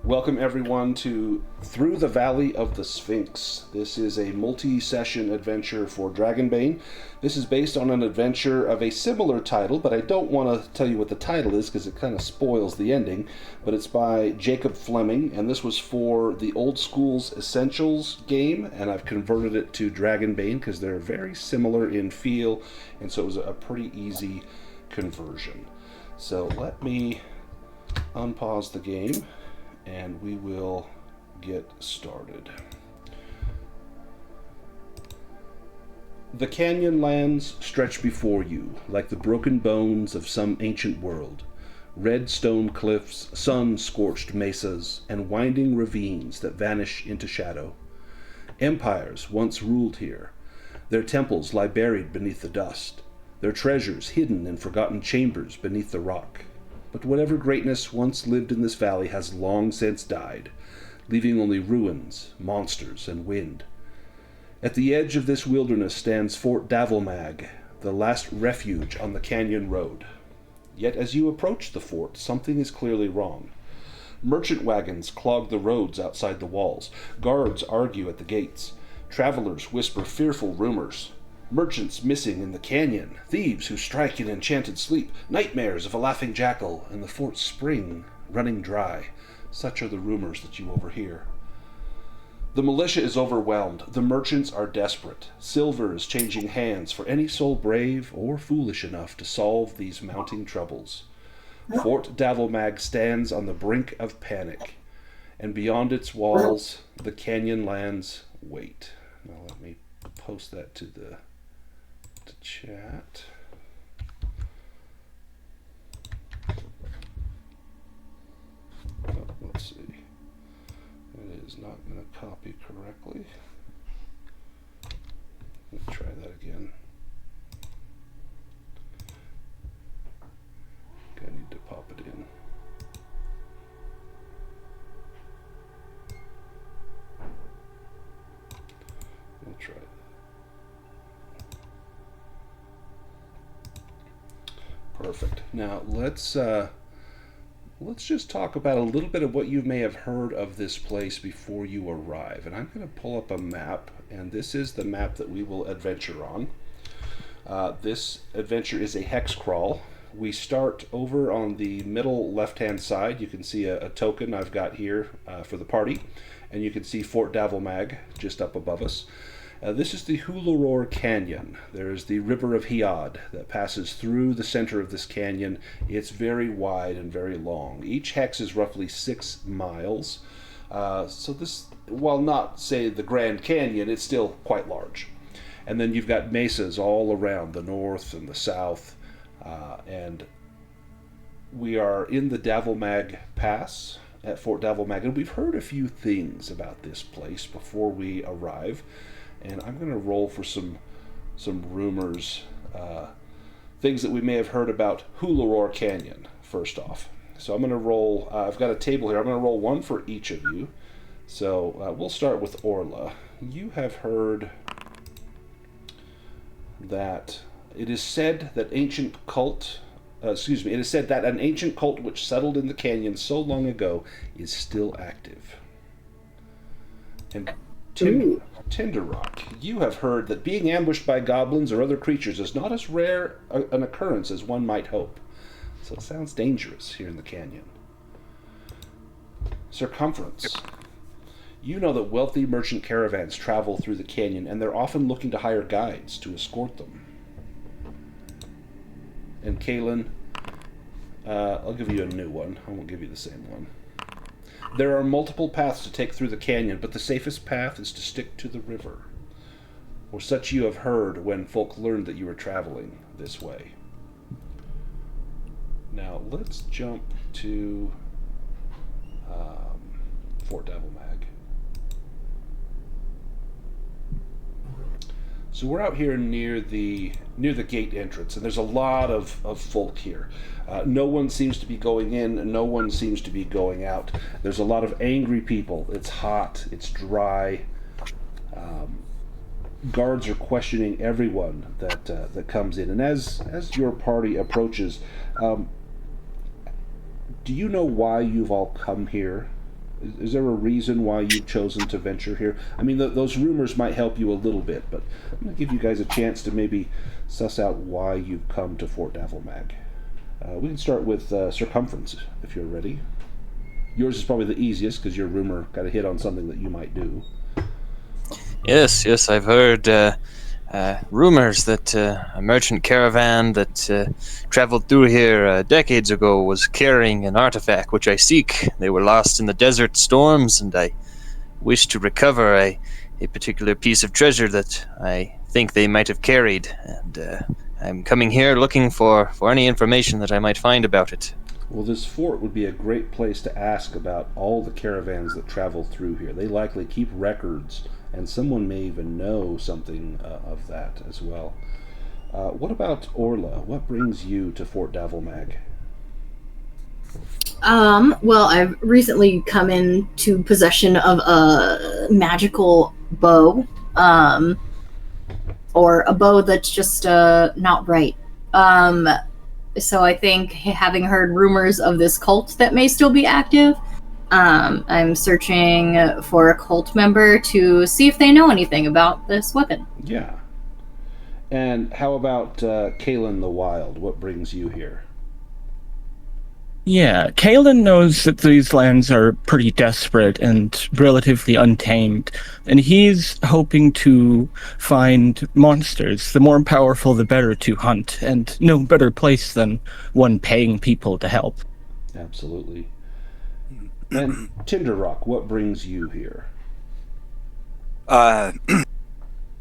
Welcome everyone to Through the Valley of the Sphinx. This is a multi-session adventure for Dragonbane. This is based on an adventure of a similar title, but I don't want to tell you what the title is because it kind of spoils the ending. But it's by Jacob Fleming, and this was for the Old School's Essentials game, and I've converted it to Dragonbane because they're very similar in feel, and so it was a pretty easy conversion. So let me unpause the game and we will get started. The canyon lands stretch before you like the broken bones of some ancient world. Red stone cliffs, sun-scorched mesas, and winding ravines that vanish into shadow. Empires once ruled here. Their temples lie buried beneath the dust, their treasures hidden in forgotten chambers beneath the rock. But whatever greatness once lived in this valley has long since died, leaving only ruins, monsters, and wind. At the edge of this wilderness stands Fort Davelmag, the last refuge on the canyon road. Yet as you approach the fort, something is clearly wrong. Merchant wagons clog the roads outside the walls. Guards argue at the gates. Travelers whisper fearful rumors. Merchants missing in the canyon, thieves who strike in enchanted sleep, nightmares of a laughing jackal, and the fort's spring running dry. Such are the rumors that you overhear. The militia is overwhelmed. The merchants are desperate. Silver is changing hands for any soul brave or foolish enough to solve these mounting troubles. Fort Davelmag stands on the brink of panic, and beyond its walls, the canyon lands wait. Now let me post that to the chat. Oh, let's see. It is not going to copy correctly. Let me try that again. I need to pop it in. We'll try that. Perfect. Now let's just talk about a little bit of what you may have heard of this place before you arrive. And I'm going to pull up a map, and this is the map that we will adventure on. This adventure is a hex crawl. We start over on the middle left-hand side. You can see a token I've got here for the party, and you can see Fort Davelmag just up above us. This is the Hularor Canyon. There's the River of Hiad that passes through the center of this canyon. It's very wide and very long. Each hex is roughly 6 miles. So this, while not, say, the Grand Canyon, it's still quite large. And then you've got mesas all around the north and the south. And we are in the Davelmag Pass at Fort Davelmag. And we've heard a few things about this place before we arrive. And I'm going to roll for some rumors, things that we may have heard about Hularor Canyon, first off. So I'm going to roll, I've got a table here, I'm going to roll one for each of you. So we'll start with Orla. You have heard that it is said that it is said that an ancient cult which settled in the canyon so long ago is still active. And Tinderrock, you have heard that being ambushed by goblins or other creatures is not as rare an occurrence as one might hope. So it sounds dangerous here in the canyon. Circumference. You know that wealthy merchant caravans travel through the canyon, and they're often looking to hire guides to escort them. And Kaylin, I'll give you a new one. I won't give you the same one. There are multiple paths to take through the canyon, but the safest path is to stick to the river. Or such you have heard when folk learned that you were traveling this way. Now, let's jump to Fort Davelmag. So we're out here near the gate entrance, and there's a lot of folk here. No one seems to be going in, and no one seems to be going out. There's a lot of angry people. It's hot, it's dry. Guards are questioning everyone that comes in. And as your party approaches, do you know why you've all come here? Is there a reason why you've chosen to venture here? I mean, those rumors might help you a little bit, but I'm going to give you guys a chance to maybe suss out why you've come to Fort Davelmag. We can start with circumference, if you're ready. Yours is probably the easiest, because your rumor got a hit on something that you might do. Yes, I've heard rumors that a merchant caravan that traveled through here decades ago was carrying an artifact which I seek. They were lost in the desert storms, and I wish to recover a particular piece of treasure that I think they might have carried. And I'm coming here looking for any information that I might find about it. Well, this fort would be a great place to ask about all the caravans that travel through here. They likely keep records, and someone may even know something of that as well. What about Orla? What brings you to Fort Davelmag? Well, I've recently come into possession of a magical bow, or a bow that's just not right. So I think, having heard rumors of this cult that may still be active, I'm searching for a cult member to see if they know anything about this weapon. Yeah. And how about Kalen the Wild? What brings you here? Yeah, Kalen knows that these lands are pretty desperate and relatively untamed, and he's hoping to find monsters. The more powerful, the better to hunt, and no better place than one paying people to help. Absolutely. And Tinder Rock, what brings you here?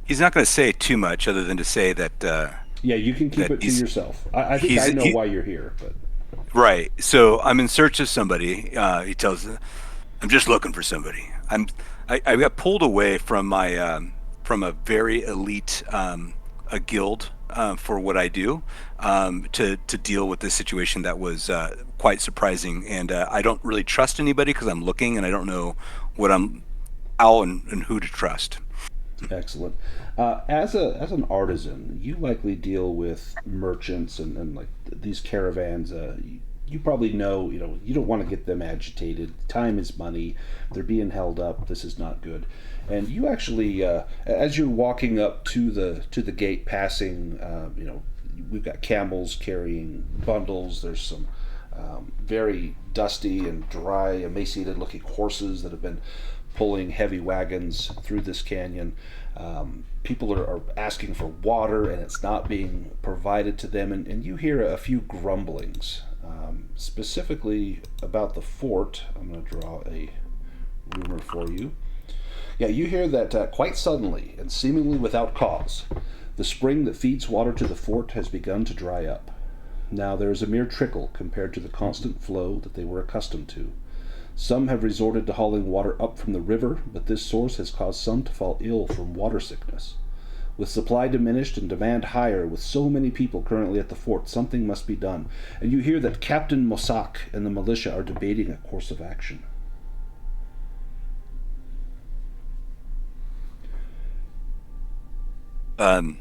He's not going to say too much other than to say that... yeah, you can keep it to yourself. I think I know why you're here, but... Right. So I'm in search of somebody. He tells, I'm just looking for somebody. I got pulled away from my from a very elite a guild for what I do to deal with this situation that was quite surprising. And I don't really trust anybody because I'm looking and I don't know how and who to trust. Excellent. As an artisan, you likely deal with merchants and like these caravans. You probably know, you don't want to get them agitated. Time is money. They're being held up. This is not good. And you actually, as you're walking up to the gate, passing, we've got camels carrying bundles. There's some very dusty and dry, emaciated-looking horses that have been pulling heavy wagons through this canyon. People are asking for water, and it's not being provided to them. And you hear a few grumblings, specifically about the fort. I'm going to draw a rumor for you. Yeah, you hear that quite suddenly and seemingly without cause, the spring that feeds water to the fort has begun to dry up. Now there is a mere trickle compared to the constant flow that they were accustomed to. Some have resorted to hauling water up from the river, but this source has caused some to fall ill from water sickness. With supply diminished and demand higher, with so many people currently at the fort, something must be done. And you hear that Captain Mossack and the militia are debating a course of action. I'm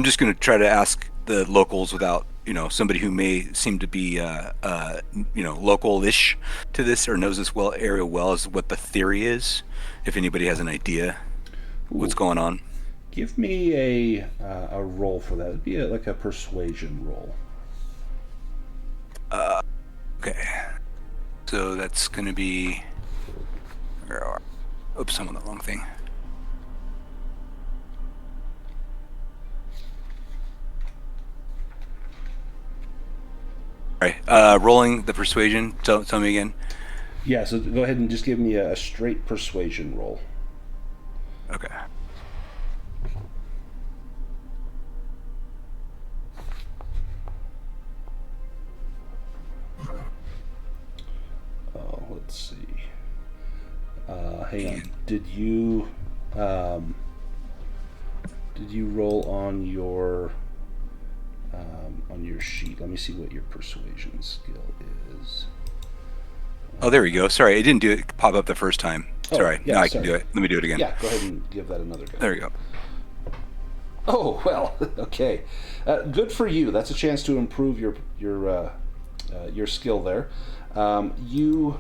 just going to try to ask the locals without, somebody who may seem to be, local-ish to this or knows this area well as what the theory is, if anybody has an idea what's going on. Give me a roll for that. It'd be like a persuasion roll. Okay. So that's going to be... Oops, I'm on the wrong thing. All right, rolling the persuasion. Tell me again. Yeah, so go ahead and just give me a straight persuasion roll. Okay. Oh, let's see. Hang on. Did you roll on your sheet? Let me see what your persuasion skill is. Oh, there we go. Sorry, I didn't do it pop up the first time. Sorry. Yeah, now I can do it. Let me do it again. Yeah, go ahead and give that another go. There we go. Oh, well, okay. Good for you. That's a chance to improve your skill there. You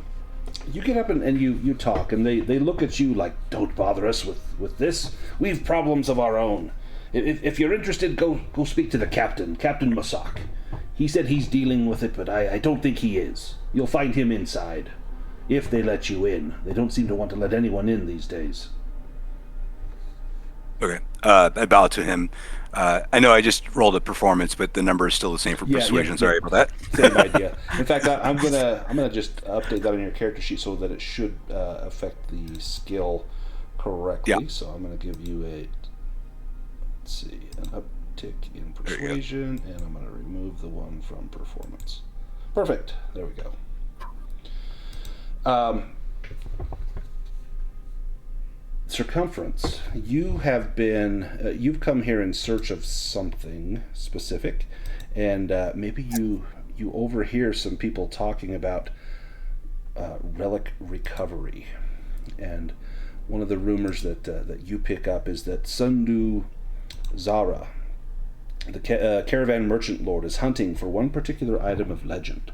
You get up and you talk, and they look at you like, don't bother us with this. We've problems of our own. If you're interested, go speak to the captain, Captain Masak. He said he's dealing with it, but I don't think he is. You'll find him inside. If they let you in. They don't seem to want to let anyone in these days. Okay. I bow to him. I know I just rolled a performance, but the number is still the same for persuasion. Sorry about that. Same idea. In fact, I'm gonna just update that on your character sheet so that it should affect the skill correctly. Yeah. So I'm gonna give you an uptick in persuasion, and I'm gonna remove the one from performance. Perfect. There we go. Circumference. You have been. You've come here in search of something specific, and maybe you overhear some people talking about relic recovery. And one of the rumors that you pick up is that Sundu Zara, the caravan merchant lord, is hunting for one particular item of legend.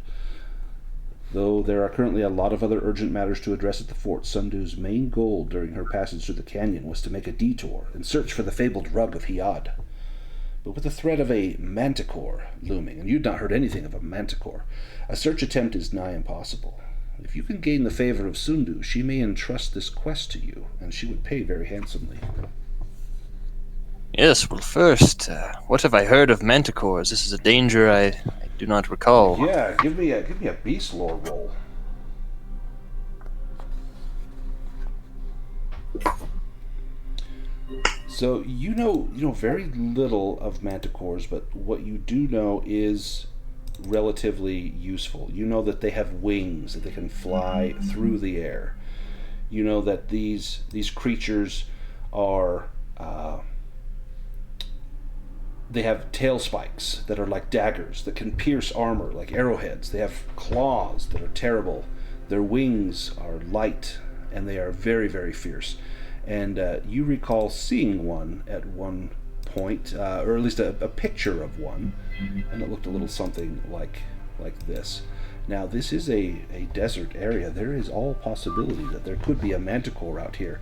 Though there are currently a lot of other urgent matters to address at the fort, Sundu's main goal during her passage through the canyon was to make a detour and search for the fabled rug of Hiad. But with the threat of a manticore looming, and you'd not heard anything of a manticore, a search attempt is nigh impossible. If you can gain the favor of Sundu, she may entrust this quest to you, and she would pay very handsomely. Yes, well, first, what have I heard of manticores? This is a danger I do not recall. Yeah, give me a beast lore roll. So you know very little of manticores, but what you do know is relatively useful. You know that they have wings, that they can fly through the air. You know that these creatures are they have tail spikes that are like daggers that can pierce armor like arrowheads. They have claws that are terrible. Their wings are light, and they are very, very fierce. And you recall seeing one at one point, or at least a picture of one, and it looked a little something like this. Now, this is a desert area. There is all possibility that there could be a manticore out here.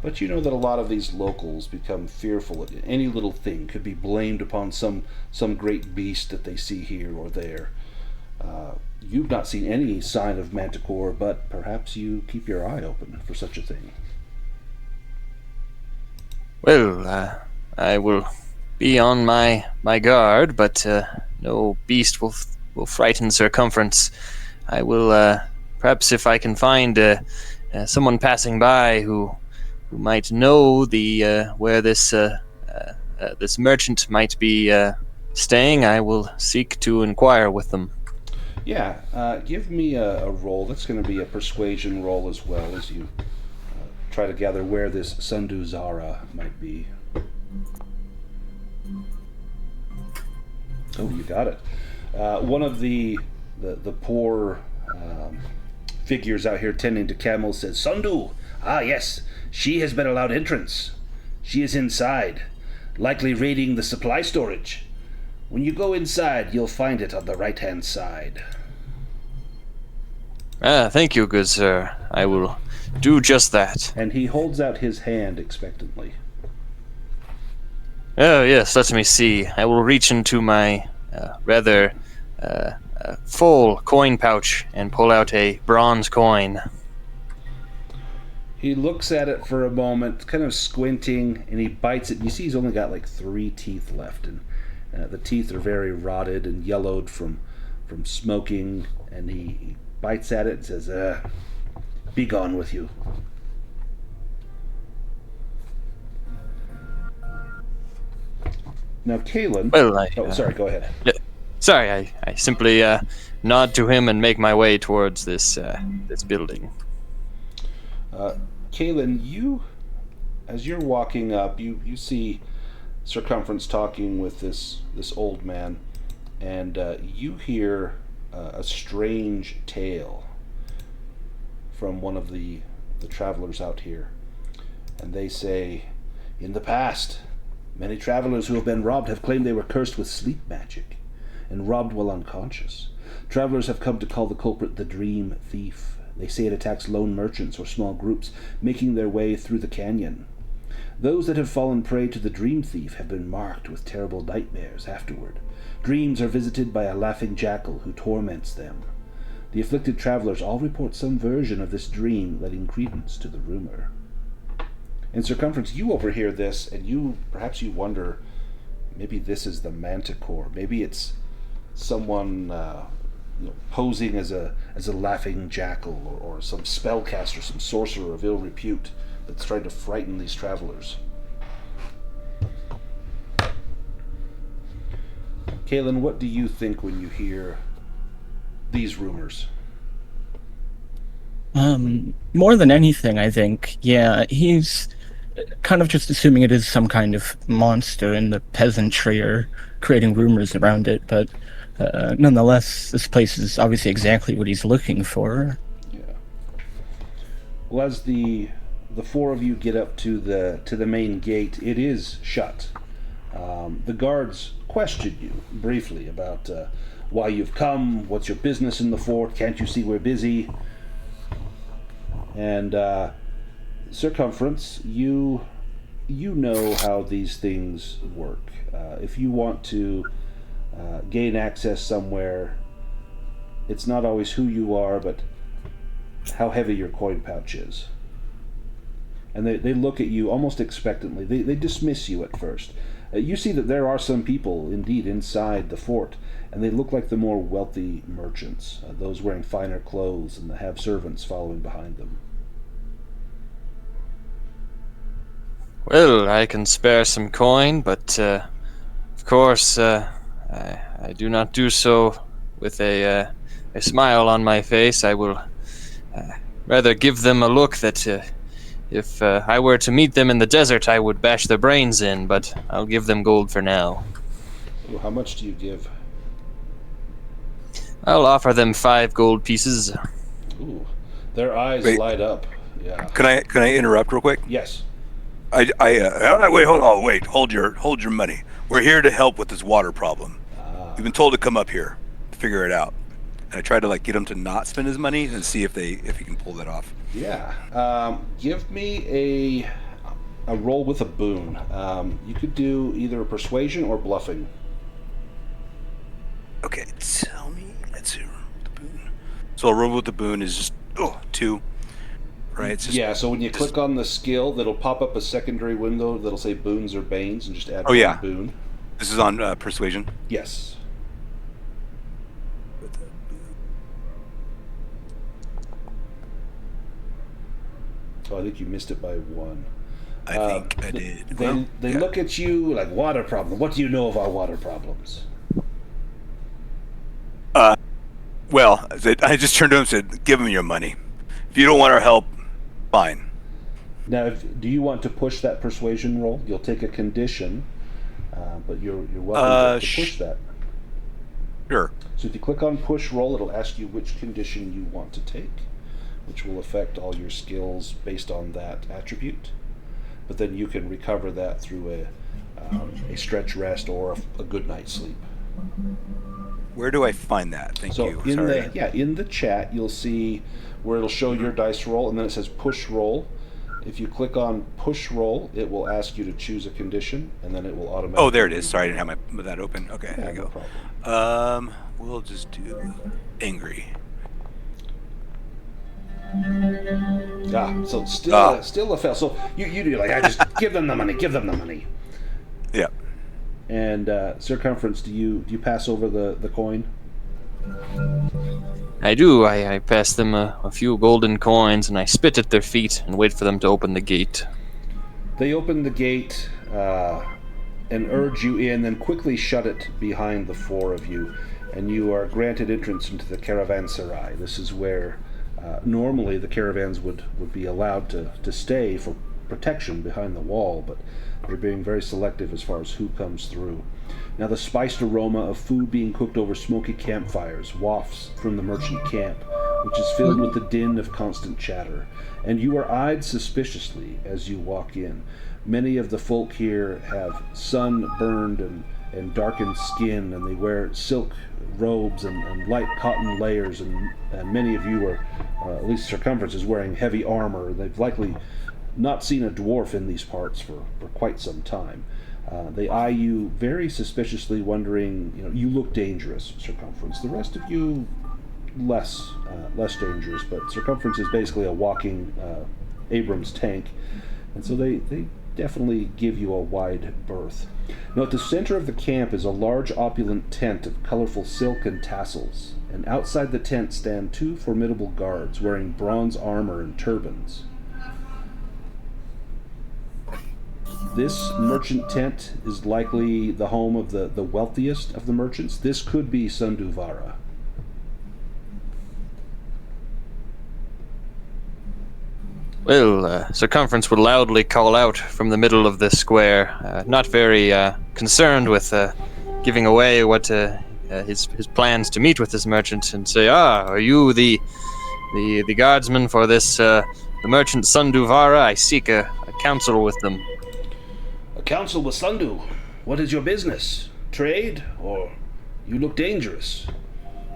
But you know that a lot of these locals become fearful that any little thing could be blamed upon some great beast that they see here or there. You've not seen any sign of manticore, but perhaps you keep your eye open for such a thing. Well, I will be on my guard, but no beast will frighten Circumference. I will, perhaps if I can find someone passing by who might know the where this merchant might be staying, I will seek to inquire with them. Yeah, give me a roll. That's going to be a persuasion roll as well as you try to gather where this Sundu Zara might be. Oh, you got it. One of the poor figures out here tending to camels says, "Sundu! Ah, yes. She has been allowed entrance. She is inside, likely raiding the supply storage. When you go inside, you'll find it on the right-hand side." Thank you, good sir. I will do just that. And he holds out his hand expectantly. Oh, yes, let me see. I will reach into my rather full coin pouch and pull out a bronze coin. He looks at it for a moment, kind of squinting, and he bites it. You see he's only got like 3 teeth left, and the teeth are very rotted and yellowed from smoking, and he bites at it and says, "Be gone with you." Now, Kalen... Well, sorry, go ahead. Sorry, I simply nod to him and make my way towards this building. Kalen, you, as you're walking up, you see Circumference talking with this old man, and you hear a strange tale from one of the travelers out here. And they say, "In the past, many travelers who have been robbed have claimed they were cursed with sleep magic and robbed while unconscious. Travelers have come to call the culprit the Dream Thief. They say it attacks lone merchants or small groups making their way through the canyon. Those that have fallen prey to the dream thief have been marked with terrible nightmares afterward. Dreams are visited by a laughing jackal who torments them. The afflicted travelers all report some version of this dream, letting credence to the rumor. In Circumference, you overhear this, and perhaps you wonder, maybe this is the Manticore. Maybe it's someone posing as a laughing jackal, or some spellcaster, some sorcerer of ill repute that's trying to frighten these travelers. Kaylin, what do you think when you hear these rumors? More than anything, I think, he's kind of just assuming it is some kind of monster, and the peasantry are creating rumors around it, but nonetheless, this place is obviously exactly what he's looking for. Yeah. Well, as the four of you get up to the main gate, it is shut. The guards question you briefly about why you've come, what's your business in the fort, can't you see we're busy? And Circumference, you know how these things work. If you want to gain access somewhere, it's not always who you are, but how heavy your coin pouch is. And they look at you almost expectantly. They dismiss you at first. You see that there are some people, indeed, inside the fort, and they look like the more wealthy merchants, those wearing finer clothes and have servants following behind them. Well, I can spare some coin, but of course, I do not do so with a smile on my face. I will rather give them a look that if I were to meet them in the desert, I would bash their brains in, but I'll give them gold for now. Ooh, how much do you give? I'll offer them 5 gold pieces. Ooh, their eyes light up. Yeah. Can I interrupt real quick? Yes. Wait, hold your money. We're here to help with this water problem. We've been told to come up here to figure it out. And I tried to get him to not spend his money and see if he can pull that off. Yeah. Give me a roll with a boon. You could do either a persuasion or bluffing. Okay, tell me. Let's see. The boon. So a roll with the boon is just 2. Right? It's just, so when you click on the skill, that'll pop up a secondary window that'll say boons or banes, and just add one boon. This is on persuasion? Yes. Oh, I think you missed it by 1. I think I did. They look at you like, water problem. What do you know of our water problems? Well, I just turned to him and said, give him your money. If you don't want our help, fine. Now, do you want to push that persuasion roll? You'll take a condition, but you're welcome to push that. Sure. So if you click on push roll, it'll ask you which condition you want to take, which will affect all your skills based on that attribute. But then you can recover that through a stretch rest or a good night's sleep. Where do I find that? Thank you. In the chat, you'll see where it'll show your dice roll, and then it says push roll. If you click on push roll, it will ask you to choose a condition, and then it will automatically... Oh, there it is. Sorry, I didn't have that open. Okay, there we go. No problem. We'll just do angry. So still a fail. So you do I just give them the money. Yeah. And Circumference, do you pass over the coin? I do. I pass them a few golden coins, and I spit at their feet and wait for them to open the gate. They open the gate and urge you in, then quickly shut it behind the 4 of you, and you are granted entrance into the caravanserai. This is where normally the caravans would be allowed to stay for protection behind the wall, but they're being very selective as far as who comes through. Now the spiced aroma of food being cooked over smoky campfires wafts from the merchant camp, which is filled with the din of constant chatter, and you are eyed suspiciously as you walk in. Many of the folk here have sun-burned and darkened skin, and they wear silk robes and light cotton layers, and many of you at least Circumference, is wearing heavy armor. They've likely not seen a dwarf in these parts for quite some time. They eye you very suspiciously, wondering, you look dangerous, Circumference. The rest of you, less dangerous, but Circumference is basically a walking Abrams tank, and so they definitely give you a wide berth. Now, at the center of the camp is a large opulent tent of colorful silk and tassels, and outside the tent stand 2 formidable guards wearing bronze armor and turbans. This merchant tent is likely the home of the wealthiest of the merchants. This could be Sunduvara. Well, Circumference would loudly call out from the middle of this square, not very concerned with giving away what his plans to meet with this merchant, and say, are you the guardsman for this, the merchant Sunduvara? I seek a council with them. A council with Sundu? What is your business? Trade? Or you look dangerous?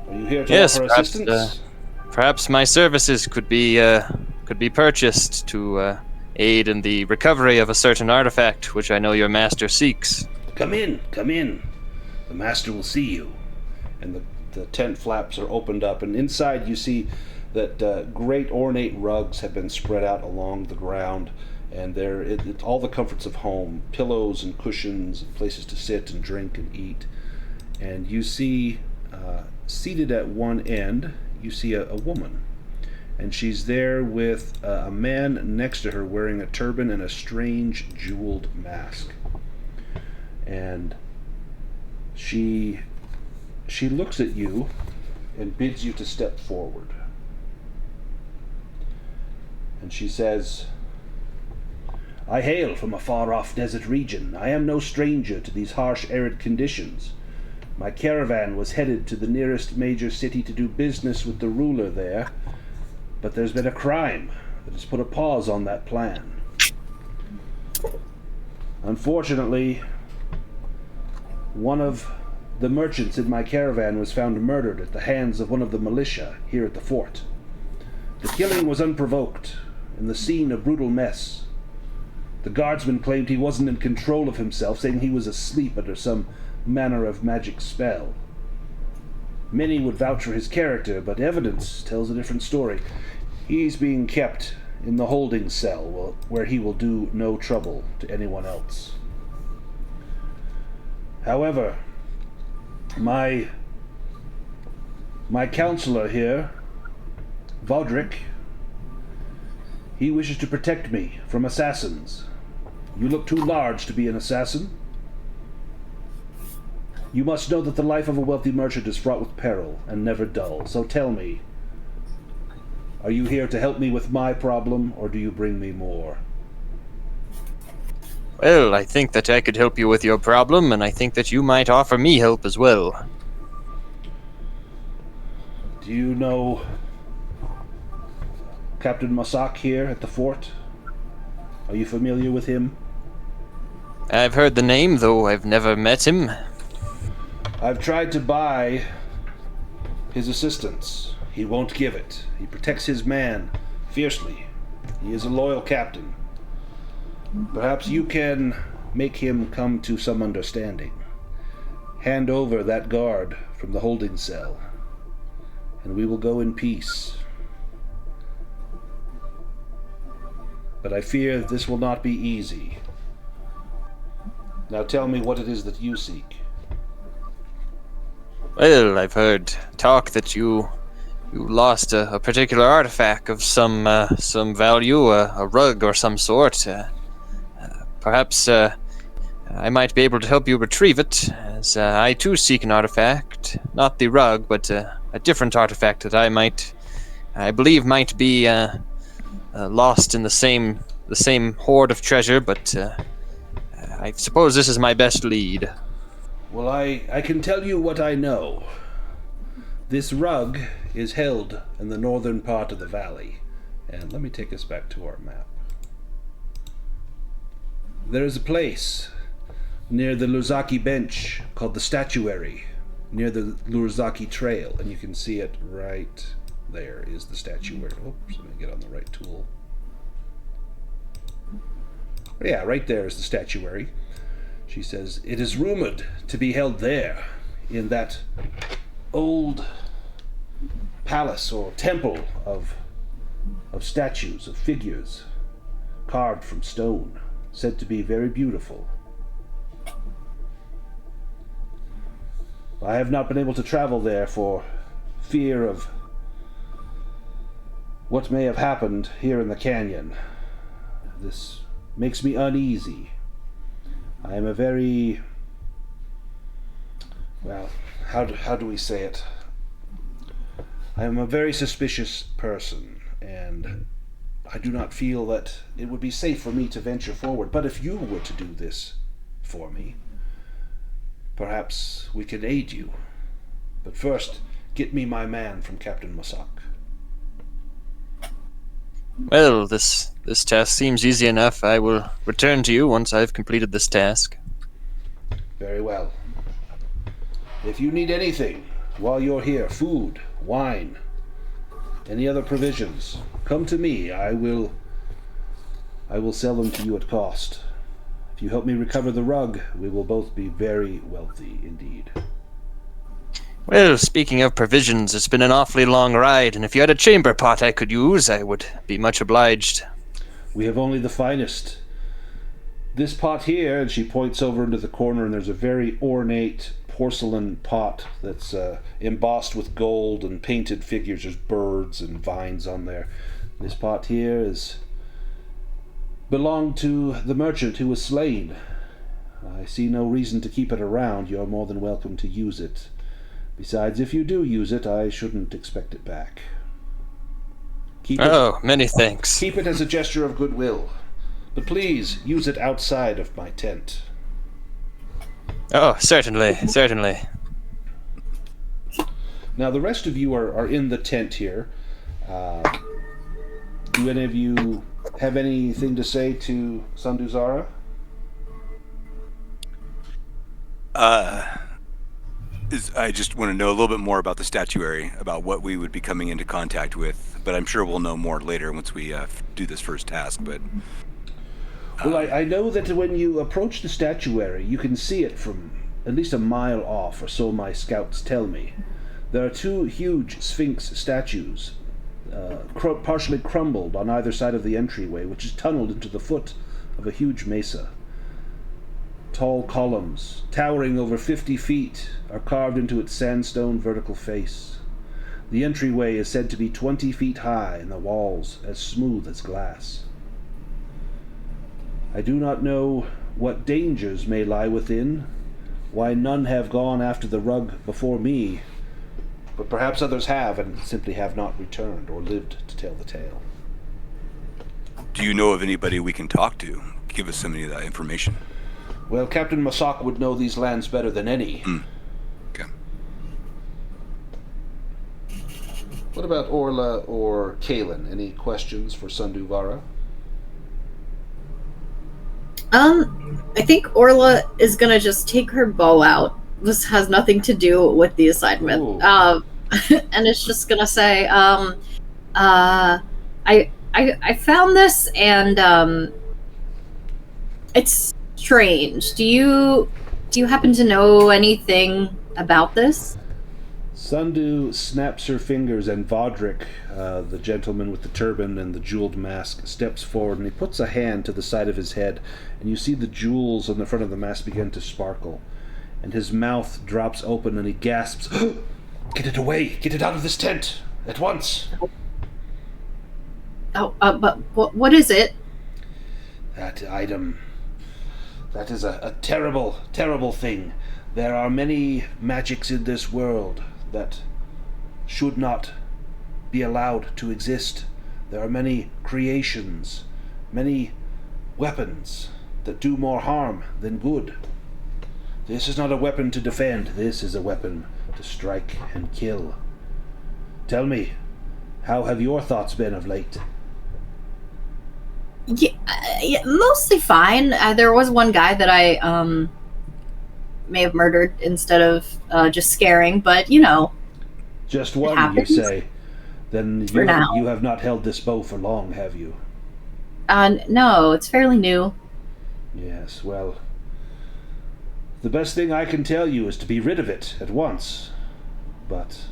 Are you here to offer assistance? Perhaps my services could be purchased to aid in the recovery of a certain artifact, which I know your master seeks. Come in. The master will see you. And the tent flaps are opened up, and inside you see that great ornate rugs have been spread out along the ground, and it's all the comforts of home, pillows and cushions, and places to sit and drink and eat. And you see, seated at one end, you see a woman. And she's there with a man next to her wearing a turban and a strange jeweled mask. And she looks at you and bids you to step forward. And she says, I hail from a far-off desert region. I am no stranger to these harsh, arid conditions. My caravan was headed to the nearest major city to do business with the ruler there, but there's been a crime that has put a pause on that plan. Unfortunately, one of the merchants in my caravan was found murdered at the hands of one of the militia here at the fort. The killing was unprovoked, and the scene a brutal mess. The guardsman claimed he wasn't in control of himself, saying he was asleep under some manner of magic spell. Many would vouch for his character, but evidence tells a different story. He's being kept in the holding cell, where he will do no trouble to anyone else. However, my counselor here, Vodrick, he wishes to protect me from assassins. You look too large to be an assassin. You must know that the life of a wealthy merchant is fraught with peril and never dull. So tell me, are you here to help me with my problem, or do you bring me more? Well, I think that I could help you with your problem, and I think that you might offer me help as well. Do you know Captain Masak here at the fort? Are you familiar with him? I've heard the name, though I've never met him. I've tried to buy his assistance. He won't give it. He protects his man fiercely. He is a loyal captain. Perhaps you can make him come to some understanding. Hand over that guard from the holding cell, and we will go in peace. But I fear this will not be easy. Now tell me what it is that you seek. Well, I've heard talk that you lost a particular artifact of some value, a rug or some sort. Perhaps I might be able to help you retrieve it, as I too seek an artifact. Not the rug, but a different artifact that I believe might be lost in the same hoard of treasure, but I suppose this is my best lead. Well, I can tell you what I know. This rug is held in the northern part of the valley. And let me take us back to our map. There is a place near the Lurzaki bench called the Statuary, near the Lurzaki Trail, and you can see it right there is the statuary. Oops, let me get on the right tool. Yeah, right there is the statuary. She says, "It is rumored to be held there, in that old palace or temple of statues, of figures, carved from stone, said to be very beautiful. I have not been able to travel there for fear of what may have happened here in the canyon. This makes me uneasy. I am a very... well, how do we say it? I am a very suspicious person, and I do not feel that it would be safe for me to venture forward. But if you were to do this for me, perhaps we could aid you. But first, get me my man from Captain Masak." Well, this task seems easy enough. I will return to you once I've completed this task. Very well. If you need anything while you're here, food, wine, any other provisions, come to me. I will sell them to you at cost. If you help me recover the rug, we will both be very wealthy indeed. Well, speaking of provisions, it's been an awfully long ride, and if you had a chamber pot I could use, I would be much obliged. We have only the finest. This pot here, and she points over into the corner, and there's a very ornate porcelain pot that's embossed with gold and painted figures. There's birds and vines on there. This pot here belonged to the merchant who was slain. I see no reason to keep it around. You're more than welcome to use it. Besides, if you do use it, I shouldn't expect it back. Many thanks. Keep it as a gesture of goodwill. But please, use it outside of my tent. Oh, certainly. Now, the rest of you are in the tent here. Do any of you have anything to say to Sanduzara? I just want to know a little bit more about the statuary, about what we would be coming into contact with, but I'm sure we'll know more later once we do this first task. But well, I know that when you approach the statuary, you can see it from at least a mile off, or so my scouts tell me. There are two huge Sphinx statues, partially crumbled on either side of the entryway, which is tunneled into the foot of a huge mesa. Tall columns, towering over 50 feet, are carved into its sandstone vertical face. The entryway is said to be 20 feet high, and the walls as smooth as glass. I do not know what dangers may lie within, why none have gone after the rug before me, but perhaps others have, and simply have not returned or lived to tell the tale. Do you know of anybody we can talk to? Give us some of that information. Well, Captain Masak would know these lands better than any. Okay. What about Orla or Kalen? Any questions for Sanduvara? I think Orla is gonna just take her bow out. This has nothing to do with the assignment. And it's just gonna say, I found this, and it's strange. Do you happen to know anything about this? Sundu snaps her fingers, and Vodrick, the gentleman with the turban and the jeweled mask, steps forward, and he puts a hand to the side of his head, and you see the jewels on the front of the mask begin to sparkle, and his mouth drops open, and he gasps, "Get it away! Get it out of this tent! At once!" But what is it? That item... that is a terrible, terrible thing. There are many magics in this world that should not be allowed to exist. There are many creations, many weapons that do more harm than good. This is not a weapon to defend. This is a weapon to strike and kill. Tell me, how have your thoughts been of late? Yeah, mostly fine. There was one guy that I may have murdered instead of just scaring, but you know. Just one, you say? Then For now. you have not held this bow for long, have you? No, it's fairly new. Yes, well, the best thing I can tell you is to be rid of it at once. But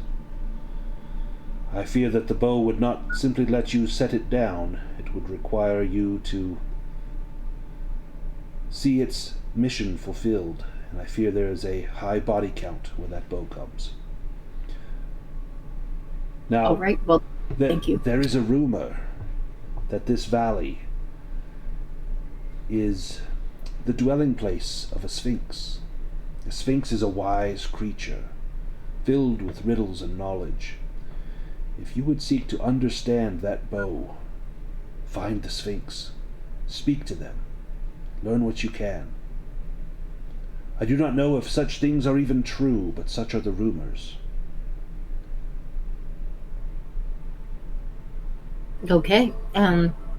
I fear that the bow would not simply let you set it down. It would require you to see its mission fulfilled, and I fear there is a high body count when that bow comes. Now, All right, well, thank you. There is a rumor that this valley is the dwelling place of a Sphinx. A Sphinx is a wise creature, filled with riddles and knowledge. If you would seek to understand that bow, find the Sphinx, speak to them, learn what you can. I do not know if such things are even true, but such are the rumors. Okay.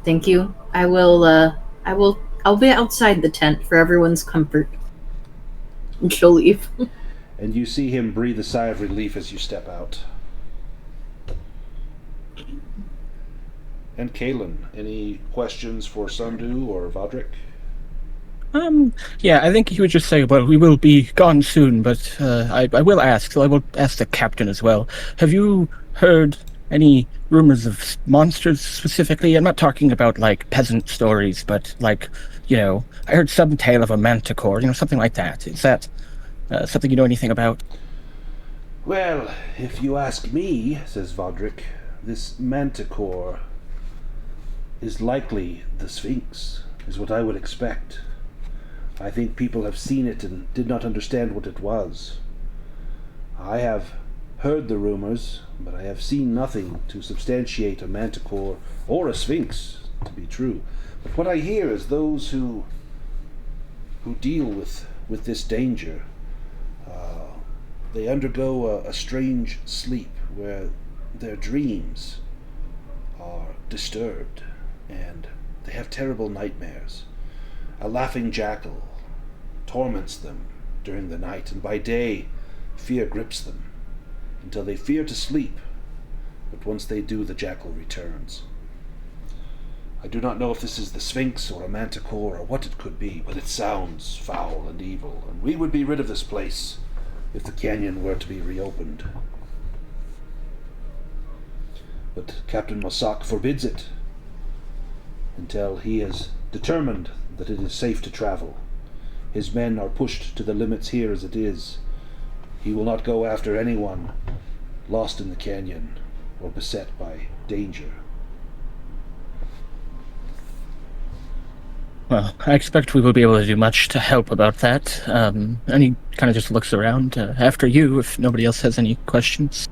Thank you. I'll be outside the tent for everyone's comfort. And she'll leave. And you see him breathe a sigh of relief as you step out. And Kalen, any questions for Sundu or Vodrick? Yeah, I think he would just say, well, we will be gone soon, but I will ask, so I will ask the captain as well. Have you heard any rumors of monsters specifically? I'm not talking about, like, peasant stories, but, like, I heard some tale of a manticore, something like that. Is that something you know anything about? Well, if you ask me, says Vodrick, this manticore is likely the Sphinx, is what I would expect. I think people have seen it and did not understand what it was. I have heard the rumors, but I have seen nothing to substantiate a manticore or a Sphinx to be true. But what I hear is those who deal with this danger, they undergo a strange sleep where their dreams are disturbed and they have terrible nightmares. A laughing jackal torments them during the night, and by day fear grips them until they fear to sleep, but once they do, the jackal returns. I do not know if this is the Sphinx or a manticore or what it could be, but it sounds foul and evil, and we would be rid of this place if the canyon were to be reopened. But Captain Mossack forbids it until he has determined that it is safe to travel. His men are pushed to the limits here as it is. He will not go after anyone lost in the canyon or beset by danger. Well, I expect we will be able to do much to help about that. And he kind of just looks around after you if nobody else has any questions.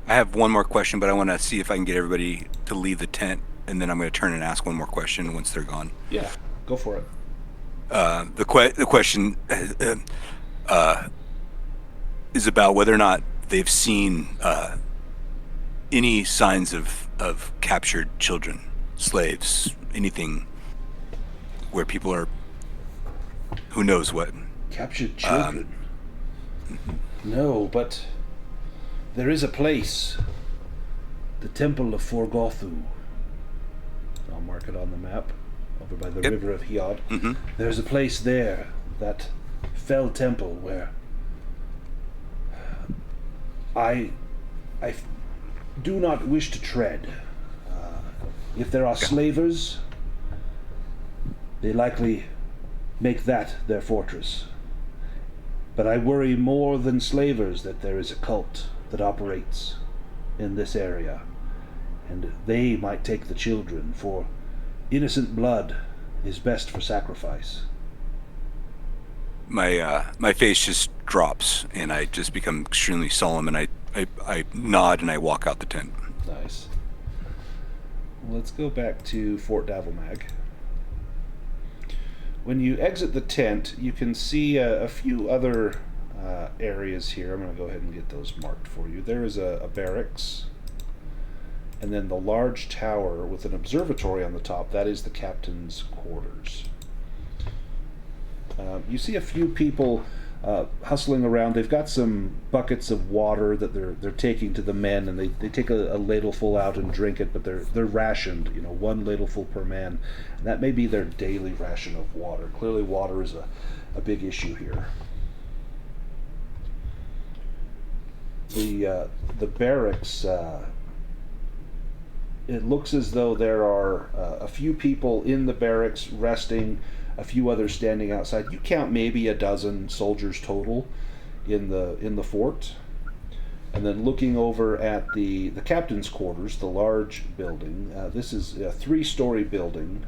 I have one more question, but I want to see if I can get everybody to leave the tent, and then I'm going to turn and ask one more question once they're gone. Yeah, go for it. The question is about whether or not they've seen any signs of captured children, slaves, anything where people are, who knows what. Captured children? No, but there is a place, the Temple of Forgothu. I'll mark it on the map, over by the river of Hiod. Mm-hmm. There's a place there, that fell temple, where I do not wish to tread. If there are slavers, they likely make that their fortress. But I worry more than slavers that there is a cult that operates in this area, and they might take the children, for innocent blood is best for sacrifice. My face just drops, and I just become extremely solemn, and I nod and I walk out the tent. Nice. Let's go back to Fort Davelmag. When you exit the tent, you can see a few other areas here. I'm going to go ahead and get those marked for you. There is a barracks, and then the large tower with an observatory on the top. That is the captain's quarters. You see a few people hustling around. They've got some buckets of water that they're taking to the men, and they take a ladleful out and drink it, but they're rationed, 1 ladleful per man. And that may be their daily ration of water. Clearly water is a big issue here. The barracks, it looks as though there are a few people in the barracks resting, a few others standing outside. You count maybe a dozen soldiers total in the fort. And then looking over at the captain's quarters, the large building, this is a 3-story building.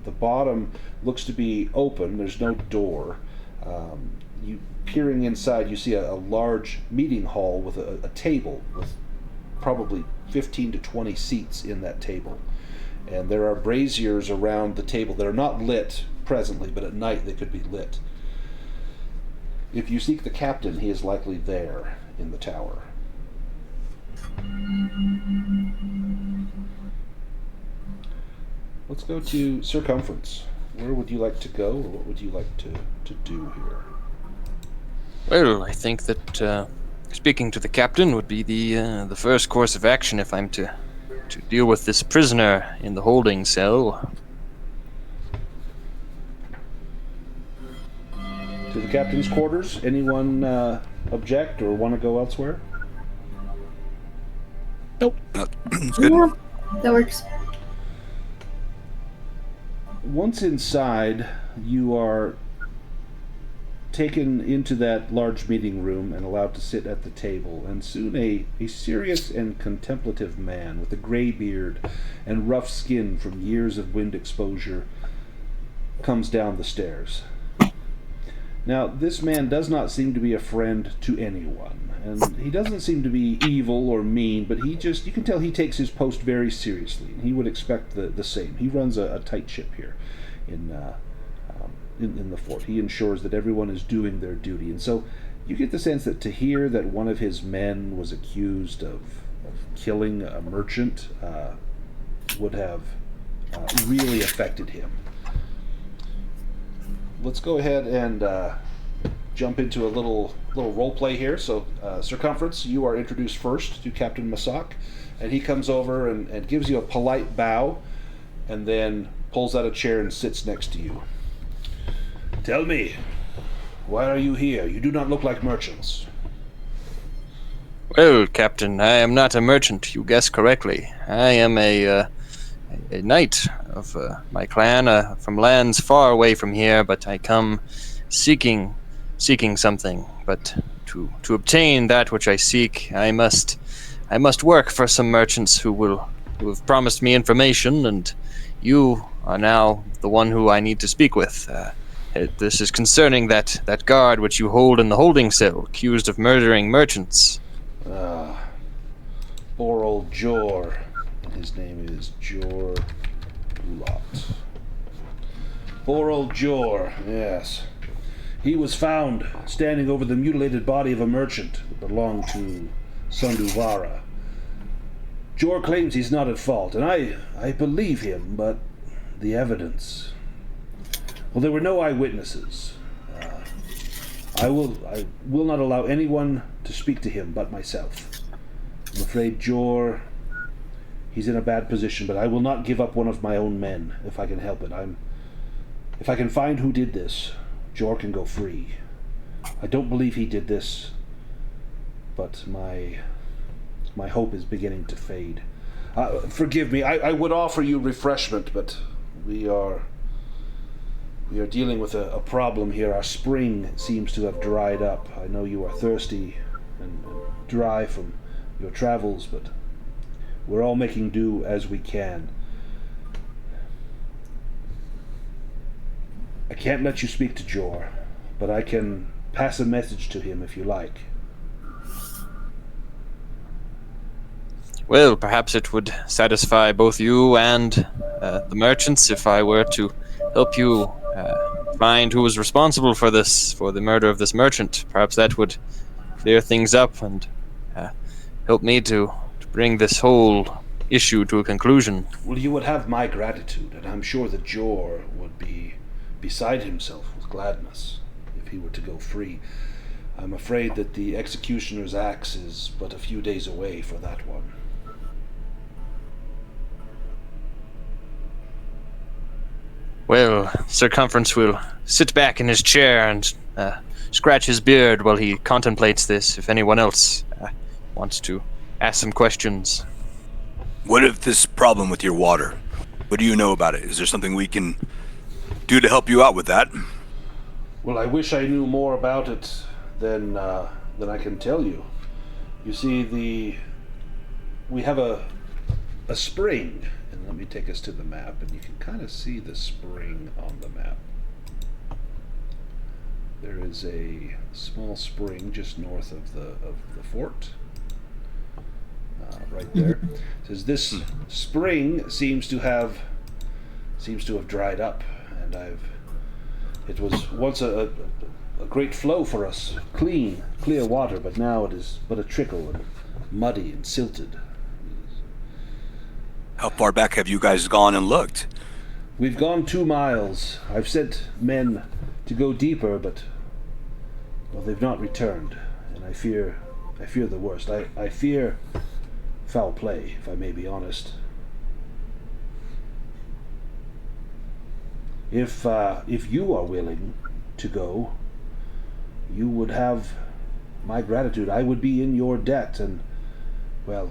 The bottom looks to be open. There's no door. You peering inside, you see a large meeting hall with a table with probably 15 to 20 seats in that table. And there are braziers around the table that are not lit presently, but at night they could be lit. If you seek the captain, he is likely there in the tower. Let's go to Circumference. Where would you like to go, or what would you like to do here? Well, I think that speaking to the captain would be the first course of action if I'm to deal with this prisoner in the holding cell. To the captain's quarters. Anyone object or want to go elsewhere? Nope. It's good. Yeah, that works. Once inside, you are taken into that large meeting room and allowed to sit at the table, and soon a serious and contemplative man with a gray beard and rough skin from years of wind exposure comes down the stairs. Now, this man does not seem to be a friend to anyone, and he doesn't seem to be evil or mean, but you can tell he takes his post very seriously, and he would expect the same. He runs a tight ship here in the fort. He ensures that everyone is doing their duty, and so you get the sense that to hear that one of his men was accused of killing a merchant would have really affected him. Let's go ahead and jump into a little role play here. So, Circumference, you are introduced first to Captain Masak, and he comes over and gives you a polite bow, and then pulls out a chair and sits next to you. Tell me, why are you here? You do not look like merchants. Well, Captain, I am not a merchant. You guessed correctly. I am a knight of my clan from lands far away from here, but I come seeking something. But to obtain that which I seek, I must work for some merchants who have promised me information, and you are now the one who I need to speak with. This is concerning that guard which you hold in the holding cell, accused of murdering merchants. Poor old Jor. His name is Jor Gulat. Poor old Jor, yes. He was found standing over the mutilated body of a merchant that belonged to Sunduvara. Jor claims he's not at fault, and I believe him, but the evidence... Well, there were no eyewitnesses. I will not allow anyone to speak to him but myself. I'm afraid Jor... He's in a bad position, but I will not give up one of my own men if I can help it. If I can find who did this, Jor can go free. I don't believe he did this, but my hope is beginning to fade. Forgive me. I would offer you refreshment, but we are dealing with a problem here. Our spring seems to have dried up. I know you are thirsty and dry from your travels, but we're all making do as we can. I can't let you speak to Jor, but I can pass a message to him if you like. Well, perhaps it would satisfy both you and the merchants if I were to help you find who was responsible for the murder of this merchant. Perhaps that would clear things up and help me to bring this whole issue to a conclusion. Well, you would have my gratitude, and I'm sure that Jor would be beside himself with gladness he were to go free. I'm afraid that the executioner's axe is but a few days away for that one. Well, Circumference will sit back in his chair and scratch his beard while he contemplates this, if anyone else wants to ask some questions. What if this problem with your water? What do you know about it? Is there something we can do to help you out with that? Well, I wish I knew more about it than I can tell you. You see, we have a spring, and let me take us to the map, and you can kind of see the spring on the map. There is a small spring just north of the fort, right there. It says this spring seems to have dried up, and it was once a great flow for us, clear water, but now it is but a trickle and muddy and silted. How far back have you guys gone and looked? We've gone 2 miles. I've sent men to go deeper, but well, they've not returned, and I fear the worst. I fear foul play, if I may be honest. If you are willing to go, you would have my gratitude. I would be in your debt, and, well,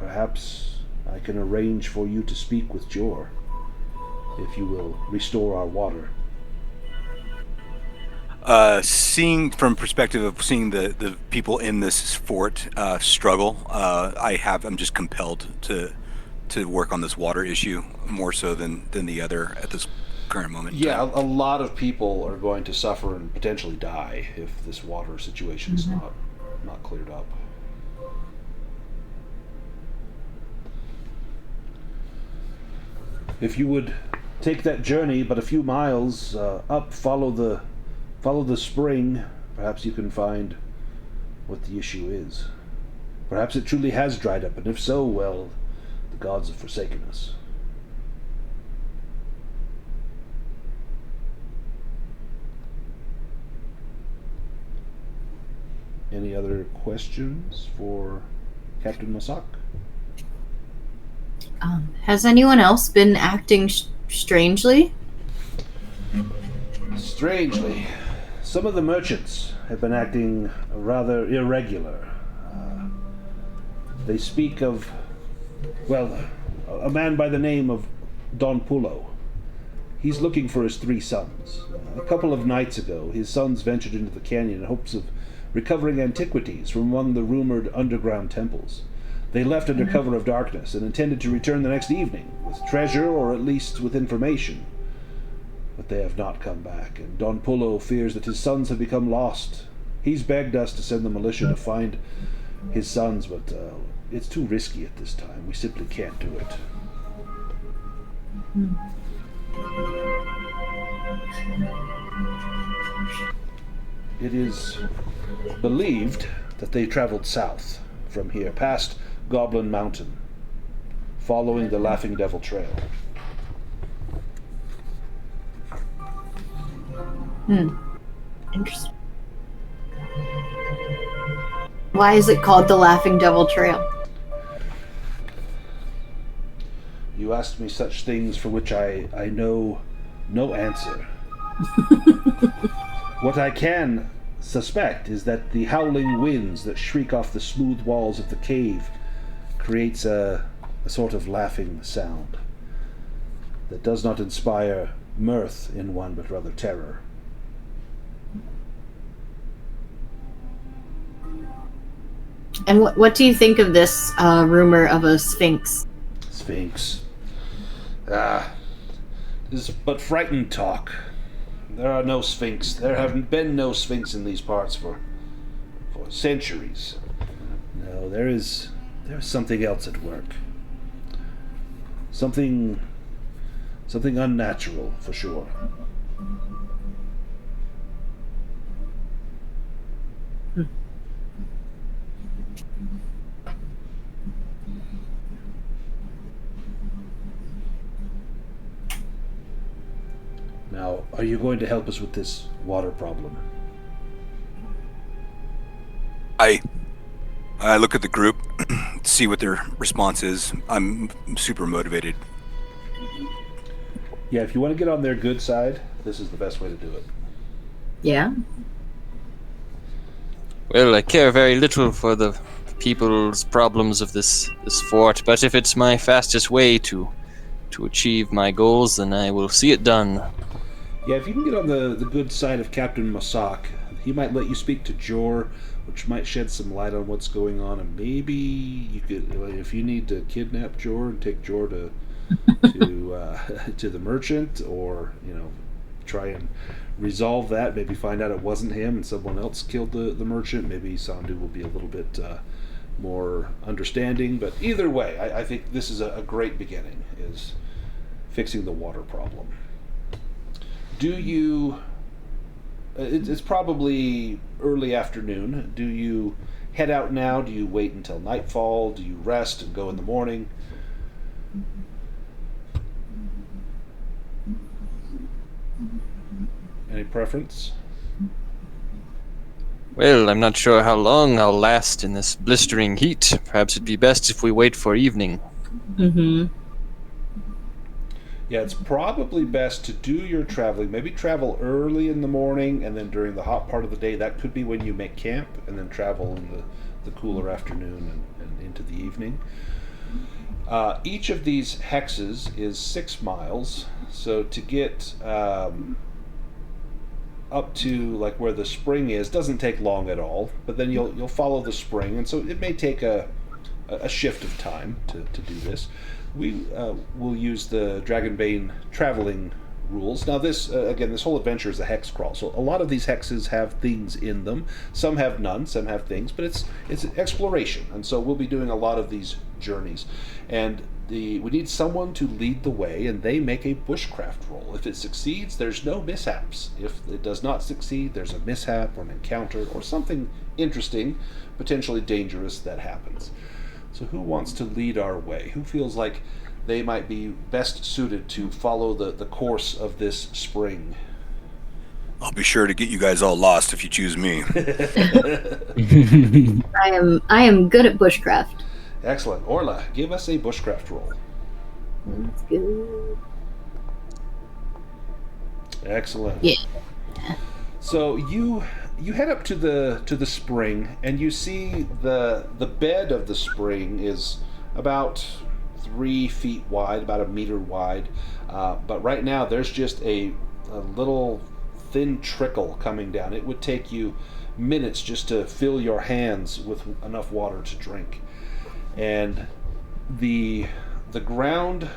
perhaps I can arrange for you to speak with Jor, if you will restore our water. Seeing from perspective of seeing the people in this fort struggle, I'm just compelled to work on this water issue more so than the other at this current moment. Yeah, a lot of people are going to suffer and potentially die if this water situation is not cleared up. If you would take that journey, but a few miles up, follow the spring, perhaps you can find what the issue is. Perhaps it truly has dried up, and if so, well, the gods have forsaken us. Any other questions for Captain Masak? Has anyone else been acting strangely? Strangely, some of the merchants have been acting rather irregular. They speak of, well, a man by the name of Don Pulo. He's looking for his 3 sons. A couple of nights ago, his sons ventured into the canyon in hopes of recovering antiquities from among the rumored underground temples. They left under cover of darkness and intended to return the next evening with treasure or at least with information. But they have not come back, and Don Pulo fears that his sons have become lost. He's begged us to send the militia to find his sons, but it's too risky at this time. We simply can't do it. It is believed that they traveled south from here, past Goblin Mountain, following the Laughing Devil Trail. Interesting. Why is it called the Laughing Devil Trail? You asked me such things for which I know no answer. What I can suspect is that the howling winds that shriek off the smooth walls of the cave creates a sort of laughing sound that does not inspire mirth in one, but rather terror. And what do you think of this rumor of a Sphinx? Sphinx. This is but frightened talk. There are no Sphinx. There have been no Sphinx in these parts for centuries. No, there's something else at work. Something unnatural, for sure. Now, are you going to help us with this water problem? I look at the group, see what their response is. I'm super motivated. Yeah, if you want to get on their good side, this is the best way to do it. Yeah. Well, I care very little for the people's problems of this fort, but if it's my fastest way to achieve my goals, then I will see it done. Yeah, if you can get on the good side of Captain Masak, he might let you speak to Jor, which might shed some light on what's going on, and maybe you could, if you need to kidnap Jor and take Jor to the merchant, or try and resolve that. Maybe find out it wasn't him and someone else killed the merchant. Maybe Sandu will be a little bit more understanding. But either way, I think this is a great beginning, is fixing the water problem. Do you... It's probably early afternoon. Do you head out now? Do you wait until nightfall? Do you rest and go in the morning? Any preference? Well, I'm not sure how long I'll last in this blistering heat. Perhaps it'd be best if we wait for evening. Mm-hmm. Yeah, it's probably best to do your traveling. Maybe travel early in the morning, and then during the hot part of the day, that could be when you make camp, and then travel in the cooler afternoon and into the evening. Each of these hexes is 6 miles, so to get up to like where the spring is doesn't take long at all, but then you'll follow the spring, and so it may take a shift of time to do this. We will use the Dragonbane traveling rules. Now this this whole adventure is a hex crawl, so a lot of these hexes have things in them. Some have none, some have things, but it's exploration, and so we'll be doing a lot of these journeys. And we need someone to lead the way, and they make a bushcraft roll. If it succeeds, there's no mishaps. If it does not succeed, there's a mishap or an encounter or something interesting, potentially dangerous, that happens. So who wants to lead our way? Who feels like they might be best suited to follow the course of this spring? I'll be sure to get you guys all lost if you choose me. I am good at bushcraft. Excellent. Orla, give us a bushcraft roll. That's good. Excellent. Yeah. So you head up to the spring, and you see the bed of the spring is about 3 feet wide, about 1 meter wide. But right now there's just a little thin trickle coming down. It would take you minutes just to fill your hands with enough water to drink. And the ground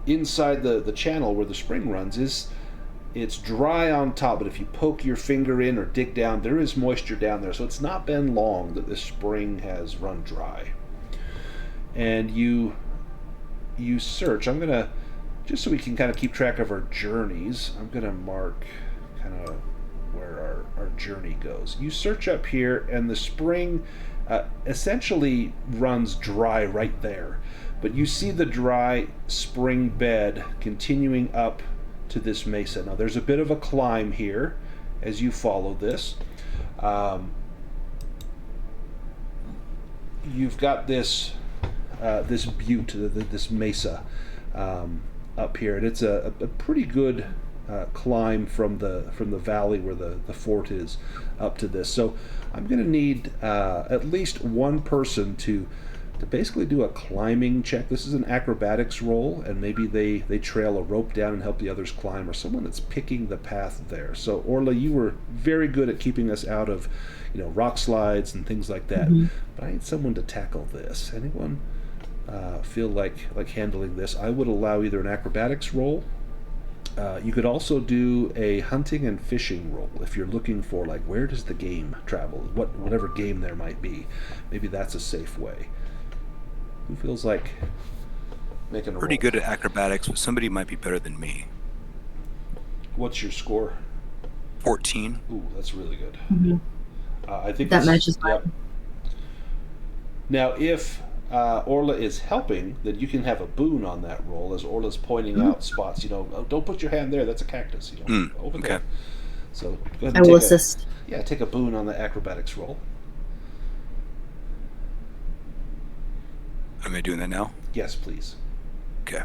inside the channel where the spring runs it's dry on top, but if you poke your finger in or dig down, there is moisture down there. So it's not been long that this spring has run dry. And you search. I'm gonna, just so we can kind of keep track of our journeys, I'm gonna mark kind of where our journey goes. You search up here, and the spring essentially runs dry right there, but you see the dry spring bed continuing up to this mesa. Now there's a bit of a climb here as you follow this. You've got this butte, this mesa up here, and it's a pretty good climb from the valley where the fort is up to this. So I'm going to need at least one person to basically do a climbing check. This is an acrobatics roll, and maybe they trail a rope down and help the others climb, or someone that's picking the path there. So Orla, you were very good at keeping us out of rock slides and things like that. Mm-hmm. But I need someone to tackle this. Anyone feel like handling this? I would allow either an acrobatics roll. You could also do a hunting and fishing roll if you're looking for where does the game travel, whatever game there might be. Maybe that's a safe way. Who feels like making a Pretty roll? good at acrobatics, but somebody might be better than me. What's your score? 14. Ooh, that's really good. Mm-hmm. I think that matches mine. Yep. Now, if Orla is helping, then you can have a boon on that roll as Orla's pointing out spots. Oh, don't put your hand there. That's a cactus. Over there. Okay. So go ahead I and will take assist. take a boon on the acrobatics roll. Am I doing that now? Yes, please. Okay.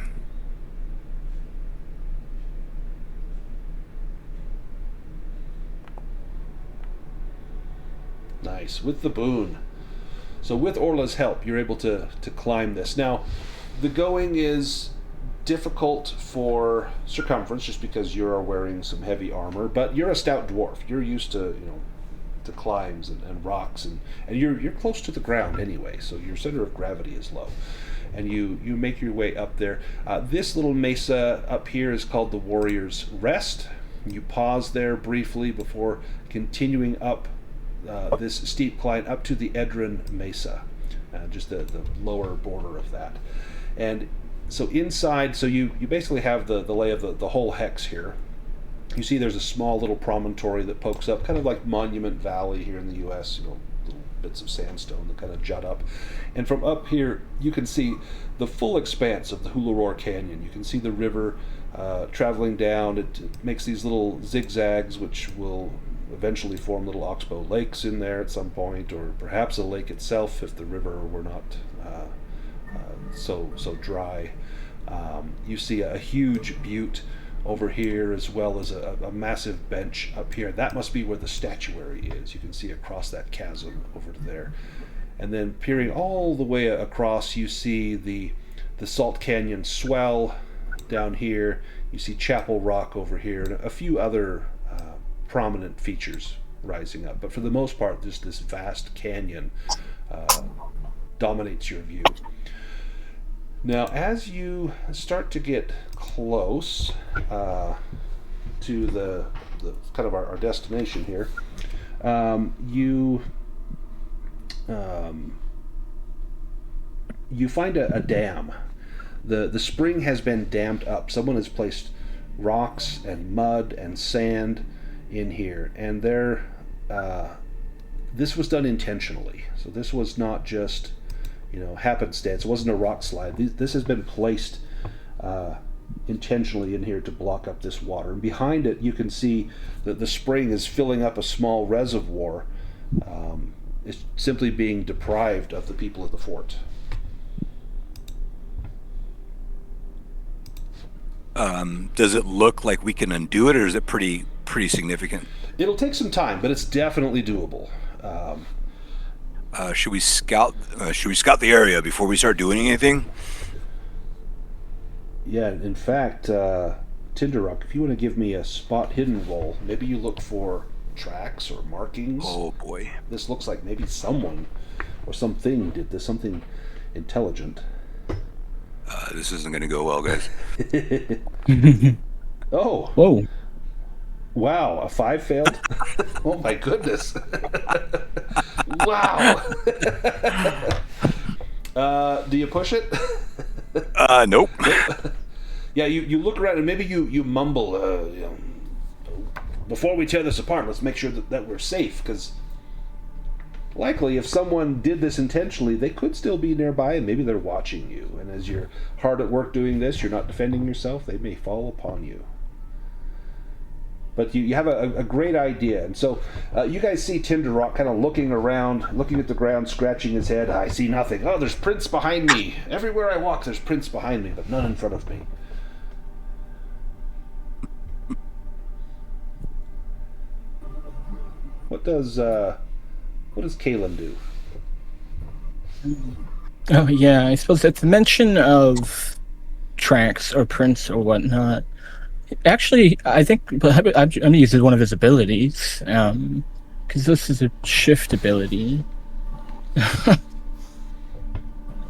Nice. With the boon. So with Orla's help, you're able to climb this. Now, the going is difficult for Circumference just because you're wearing some heavy armor, but you're a stout dwarf. You're used to, to climbs and rocks, and you're close to the ground anyway, so your center of gravity is low. And you make your way up there. This little mesa up here is called the Warrior's Rest. You pause there briefly before continuing up this steep climb up to the Edrin Mesa, just the lower border of that. And so inside, so you basically have the lay of the whole hex here. You see there's a small little promontory that pokes up, kind of like Monument Valley here in the U.S., little bits of sandstone that kind of jut up. And from up here, you can see the full expanse of the Hularoar Canyon. You can see the river traveling down. It makes these little zigzags, which will eventually form little oxbow lakes in there at some point, or perhaps a lake itself if the river were not so dry. You see a huge butte over here, as well as a massive bench up here. That must be where the statuary is. You can see across that chasm over to there. And then peering all the way across, you see the Salt Canyon swell down here. You see Chapel Rock over here, and a few other prominent features rising up. But for the most part, just this vast canyon dominates your view. Now, as you start to get close to the kind of our destination here, you find a dam. The spring has been dammed up. Someone has placed rocks and mud and sand in here, and this was done intentionally. So this was not just happenstance. It wasn't a rock slide. This has been placed intentionally in here to block up this water. And behind it, you can see that the spring is filling up a small reservoir. It's simply being deprived of the people of the fort. Does it look like we can undo it, or is it pretty significant? It'll take some time, but it's definitely doable. Should we scout the area before we start doing anything? Yeah, in fact, Tinderrock, if you want to give me a spot hidden roll, maybe you look for tracks or markings. Oh boy. This looks like maybe someone or something did this, something intelligent. This isn't going to go well, guys. Oh. Whoa. Wow, a 5 failed? Oh my goodness. Wow. Do you push it? Nope. Yeah, you look around and maybe you mumble, before we tear this apart, let's make sure that we're safe, because likely if someone did this intentionally, they could still be nearby and maybe they're watching you. And as you're hard at work doing this, you're not defending yourself, they may fall upon you. But you have a great idea. And so you guys see Tinderrock kind of looking around, looking at the ground, scratching his head. I see nothing. Oh, there's prints behind me. Everywhere I walk, there's prints behind me, but none in front of me. What does Kalen do? Oh yeah, I suppose at the mention of tracks or prints or whatnot, actually, I think I'm going to use one of his abilities, because this is a shift ability.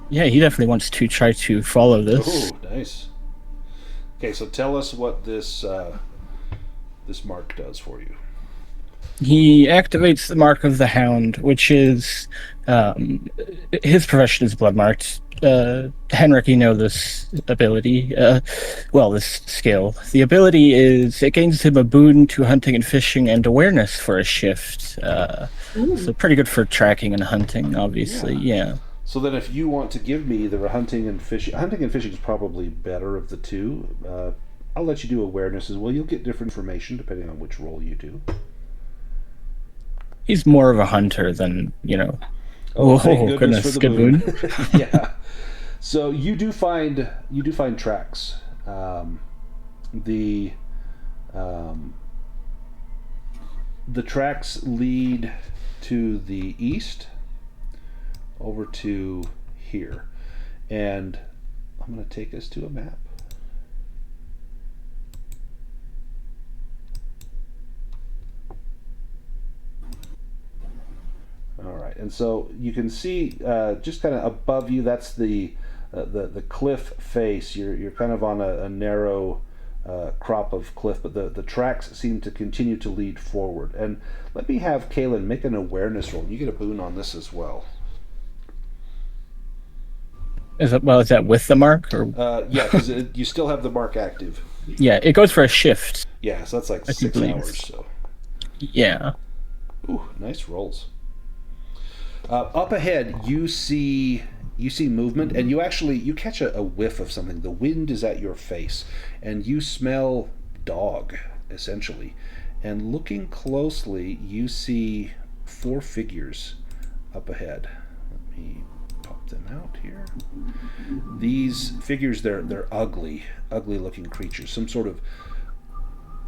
Yeah, he definitely wants to try to follow this. Oh, nice. Okay, so tell us what this mark does for you. He activates the Mark of the Hound, which is his profession is blood marked. Henrik, you know this ability, this skill. The ability is it gains him a boon to hunting and fishing and awareness for a shift. So pretty good for tracking and hunting, obviously. Yeah. So then if you want to give me either a hunting and fishing is probably better of the two. I'll let you do awareness as well. You'll get different information depending on which roll you do. He's more of a hunter than, Oh, thank goodness for the good moon. Yeah. So you do find tracks. The tracks lead to the east over to here, and I'm going to take us to a map. All right, and so you can see just kind of above you, that's the cliff face. You're kind of on a narrow crop of cliff, but the tracks seem to continue to lead forward. And let me have Kaylin make an awareness roll. You get a boon on this as well. Is that with the mark? Or? Yeah, because you still have the mark active. Yeah, it goes for a shift. Yeah, so that's like 6 hours. So. Yeah. Ooh, nice rolls. Up ahead, you see movement, and you catch a whiff of something. The wind is at your face, and you smell dog, essentially. And looking closely, you see 4 figures up ahead. Let me pop them out here. These figures, they're ugly looking creatures. Some sort of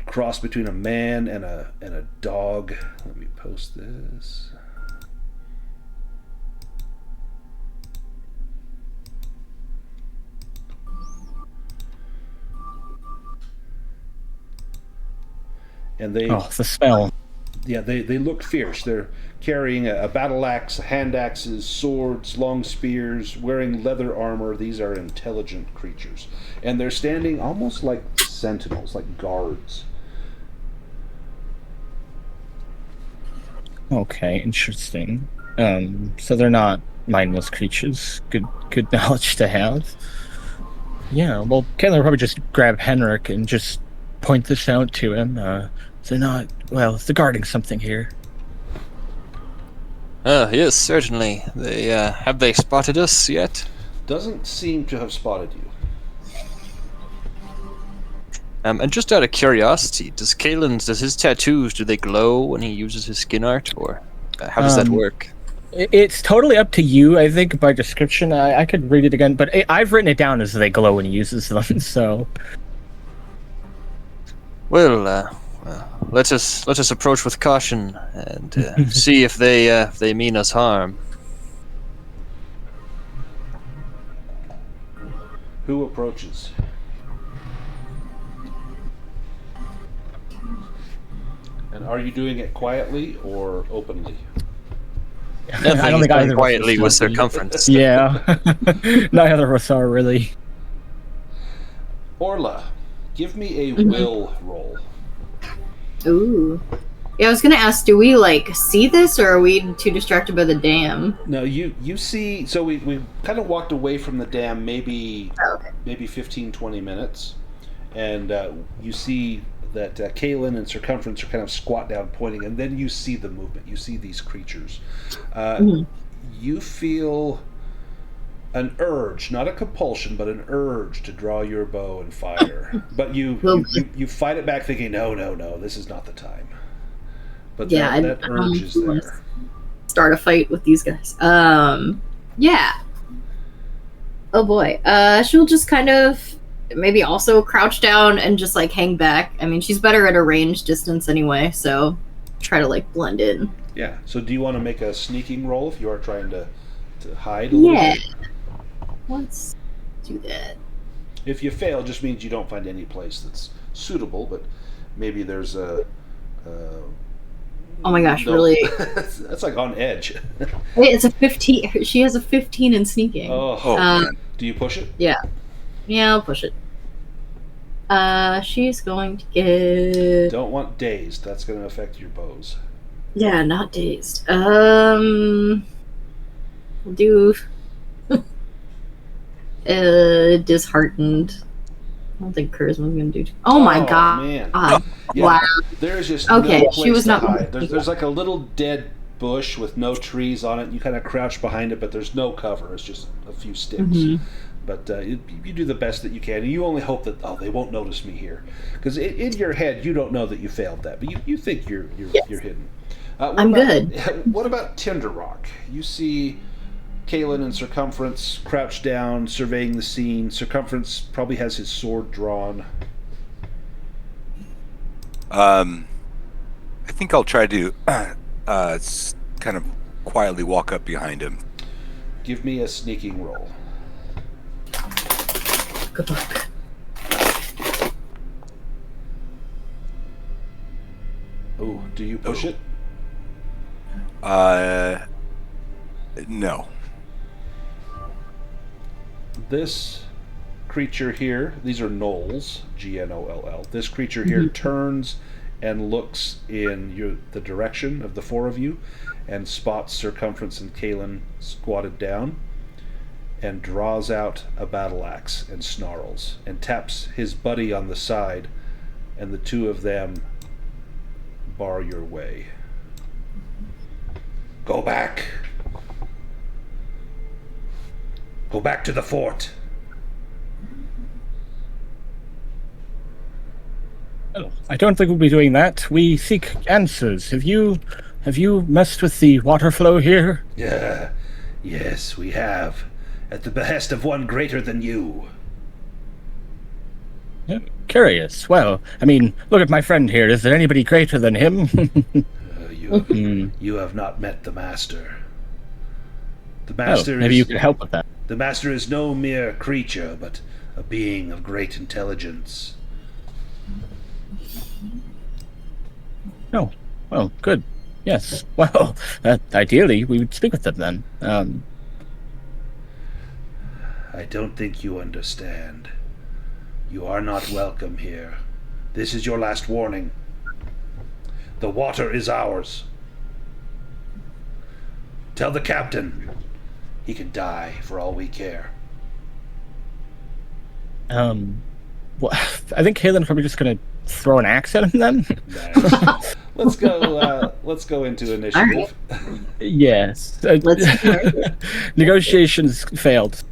cross between a man and a dog. Let me post this. And the smell. Yeah, they look fierce. They're carrying a battle axe, hand axes, swords, long spears, wearing leather armor. These are intelligent creatures. And they're standing almost like sentinels, like guards. Okay, interesting. So they're not mindless creatures. Good knowledge to have. Yeah, well, Kayla will probably just grab Henrik and just point this out to him. They're not, they're guarding something here. Yes, certainly. Have they spotted us yet? Doesn't seem to have spotted you. And just out of curiosity, does his tattoos, do they glow when he uses his skin art, or how does that work? It's totally up to you, I think, by description. I could read it again, but I've written it down as they glow when he uses them, so... Well, let us approach with caution and see if they mean us harm. Who approaches? And are you doing it quietly or openly? I don't think either quietly with circumference. Yeah, neither of us are really. Orla, give me a will roll. Ooh. Yeah, I was gonna ask, do we see this, or are we too distracted by the dam? No, you see. So we kind of walked away from the dam, maybe 15-20 minutes, and you see that Kaylin and Circumference are kind of squat down, pointing, and then you see the movement. You see these creatures. You feel an urge, not a compulsion, but an urge to draw your bow and fire. But you fight it back, thinking, no, this is not the time. But yeah, that urge is there. Start a fight with these guys. Yeah. Oh boy. She'll just kind of maybe also crouch down and just hang back. I mean, she's better at a range distance anyway, so try to blend in. Yeah. So do you want to make a sneaking roll if you are trying to hide a little bit? Let's do that. If you fail, it just means you don't find any place that's suitable, but maybe there's a... oh my gosh, really? That's on edge. It's a 15. She has a 15 in sneaking. Oh, do you push it? Yeah. Yeah, I'll push it. She's going to get... Don't want dazed. That's going to affect your bows. Yeah, not dazed. We'll do... disheartened. I don't think charisma's gonna do. Oh my god! Man. Yeah. Wow. There's just okay. No place she was to not. Hide. There's like a little dead bush with no trees on it. You kind of crouch behind it, but there's no cover. It's just a few sticks. Mhm. But you do the best that you can, and you only hope that they won't notice me here, because in your head you don't know that you failed that, but you think you're hidden. I'm good. What about Tinder Rock? You see Kalen and Circumference crouched down, surveying the scene. Circumference probably has his sword drawn. I think I'll try to kind of quietly walk up behind him. Give me a sneaking roll. Good luck. Oh, do you push it? No. This creature here, these are gnolls, Gnoll. This creature here turns and looks in the direction of the four of you, and spots Circumference and Kalen squatted down, and draws out a battle axe and snarls, and taps his buddy on the side, and the two of them bar your way. Go back. Go back to the fort. Oh, I don't think we'll be doing that. We seek answers. Have you messed with the water flow here? Yeah, yes, we have. At the behest of one greater than you. Yeah, curious. Well, I mean, look at my friend here. Is there anybody greater than him? You have not met the Master. The Master maybe you could help with that. The Master is no mere creature, but a being of great intelligence. Oh, well, good. Yes. Well, ideally, we would speak with them then. I don't think you understand. You are not welcome here. This is your last warning. The water is ours. Tell the captain. He can die for all we care. Well, I think Kalen's probably just going to throw an axe at him then. Nice. Let's go into initiative. All Yes. Let's hear it. Negotiations failed.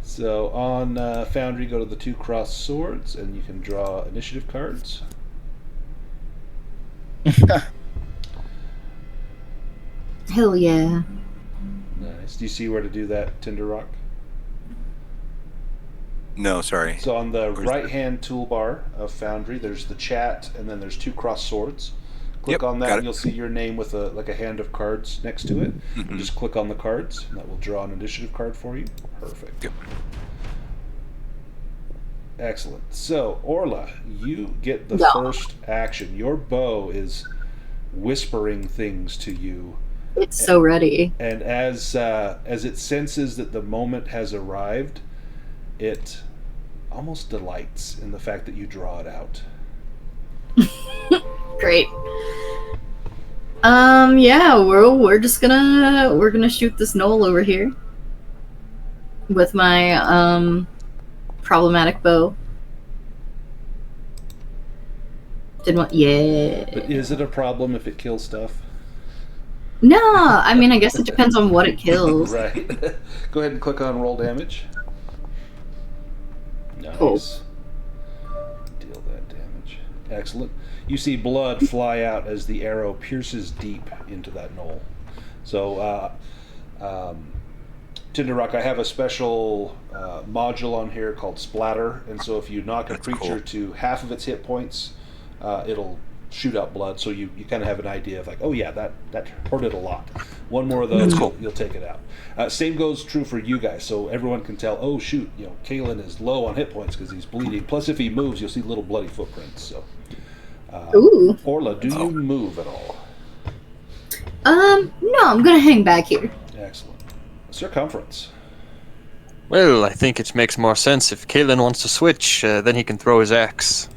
So on Foundry, go to the 2 crossed swords, and you can draw initiative cards. Hell yeah. Nice. Do you see where to do that, Tinder Rock? No, sorry. So on the right-hand toolbar of Foundry, there's the chat, and then there's 2 crossed swords. Click on that, and you'll see your name with a hand of cards next to it. And just click on the cards, and that will draw an initiative card for you. Perfect. Yep. Excellent. So, Orla, you get the first action. Your bow is whispering things to you. It's so ready. And as it senses that the moment has arrived, it almost delights in the fact that you draw it out. Great. Yeah, we're just gonna shoot this gnoll over here with my problematic bow. Yeah. But is it a problem if it kills stuff? No, I mean, I guess it depends on what it kills. Right. Go ahead and click on roll damage. Nice. Cool. Deal that damage. Excellent. You see blood fly out as the arrow pierces deep into that gnoll. So, Tinderrock, I have a special module on here called Splatter, and so if you knock a creature to half of its hit points, it'll shoot out blood, so you kind of have an idea of like, oh yeah, that hurted a lot. One more of those, you'll take it out. Same goes true for you guys, so everyone can tell, oh shoot, Kalen is low on hit points because he's bleeding. Plus, if he moves, you'll see little bloody footprints. So, Ooh. Orla, do you move at all? No, I'm gonna hang back here. Excellent. Circumference. Well, I think it makes more sense if Kalen wants to switch, then he can throw his axe.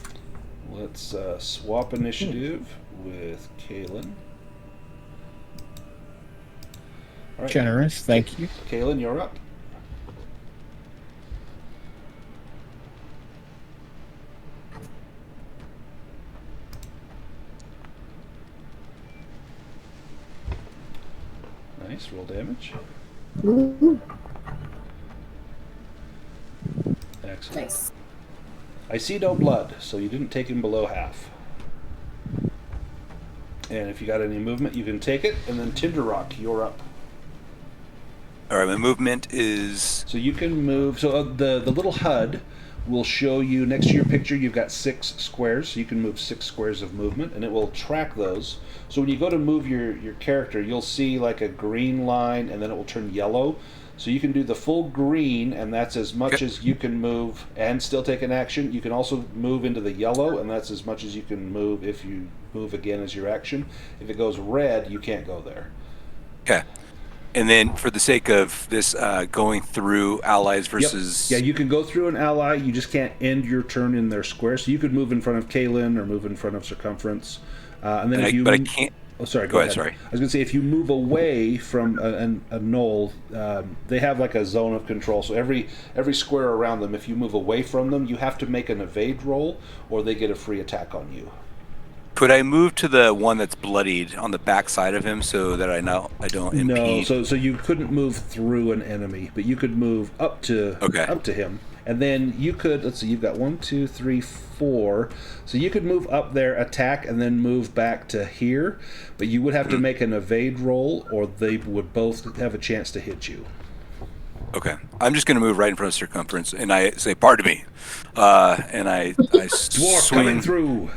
Let's swap initiative with Kalen. All right. Generous, thank you. Kalen, you're up. Nice. Roll damage. Ooh, Excellent. nice. I see no blood, so you didn't take him below half. And if you got any movement, you can take it. And then Tinder Rock, you're up. All right, my movement is... So you can move. So the little HUD will show you next to your picture. You've got 6 squares. So you can move 6 squares of movement, and it will track those. So when you go to move your character, you'll see like a green line, and then it will turn yellow. So you can do the full green, and that's as much as you can move and still take an action. You can also move into the yellow, and that's as much as you can move if you move again as your action. If it goes red, you can't go there. Okay. And then for the sake of this going through allies versus... Yep. Yeah, you can go through an ally. You just can't end your turn in their square. So you could move in front of Kaylin or move in front of Circumference. And then but I can't... Oh, sorry. Go ahead. Sorry. I was going to say, if you move away from a knoll, they have like a zone of control. So every square around them, if you move away from them, you have to make an evade roll, or they get a free attack on you. Could I move to the one that's bloodied on the back side of him so that I don't impede? No, so you couldn't move through an enemy, but you could move up to him. And then you could, let's see, you've got 1, 2, 3, 4. So you could move up there, attack, and then move back to here. But you would have to make an evade roll, or they would both have a chance to hit you. Okay. I'm just going to move right in front of Circumference, and I say, pardon me. And I Dwarf swing. coming through.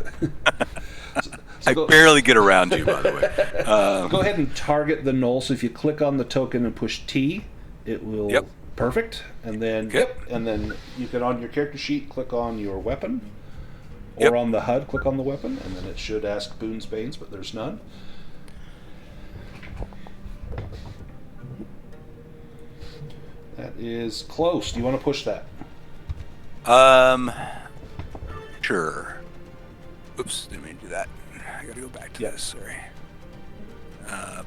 I barely get around you, by the way. Go ahead and target the knoll. So if you click on the token and push T, it will... Yep. Perfect. And then and then you can, on your character sheet, click on your weapon. Or on the HUD, click on the weapon, and then it should ask Boons Banes, but there's none. That is close. Do you want to push that? Sure. Oops, didn't mean to do that. I gotta go back to this, sorry.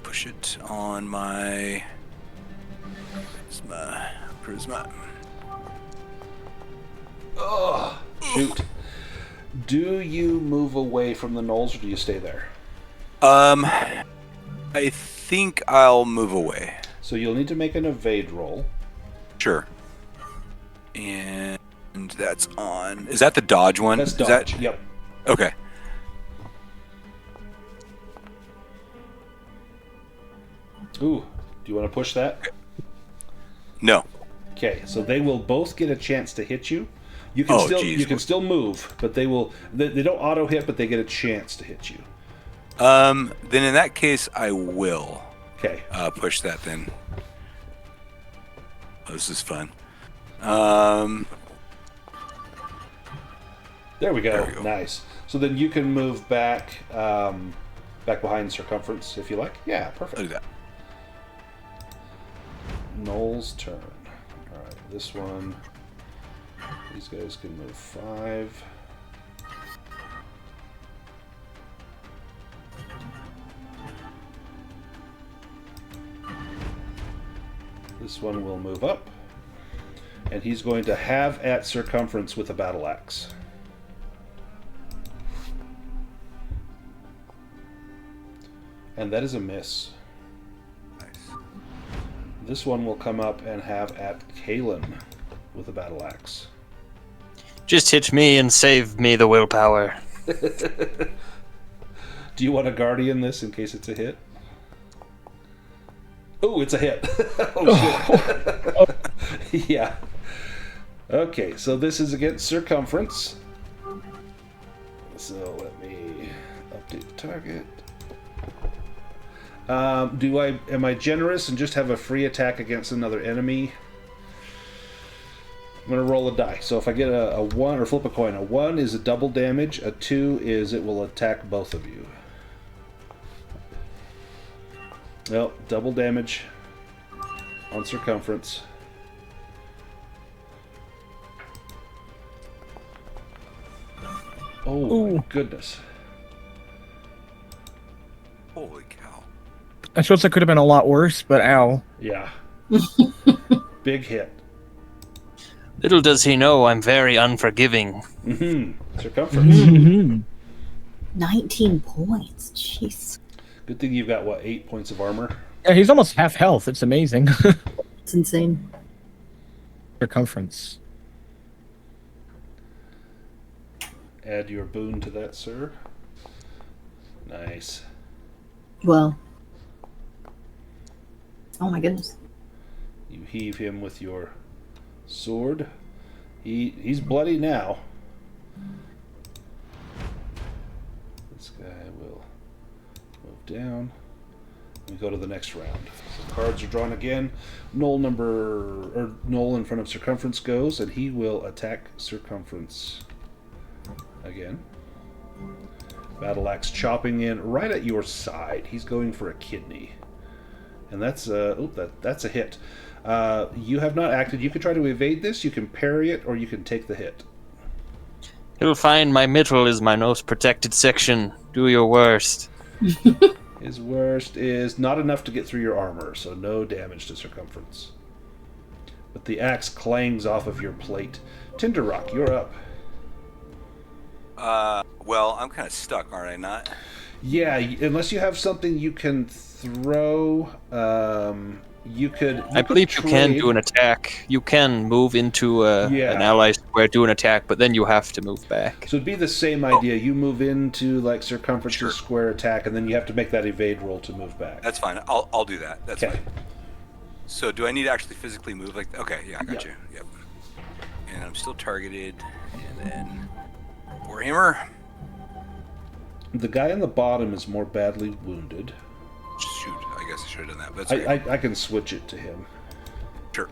Push it on my charisma. Oh, shoot. Do you move away from the knolls, or do you stay there? I think I'll move away. So you'll need to make an evade roll. Sure. And that's on... Is that the dodge one? That's dodge, yep. Okay. Ooh, do you want to push that? No. Okay, so they will both get a chance to hit you. You can still move, but they don't auto hit, but they get a chance to hit you. Then in that case, I will. Okay. Push that then. Oh, this is fun. There we go. Nice. So then you can move back behind Circumference if you like. Yeah, perfect. I'll do that. Noel's turn. Alright, this one. These guys can move 5. This one will move up. And he's going to have at Circumference with a battle axe. And that is a miss. Nice. This one will come up and have at Kaylin with a battle axe. Just hit me and save me the willpower. Do you want to Guardian this in case it's a hit? Oh, it's a hit. Oh, shit. Yeah. Okay, so this is against Circumference. So let me update the target. Am I generous and just have a free attack against another enemy? I'm going to roll a die. So if I get a 1, or flip a coin, a 1 is a double damage, a 2 is it will attack both of you. Well, double damage on Circumference. Oh, my goodness. Holy cow. I suppose that could have been a lot worse, but ow. Yeah. Big hit. Little does he know I'm very unforgiving. Mm-hmm. Circumference. Mm-hmm. 19 points. Jeez. Good thing you've got, 8 points of armor? Yeah, he's almost half health. It's amazing. It's insane. Circumference. Add your boon to that, sir. Nice. Well. Oh my goodness. You heave him with your sword. He's bloody now. This guy will move down. We go to the next round. So cards are drawn again. Knoll in front of Circumference goes, and he will attack Circumference again. Battle axe chopping in right at your side. He's going for a kidney, and that's that's a hit. You have not acted. You can try to evade this. You can parry it, or you can take the hit. You'll find my middle is my most protected section. Do your worst. His worst is not enough to get through your armor, so no damage to Circumference. But the axe clangs off of your plate. Tinderrock, you're up. Well, I'm kind of stuck, aren't I not? Yeah, unless you have something you can throw, you could. I believe you can do an attack. You can move into an ally square, do an attack, but then you have to move back. So it'd be the same idea. You move into like Circumference's square attack, and then you have to make that evade roll to move back. That's fine. I'll do that. That's okay. fine. So do I need to actually physically move? Like, okay, yeah, I got you. Yep. And I'm still targeted, and then Warhammer. The guy on the bottom is more badly wounded. Shoot, I guess I should have done that. But that's I can switch it to him. Sure.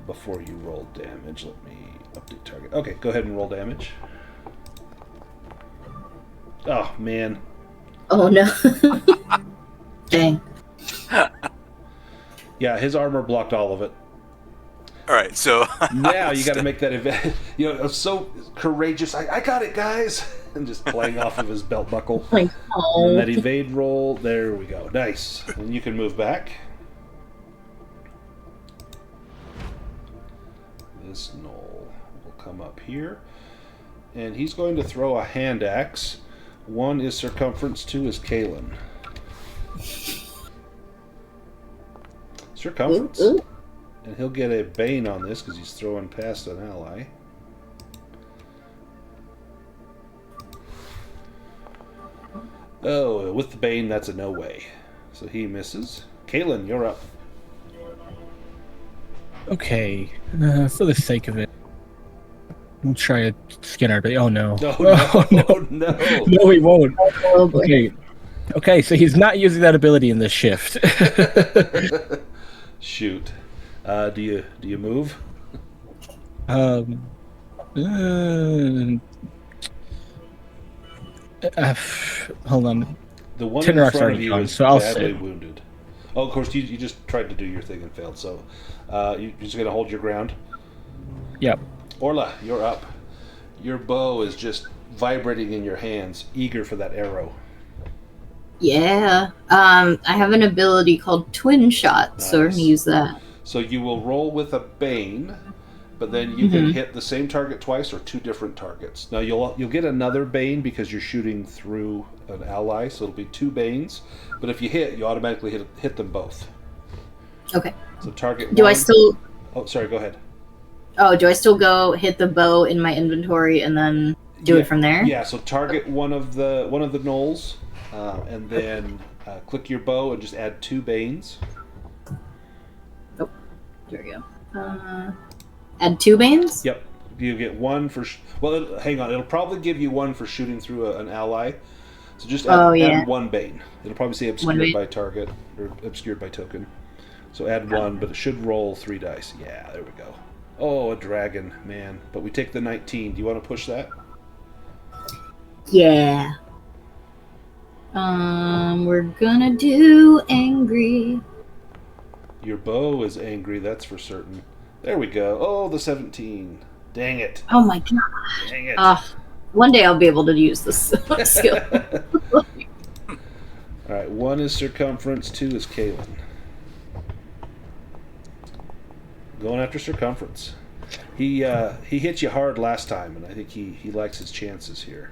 Before you roll damage, let me update target. Okay, go ahead and roll damage. Oh, man. Oh, no. Dang. Yeah, his armor blocked all of it. All right, so now you got to make that event. You know, so courageous. I got it, guys, and just playing off of his belt buckle. Like, oh. And that evade roll. There we go. Nice. And you can move back. This knoll will come up here, and he's going to throw a hand axe. 1 is Circumference, 2 is Kalen. Circumference. Ooh. And he'll get a Bane on this because he's throwing past an ally. Oh, with the Bane, that's a no way. So he misses. Kalen, you're up. Okay, for the sake of it, we'll try a Skinner. Oh no! Oh no! Oh, no! No, he won't. Oh, boy. Okay. So he's not using that ability in this shift. Shoot. Do you move? Hold on. The one Tinderrock's in front of already you gone, is so I'll badly sit. wounded. Oh, of course, you just tried to do your thing and failed, so you're just going to hold your ground? Yep. Orla, you're up. Your bow is just vibrating in your hands, eager for that arrow. Yeah. I have an ability called Twin Shot, so we're going to use that. So you will roll with a Bane, but then you can hit the same target twice or 2 different targets. Now you'll get another Bane because you're shooting through an ally, so it'll be 2 Banes. But if you hit, you automatically hit them both. Okay. So target. Do 1. I still? Oh, sorry. Go ahead. Oh, do I still go hit the bow in my inventory and then do it from there? Yeah. So target one of the knolls, and then click your bow and just add 2 Banes. Oh, there we go. Add 2 Banes? Yep. You get 1 for... hang on. It'll probably give you 1 for shooting through an ally. So just add 1 Bane. It'll probably say obscured by target or obscured by token. So add 1, but it should roll 3 dice. Yeah, there we go. Oh, a dragon, man. But we take the 19. Do you want to push that? Yeah. We're gonna do angry. Your bow is angry, that's for certain. There we go. Oh, the 17. Dang it. Oh my god. Dang it. One day I'll be able to use this skill. Alright, 1 is Circumference, 2 is Kalen. Going after Circumference. He hit you hard last time, and I think he likes his chances here.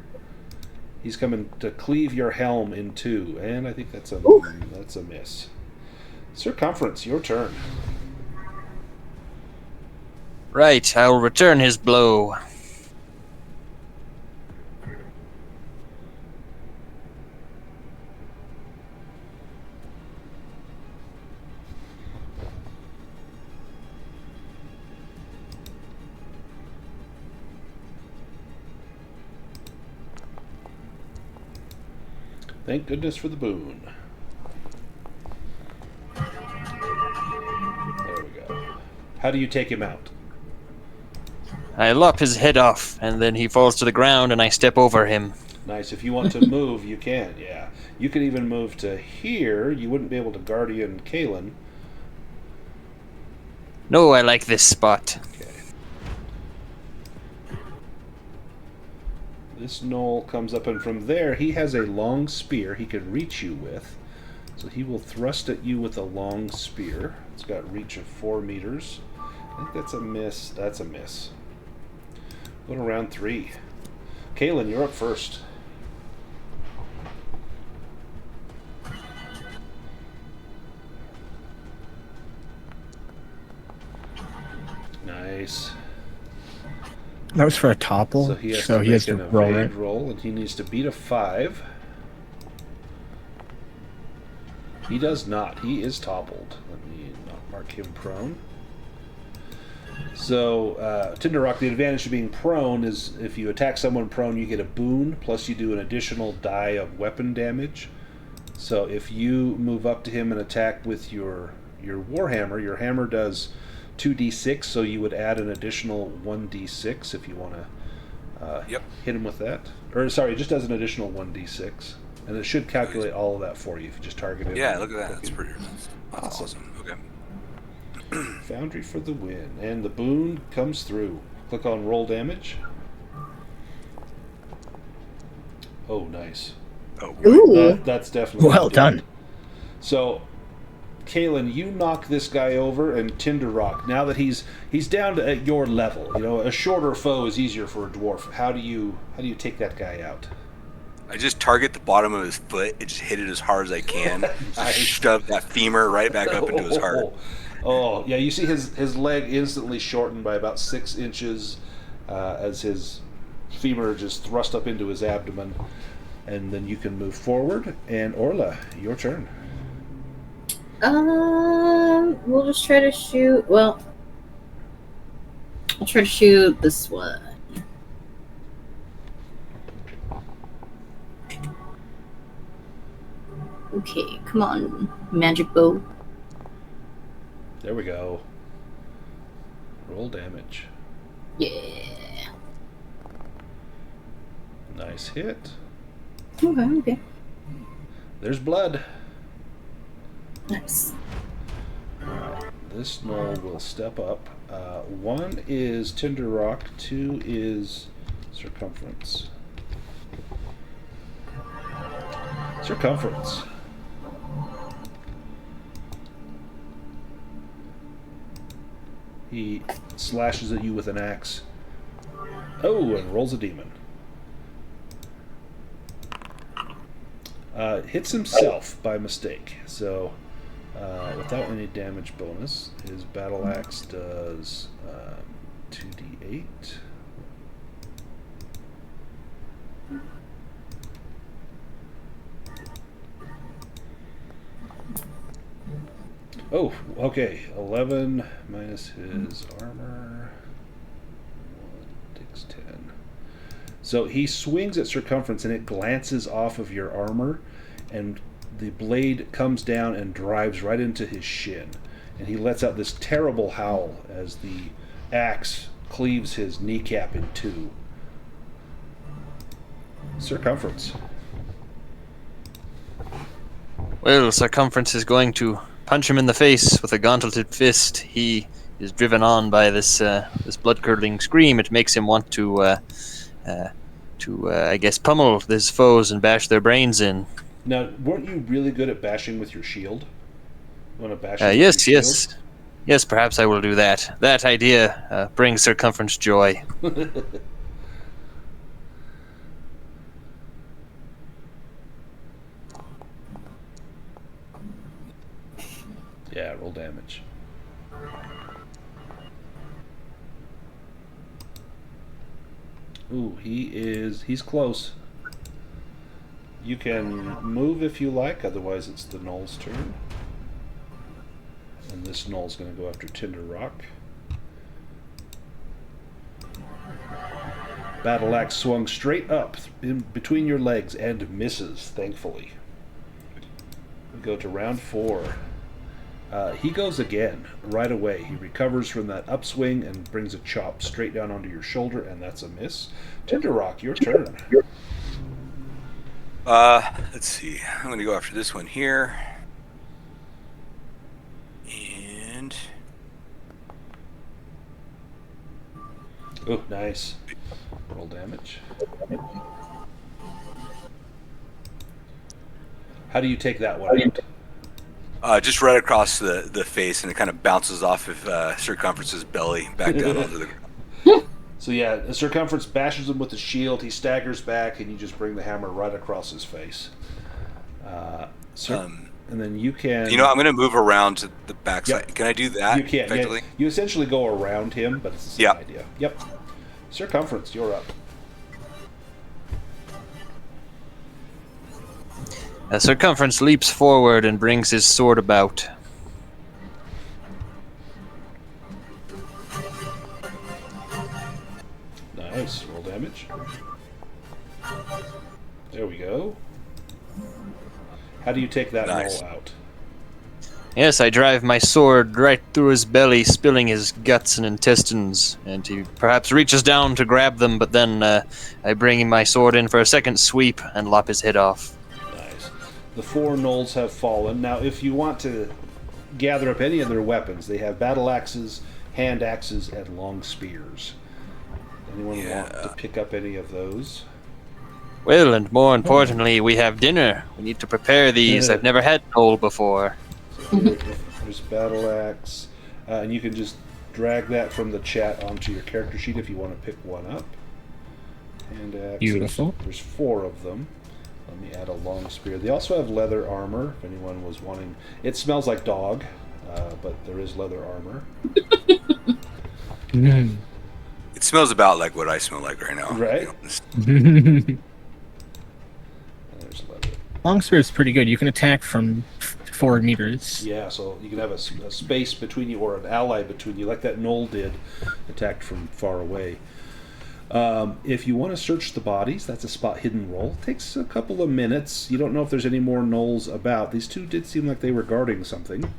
He's coming to cleave your helm in two, and I think that's a miss. Circumference, your turn. Right, I'll return his blow. Thank goodness for the boon. There we go. How do you take him out? I lop his head off, and then he falls to the ground, and I step over him. Nice. If you want to move, you can. Yeah. You could even move to here. You wouldn't be able to Guardian Kalen. No, I like this spot. Okay. This knoll comes up, and from there he has a long spear he could reach you with. So he will thrust at you with a long spear. It's got reach of 4 meters. I think that's a miss. That's a miss. Go to round 3. Kalen, you're up first. Nice. That was for a topple, So he has to to roll evade it. roll, and he needs to beat a 5. He does not. He is toppled. Let me not mark him prone. So, Tinder Rock, the advantage of being prone is if you attack someone prone, you get a boon, plus you do an additional die of weapon damage. So if you move up to him and attack with your Warhammer, your hammer does 2d6, so you would add an additional 1d6 if you want to hit him with that. Or, sorry, it just does an additional 1d6. And it should calculate all of that for you if you just target him. Yeah, look at that. That's pretty awesome. Okay. Foundry for the win. And the boon comes through. Click on roll damage. Oh, nice. Oh, Ooh. That's definitely Well done. So, Kalen, you knock this guy over, and Tinder Rock, now that he's down to at your level, you know, a shorter foe is easier for a dwarf. How do you take that guy out? I just target the bottom of his foot and just hit it as hard as I can. I shove that femur right back up into his heart. Oh, yeah, you see his leg instantly shortened by about 6 inches as his femur just thrust up into his abdomen. And then you can move forward. And Orla, your turn. We'll just try to shoot. Well, I'll try to shoot this one. Okay, come on, magic bow. There we go. Roll damage. Yeah. Nice hit. Okay. There's blood. Nice. Alright, this knoll will step up. 1 is Tinder Rock, 2 is Circumference. Circumference. He slashes at you with an axe. Oh, and rolls a demon. Hits himself by mistake. So, without any damage bonus, his battle axe does 2d8. Oh, okay. 11 minus his armor. 1 takes 10. So he swings at Circumference, and it glances off of your armor, and the blade comes down and drives right into his shin. And he lets out this terrible howl as the axe cleaves his kneecap in two. Circumference. Well, Circumference is going to punch him in the face with a gauntleted fist. He is driven on by this blood-curdling scream. It makes him want to I guess, pummel his foes and bash their brains in. Now, weren't you really good at bashing with your shield? You want to bash? Yes. Yes, perhaps I will do that. That idea brings Circumference joy. Roll damage. Ooh, he's close. You can move if you like, otherwise it's the Gnoll's turn. And this Gnoll's going to go after Tinder Rock. Battle axe swung straight up in between your legs and misses, thankfully. We go to round 4. He goes again, right away. He recovers from that upswing and brings a chop straight down onto your shoulder, and that's a miss. Tinder Rock, your turn. Let's see. I'm going to go after this one here. And... Oh, nice. Roll damage. How do you take that one out? Just right across the face, and it kind of bounces off of Circumference's belly back down onto the ground. So yeah, the Circumference bashes him with the shield, he staggers back, and you just bring the hammer right across his face. And then you can... You know, I'm going to move around to the backside. Yep. Can I do that? You can. Effectively? Yeah, you essentially go around him, but it's the same idea. Yep. Circumference, you're up. Circumference leaps forward and brings his sword about. Nice. Roll damage. There we go. How do you take that Gnoll out? Yes, I drive my sword right through his belly, spilling his guts and intestines, and he perhaps reaches down to grab them, but then I bring my sword in for a second sweep and lop his head off. Nice. The 4 Gnolls have fallen. Now, if you want to gather up any of their weapons, they have battle axes, hand axes, and long spears. Anyone want to pick up any of those? Well, and more importantly, we have dinner. We need to prepare these. I've never had Gnoll before. So there's battle axe, and you can just drag that from the chat onto your character sheet if you want to pick one up. Hand axe. Beautiful. There's 4 of them. Let me add a long spear. They also have leather armor, if anyone was wanting. It smells like dog, but there is leather armor. It smells about like what I smell like right now. Right? You know, There's leather. Long spear is pretty good. You can attack from 4 meters. Yeah, so you can have a space between you or an ally between you, like that Gnoll did, attacked from far away. If you want to search the bodies, that's a spot hidden roll. It takes a couple of minutes. You don't know if there's any more Gnolls about. These 2 did seem like they were guarding something.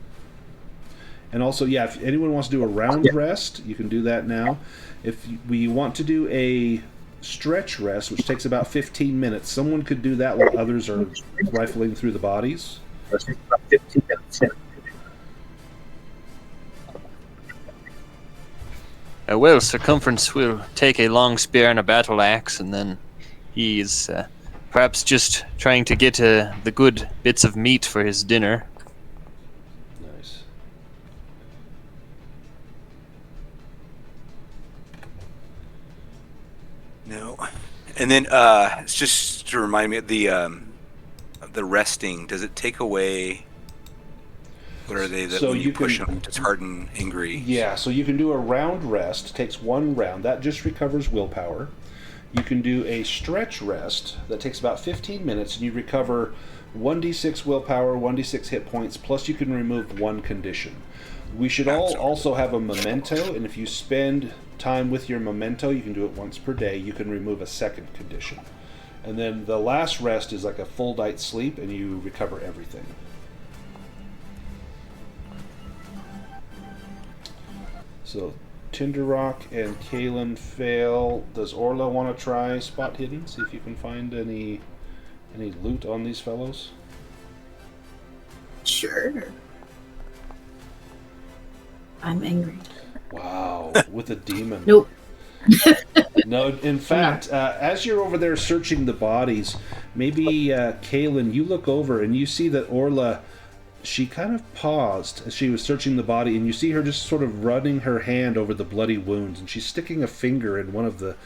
And also, yeah, if anyone wants to do a round rest, you can do that now. If we want to do a stretch rest, which takes about 15 minutes, someone could do that while others are rifling through the bodies. Well, Circumference will take a long spear and a battle axe, and then he's perhaps just trying to get the good bits of meat for his dinner. Nice. No. And then it's just to remind me of the resting. Does it take away? What are they that So when you push can- them, disheartened, angry? Yeah, so you can do a round rest. It takes 1 round. That just recovers willpower. You can do a stretch rest that takes about 15 minutes, and you recover 1d6 willpower, 1d6 hit points, plus you can remove 1 condition. We should all also have a memento, and if you spend time with your memento, you can do it once per day, you can remove a 2nd condition. And then the last rest is like a full night's sleep, and you recover everything. So Tinder Rock and Kalen fail. Does Orla want to try spot hidden? See if you can find any loot on these fellows. Sure. I'm angry. Wow, with a demon. Nope. No, in fact, as you're over there searching the bodies, maybe Kalen, you look over and you see that Orla, she kind of paused as she was searching the body, and you see her just sort of running her hand over the bloody wounds, and she's sticking a finger in one of the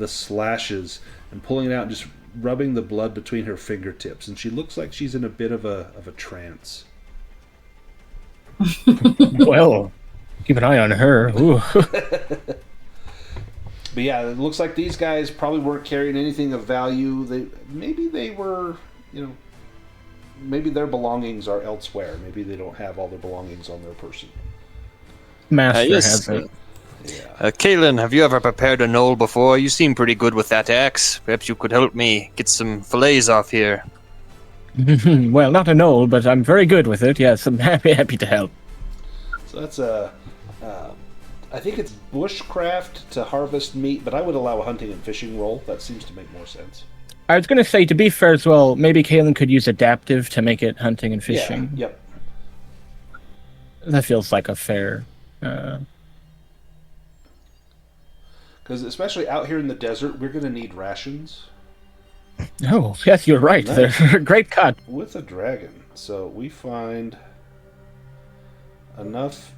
slashes and pulling it out and just rubbing the blood between her fingertips, and she looks like she's in a bit of a trance. Well, keep an eye on her. Ooh. But yeah, it looks like these guys probably weren't carrying anything of value. Maybe they were, maybe their belongings are elsewhere. Maybe they don't have all their belongings on their person. Master yes. has it. Yeah. Kaelin, have you ever prepared a knoll before? You seem pretty good with that axe. Perhaps you could help me get some fillets off here. Well, not a knoll, but I'm very good with it. Yes, I'm happy to help. So that's I think it's bushcraft to harvest meat, but I would allow a hunting and fishing roll. That seems to make more sense. I was going to say, to be fair as well, maybe Kaelin could use adaptive to make it hunting and fishing. Yeah, yep. That feels like a fair... Because especially out here in the desert, we're going to need rations. Oh, yes, you're right. Nice. They're a great cut. With a dragon. So we find enough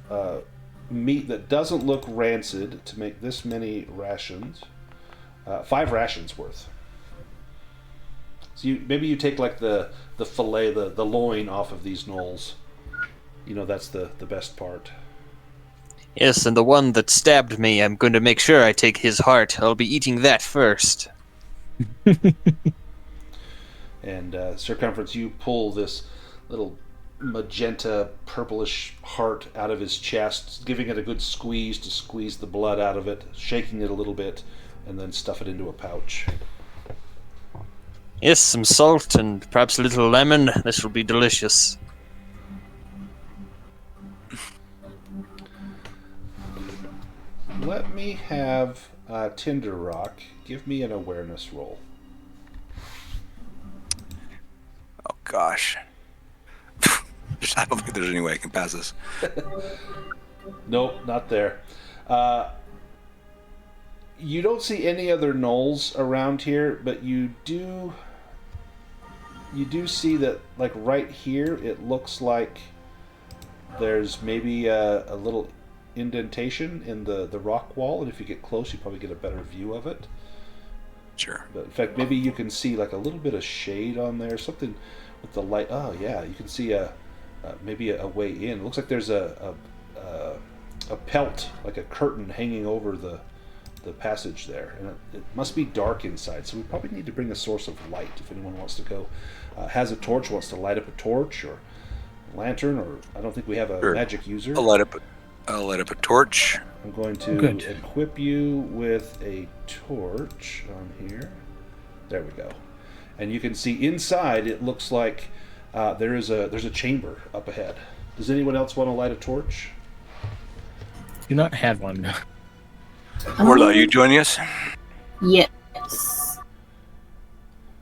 meat that doesn't look rancid to make this many rations. 5 rations worth. So maybe you take like the fillet, the loin off of these knolls. That's the best part. Yes, and the one that stabbed me, I'm going to make sure I take his heart. I'll be eating that first. And Circumference, you pull this little magenta purplish heart out of his chest, giving it a good squeeze to squeeze the blood out of it, shaking it a little bit, and then stuff it into a pouch. Yes, some salt and perhaps a little lemon. This will be delicious. Let me have Tinder Rock. Give me an awareness roll. Oh gosh. I don't think there's any way I can pass this. Nope, not there. You don't see any other gnolls around here, but you do see that, like right here, it looks like there's maybe a little indentation in the rock wall, and if you get close, you probably get a better view of it. Sure. But in fact, maybe you can see like a little bit of shade on there, something with the light. Oh yeah, you can see maybe a way in. It looks like there's a pelt, like a curtain hanging over the passage there, and it must be dark inside, so we probably need to bring a source of light if anyone wants to go. Has a torch, wants to light up a torch or a lantern, or I don't think we have a magic user. I'll light up a torch. I'm going to equip you with a torch on here. There we go. And you can see inside, it looks like there's a chamber up ahead. Does anyone else want to light a torch? Do not have one. Orla, are you joining us? Yes.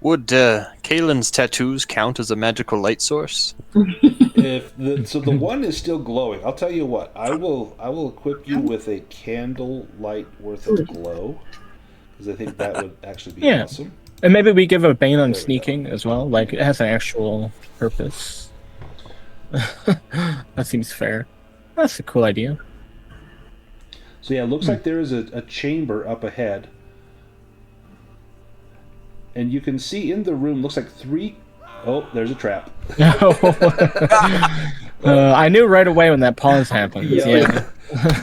Would Kaelin's tattoos count as a magical light source? So the one is still glowing. I'll tell you what. I will equip you with a candle light worth of glow, because I think that would actually be awesome. And maybe we give a bane on sneaking as well. Like, it has an actual purpose. That seems fair. That's a cool idea. So yeah, it looks like there is a chamber up ahead. And you can see in the room, looks like 3... Oh, there's a trap. I knew right away when that pause happened. Yeah.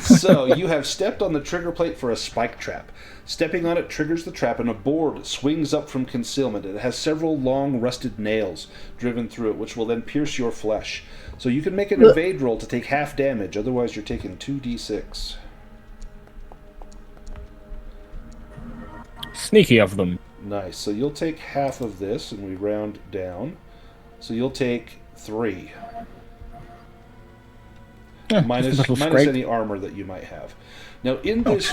So you have stepped on the trigger plate for a spike trap. Stepping on it triggers the trap, and a board swings up from concealment. It has several long rusted nails driven through it, which will then pierce your flesh. So you can make an evade roll to take half damage, otherwise you're taking 2d6. Sneaky of them. Nice. So you'll take half of this, and we round down. So you'll take 3. Minus any armor that you might have. Now, in this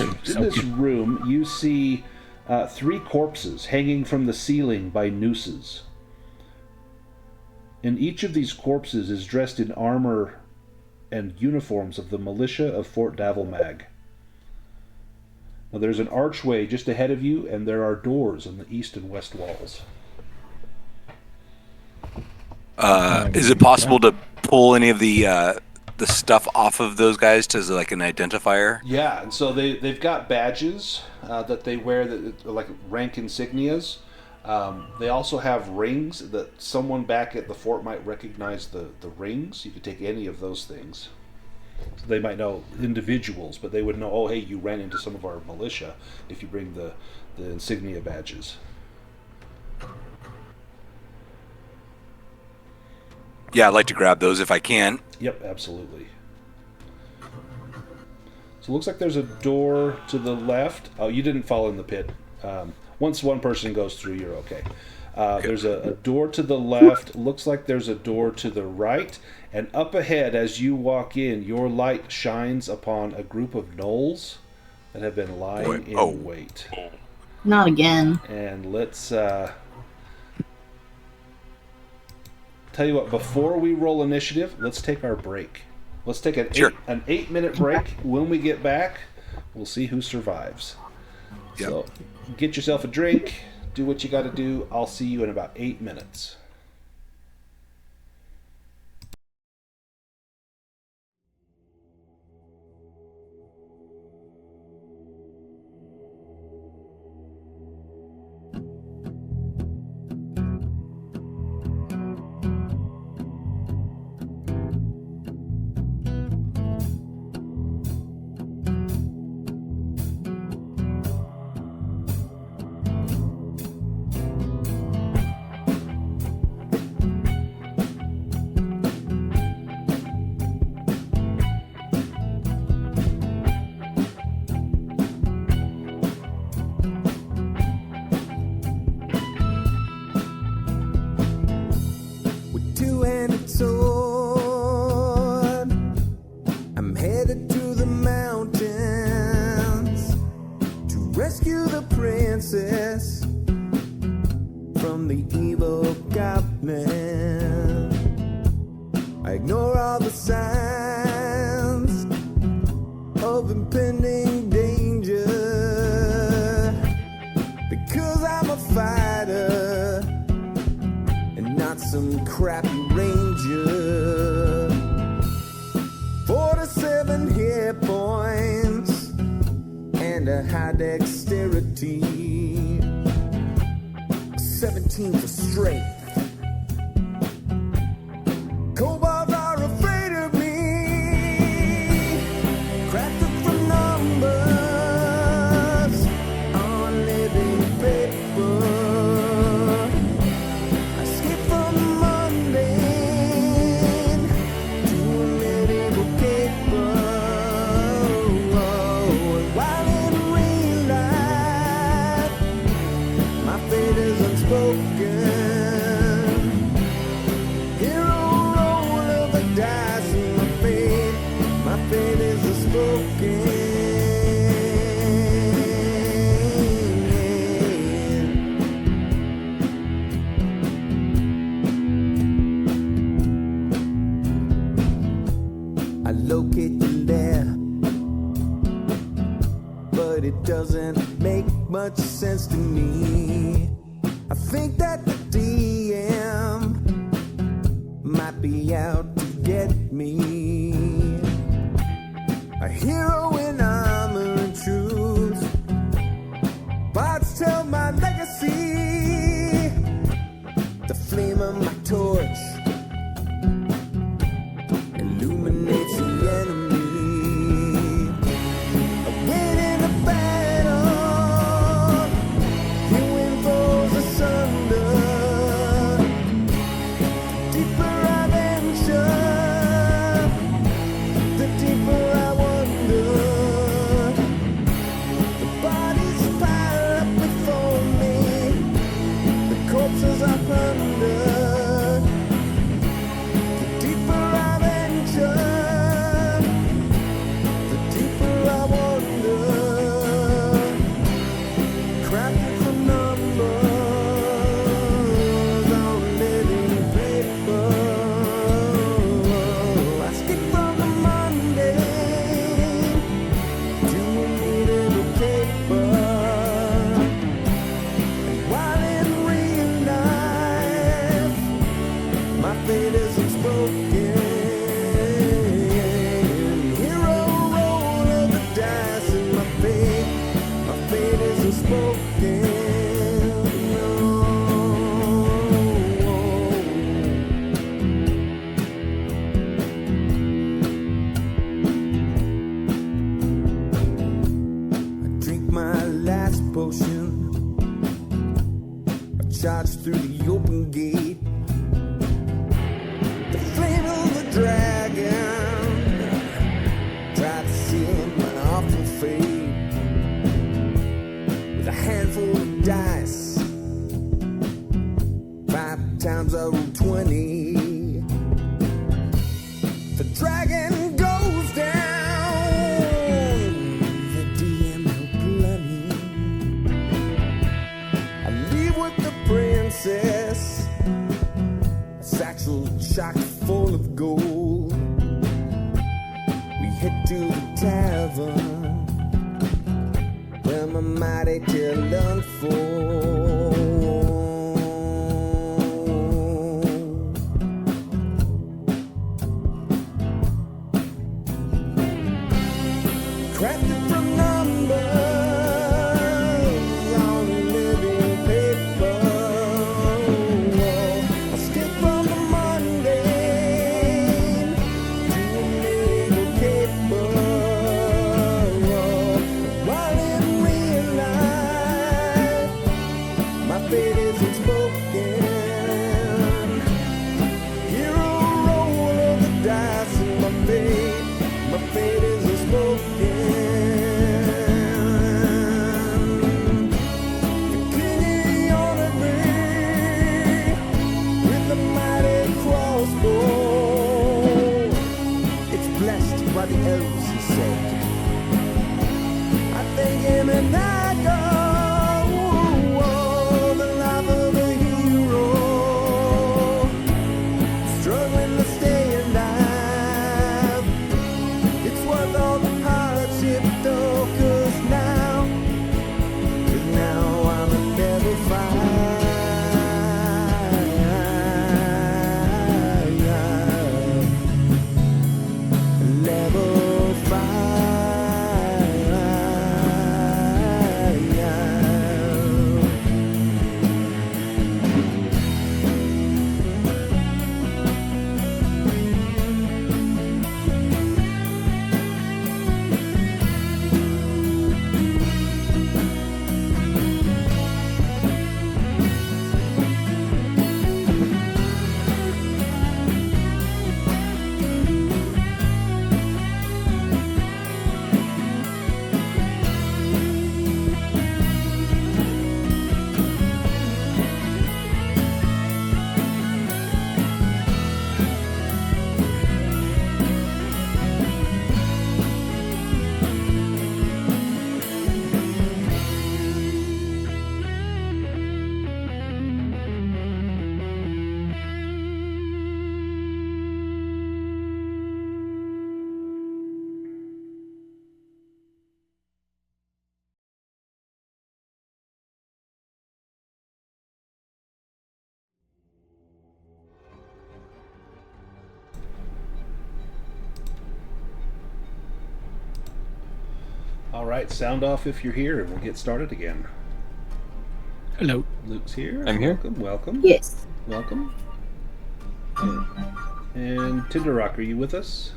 room, you see 3 corpses hanging from the ceiling by nooses. And each of these corpses is dressed in armor and uniforms of the militia of Fort Davelmag. Now, there's an archway just ahead of you, and there are doors on the east and west walls. Is it possible to pull any of the stuff off of those guys as like an identifier? Yeah, and so they've got badges that they wear that are like rank insignias. They also have rings that someone back at the fort might recognize the rings. You could take any of those things. So they might know individuals, but they would know, oh, hey, you ran into some of our militia if you bring the insignia badges. Yeah, I'd like to grab those if I can. Yep, absolutely. So it looks like there's a door to the left. Oh, you didn't fall in the pit. Once one person goes through, you're okay. There's a door to the left. Looks like there's a door to the right. And up ahead, as you walk in, your light shines upon a group of gnolls that have been lying in wait. Not again. And let's tell you what, before we roll initiative, let's take our break. Let's take an 8-minute break. When we get back, we'll see who survives. Yep. So get yourself a drink, do what you got to do. I'll see you in about 8 minutes. My fate isn't spoken. No. charged through the open gate. The flame of the dragon tried to seal my awful fate with a handful of dice. 5 times I rolled 20. The dragon goes down. The DM no bloody. I leave with the princess, a satchel chock full of gold. We head to the tavern where my mighty tale unfolds. Crafted from numbers on living paper. I skip from the mundane to a naval caper. While in real life, my fate isn't spoken. Hero roll of the dice and my fate isn't spoken. The king honored me with a mighty crossbow. It's blessed by the elves, he said. I thank him and I go. The life of a hero, struggling to stay alive. It's worth all the hardship though, 'cause now I'm a level 5. Level 5. All right, sound off if you're here, and we'll get started again. Hello. Luke's here. I'm here. Welcome. Yes. Welcome. And Tinder Rock, are you with us?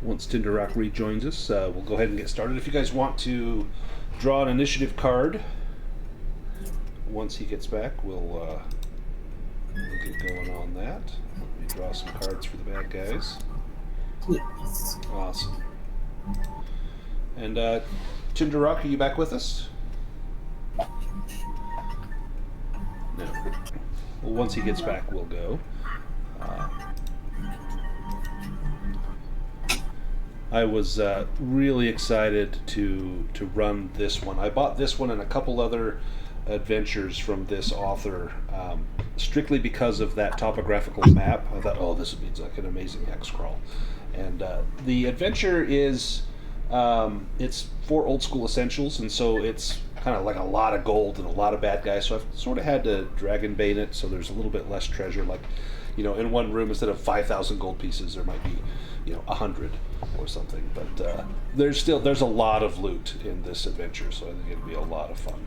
Once Tinder Rock rejoins us, we'll go ahead and get started. If you guys want to draw an initiative card, once he gets back, we'll get going on that. Let me draw some cards for the bad guys. Yes. Awesome. And Tinder Rock, are you back with us? No. Well, once he gets back, we'll go. I was really excited to run this one. I bought this one and a couple other adventures from this author strictly because of that topographical map. I thought, oh, this would be like an amazing hex-crawl. And the adventure is, it's for old school essentials, and so it's kind of like a lot of gold and a lot of bad guys, so I've sort of had to Dragonbane it, so there's a little bit less treasure. Like, you know, in one room, instead of 5,000 gold pieces, there might be, 100 or something. But there's a lot of loot in this adventure, so I think it'll be a lot of fun.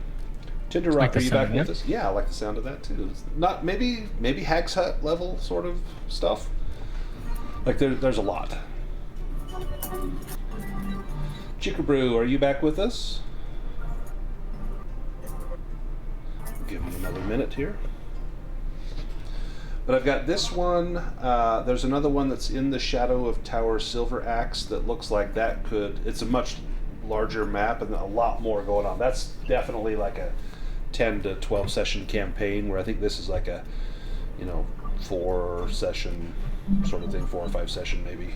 Tinder Rock, like are you back sound, with us? Yeah, I like the sound of that too. It's not maybe Hag's Hut level sort of stuff. Like there's a lot. Chickabrew, are you back with us? give me another minute here. But I've got this one. There's another one that's in the Shadow of Tower Silver Axe that looks like that could... It's a much larger map and a lot more going on. That's definitely like a 10 to 12 session campaign, where I think this is like a, 4 session sort of thing, 4 or 5 session maybe.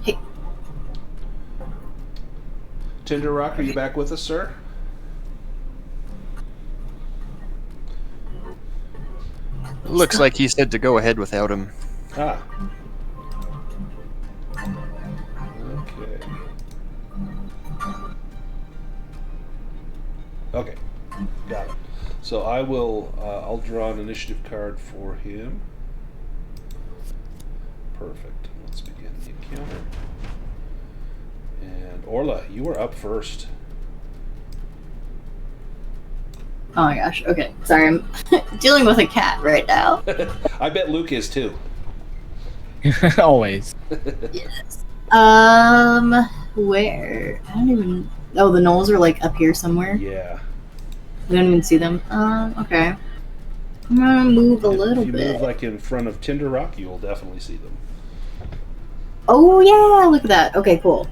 Hey. Tinder Rock, are you back with us, sir? Looks like he said to go ahead without him. Ah. Okay. Okay. Got it. So I will, I'll draw an initiative card for him. Perfect. Let's begin the encounter. And Orla, you are up first. Oh my gosh. Okay. Sorry, I'm dealing with a cat right now. I bet Luke is too. Always. Yes. Where? I don't even... Oh, the knolls are like up here somewhere. Yeah. We don't even see them. Okay. I'm gonna move a little If you bit. move like in front of Tinder Rock, you will definitely see them. Oh yeah, look at that. Okay, cool.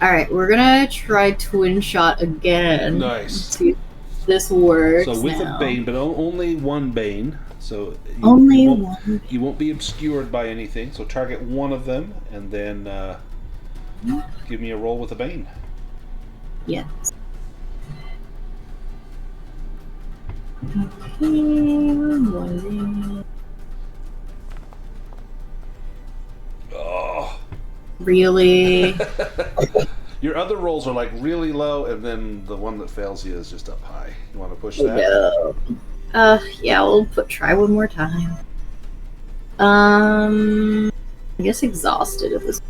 Alright, we're gonna try twin shot again. Nice. Let's see if this works. So with now. a Bane, but only one Bane. So Only you won't, one. You won't be obscured by anything. So target one of them, and then give me a roll with a Bane. Yes. Okay, one Bane. Oh. Really? Your other rolls are like really low, and then the one that fails you is just up high. You want to push that? No. Yeah, we'll try one more time. I guess exhausted at this.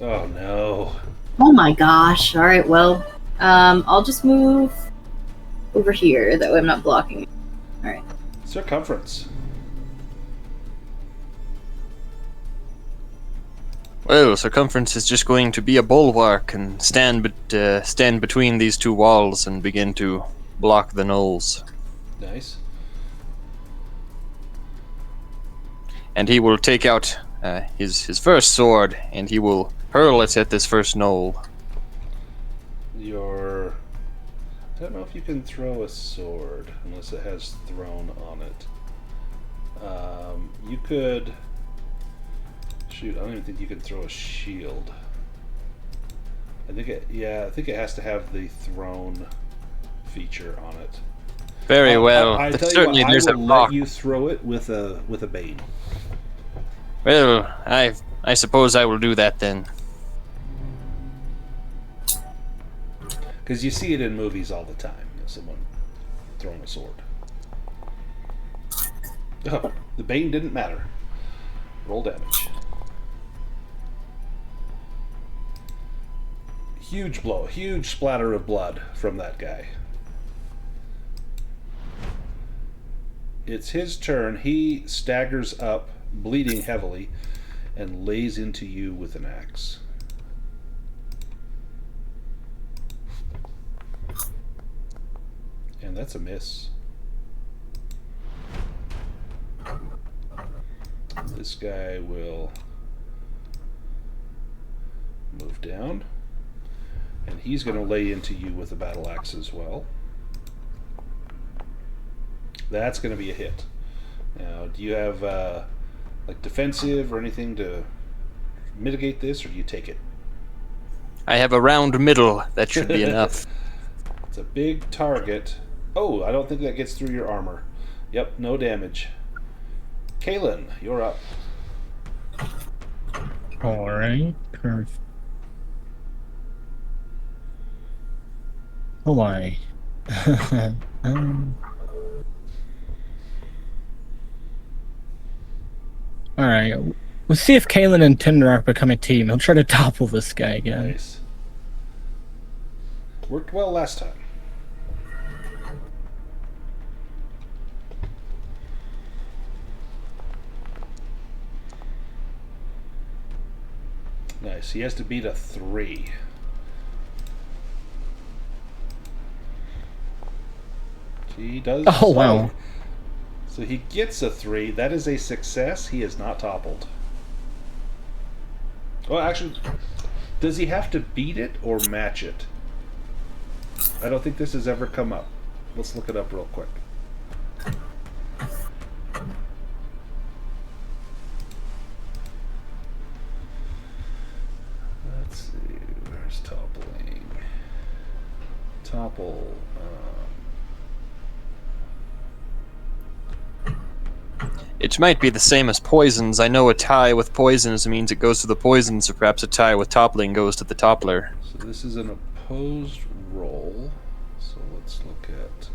Oh no. Oh my gosh. Alright, well, I'll just move over here, that way I'm not blocking. Alright. Circumference. Well, circumference is just going to be a bulwark and stand between these two walls and begin to block the knolls. Nice. And he will take out his first sword and he will hurl it at this first knoll. I don't know if you can throw a sword unless it has thrown on it. You could... Shoot, I don't even think you can throw a shield. I think it has to have the thrown feature on it. Very well. I But tell certainly you what, there's I a will rock. let you throw it with a Bane. Well, I suppose I will do that then. Because you see it in movies all the time. Someone throwing a sword. Oh, the Bane didn't matter. Roll damage. Huge blow, huge splatter of blood from that guy. It's his turn. He staggers up, bleeding heavily, and lays into you with an axe. And that's a miss. This guy will move down. And he's going to lay into you with a battle axe as well. That's going to be a hit. Now, do you have like defensive or anything to mitigate this, or do you take it? I have a round middle. That should be enough. It's a big target. Oh, I don't think that gets through your armor. Yep, no damage. Kaylin, you're up. Alright, perfect. Oh my. Alright, let's see if Kalen and Tinder become a team. He'll try to topple this guy again. Nice. Worked well last time. Nice. He has to beat a 3. He does. Oh, wow. So he gets a 3. That is a success. He is not toppled. Well, actually, does he have to beat it or match it? I don't think this has ever come up. Let's look it up real quick. Let's see. Where's toppling? Topple. It might be the same as poisons. I know a tie with poisons means it goes to the poisons, or perhaps a tie with toppling goes to the toppler. So this is an opposed roll. So let's look at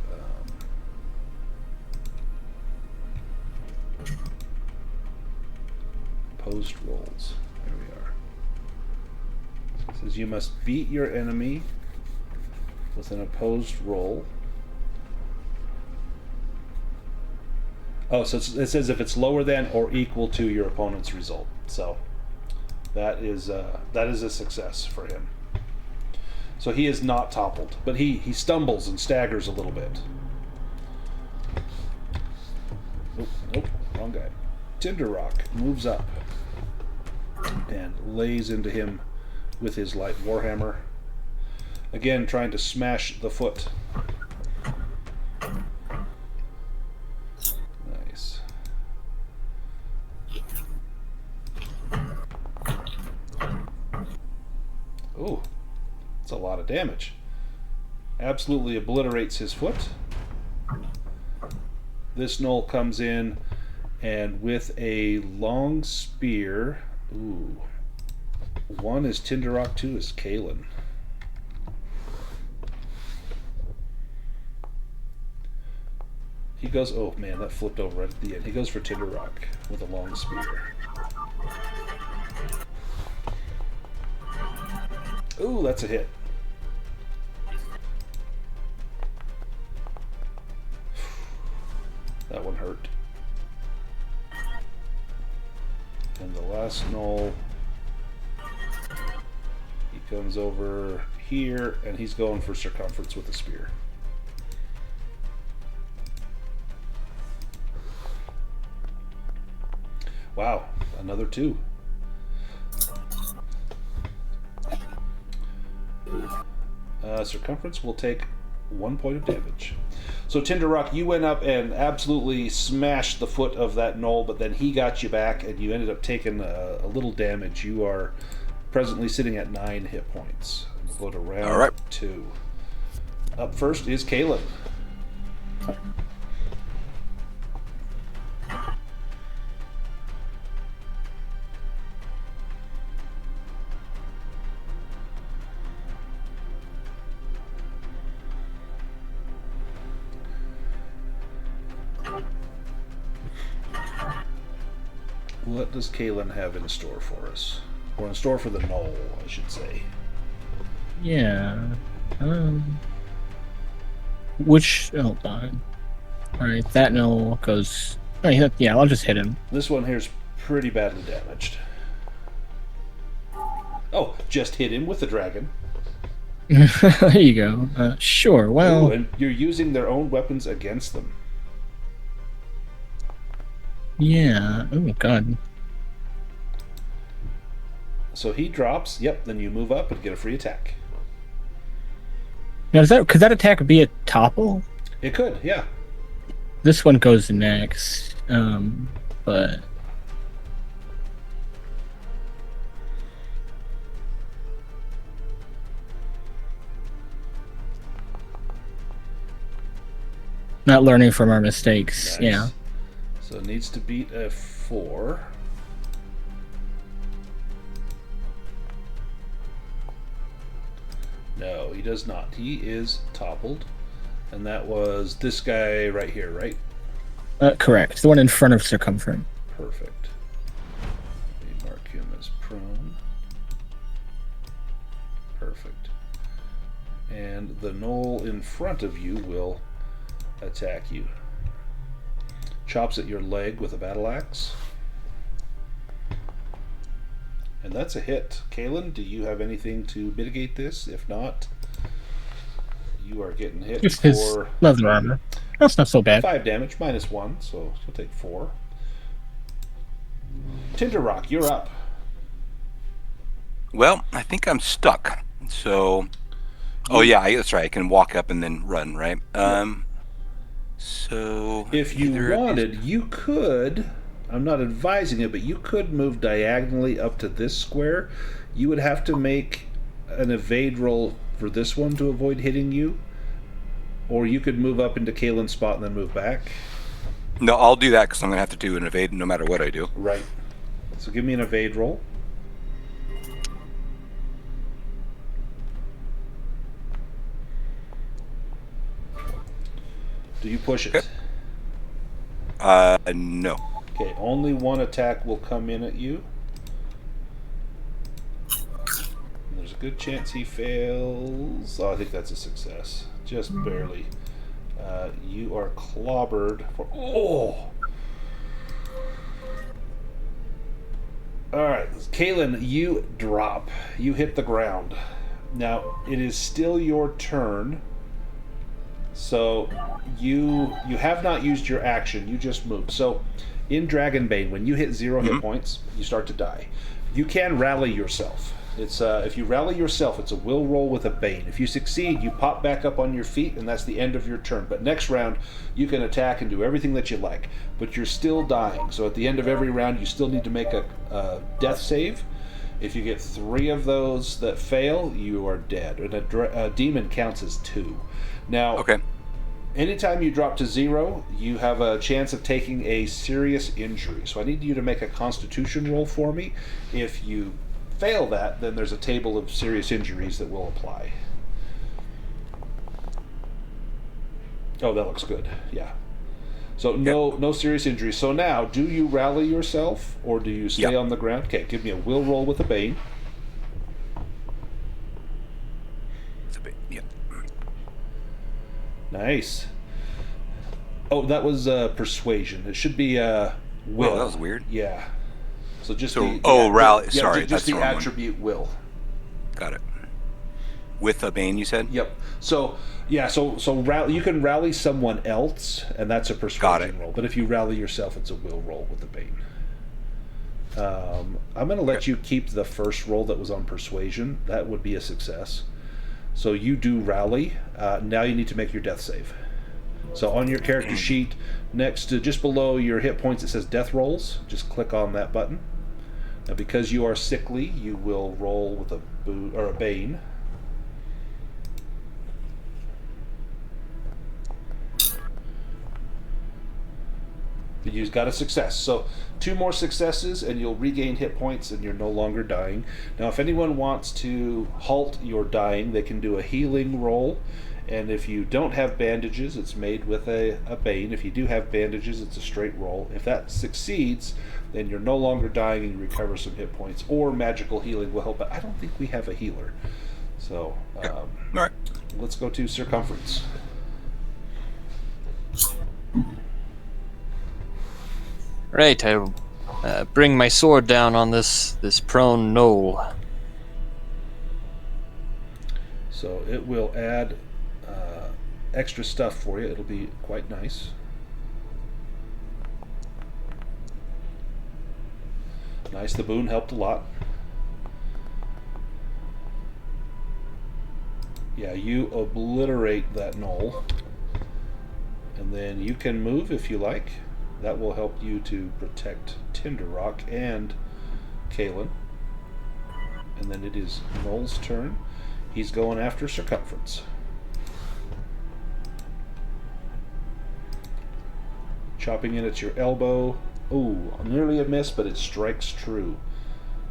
opposed rolls. There we are. So it says you must beat your enemy with an opposed roll. Oh, so it says if it's lower than or equal to your opponent's result. So that is a success for him. So he is not toppled, but he stumbles and staggers a little bit. Nope, wrong guy. Tinder Rock moves up and lays into him with his light warhammer. Again, trying to smash the foot. Nice. Ooh, that's a lot of damage. Absolutely obliterates his foot. This gnoll comes in and with a long spear. Ooh. 1 is Tinderrock, 2 is Kalen. He goes, oh man, that flipped over right at the end. He goes for Tinderrock with a long spear. Ooh, that's a hit. That one hurt. And the last gnoll, he comes over here and he's going for circumference with a spear. Wow, another 2. Circumference will take 1 point of damage. So Tinderrock, you went up and absolutely smashed the foot of that gnoll, but then he got you back and you ended up taking a little damage. You are presently sitting at 9 hit points. We'll go to round 2. Up first is Kalen. What does Kalen have in store for us? Or in store for the gnoll, I should say. Yeah. Hold on. Alright, that gnoll goes... Alright, yeah, I'll just hit him. This one here's pretty badly damaged. Oh, just hit him with the dragon. There you go. Sure, well... Ooh, and you're using their own weapons against them. Yeah. Oh god. So he drops. Yep. Then you move up and get a free attack. Now, could that attack be a topple? It could. Yeah. This one goes next. But not learning from our mistakes. Nice. Yeah. So it needs to beat a 4. No, he does not. He is toppled. And that was this guy right here, right? Correct. The one in front of circumference. Perfect. Let me mark him as prone. Perfect. And the gnoll in front of you will attack you. Chops at your leg with a battle axe. And that's a hit. Kalen, do you have anything to mitigate this? If not, you are getting hit Just for... his leather armor. That's not so bad. 5 damage, -1, so you'll take 4. Tinder Rock, you're up. Well, I think I'm stuck. So, that's right. I can walk up and then run, right? So if you wanted, you could. I'm not advising it, but you could move diagonally up to this square. You would have to make an evade roll for this one to avoid hitting you, or you could move up into Kalen's spot and then move back. No, I'll do that because I'm gonna have to do an evade no matter what I do. Right. So give me an evade roll. Do you push it? No. Okay, only one attack will come in at you. And there's a good chance he fails. Oh, I think that's a success. Just barely. You are clobbered for... Oh! Alright, Kalen, you drop. You hit the ground. Now, it is still your turn. So, you have not used your action. You just moved. So, in Dragonbane, when you hit 0 hit points, you start to die. You can rally yourself. It's if you rally yourself, it's a will roll with a Bane. If you succeed, you pop back up on your feet, and that's the end of your turn. But next round, you can attack and do everything that you like. But you're still dying. So at the end of every round, you still need to make a death save. If you get 3 of those that fail, you are dead. And a demon counts as 2. Now, okay. Anytime you drop to 0, you have a chance of taking a serious injury. So I need you to make a Constitution roll for me. If you fail that, then there's a table of serious injuries that will apply. Oh, that looks good. Yeah. So no serious injuries. So now, do you rally yourself, or do you stay on the ground? Okay, give me a will roll with a Bane. Nice. Oh, that was persuasion. It should be will. Oh, that was weird. Yeah. So just rally. Sorry, just that's the the wrong attribute will. Got it. With a Bane, you said? Yep. So rally. You can rally someone else, and that's a persuasion roll. But if you rally yourself, it's a will roll with the Bane. I'm going to let you keep the first roll that was on persuasion. That would be a success. So you do rally. Now you need to make your death save. So on your character sheet, next to just below your hit points, it says death rolls. Just click on that button. Now, because you are sickly, you will roll with a Bane. You got a success. So 2 more successes and you'll regain hit points and you're no longer dying. Now if anyone wants to halt your dying, they can do a healing roll. And if you don't have bandages, it's made with a Bane. If you do have bandages, it's a straight roll. If that succeeds, then you're no longer dying and you recover some hit points. Or magical healing will help. But I don't think we have a healer. So all right. Let's go to Circumference. Right, I bring my sword down on this prone knoll. So it will add extra stuff for you. It'll be quite nice. Nice, the boon helped a lot. Yeah, you obliterate that knoll. And then you can move if you like. That will help you to protect Tinder Rock and Kalen. And then it is Noel's turn. He's going after Circumference. Chopping in at your elbow. Ooh, nearly a miss, but it strikes true.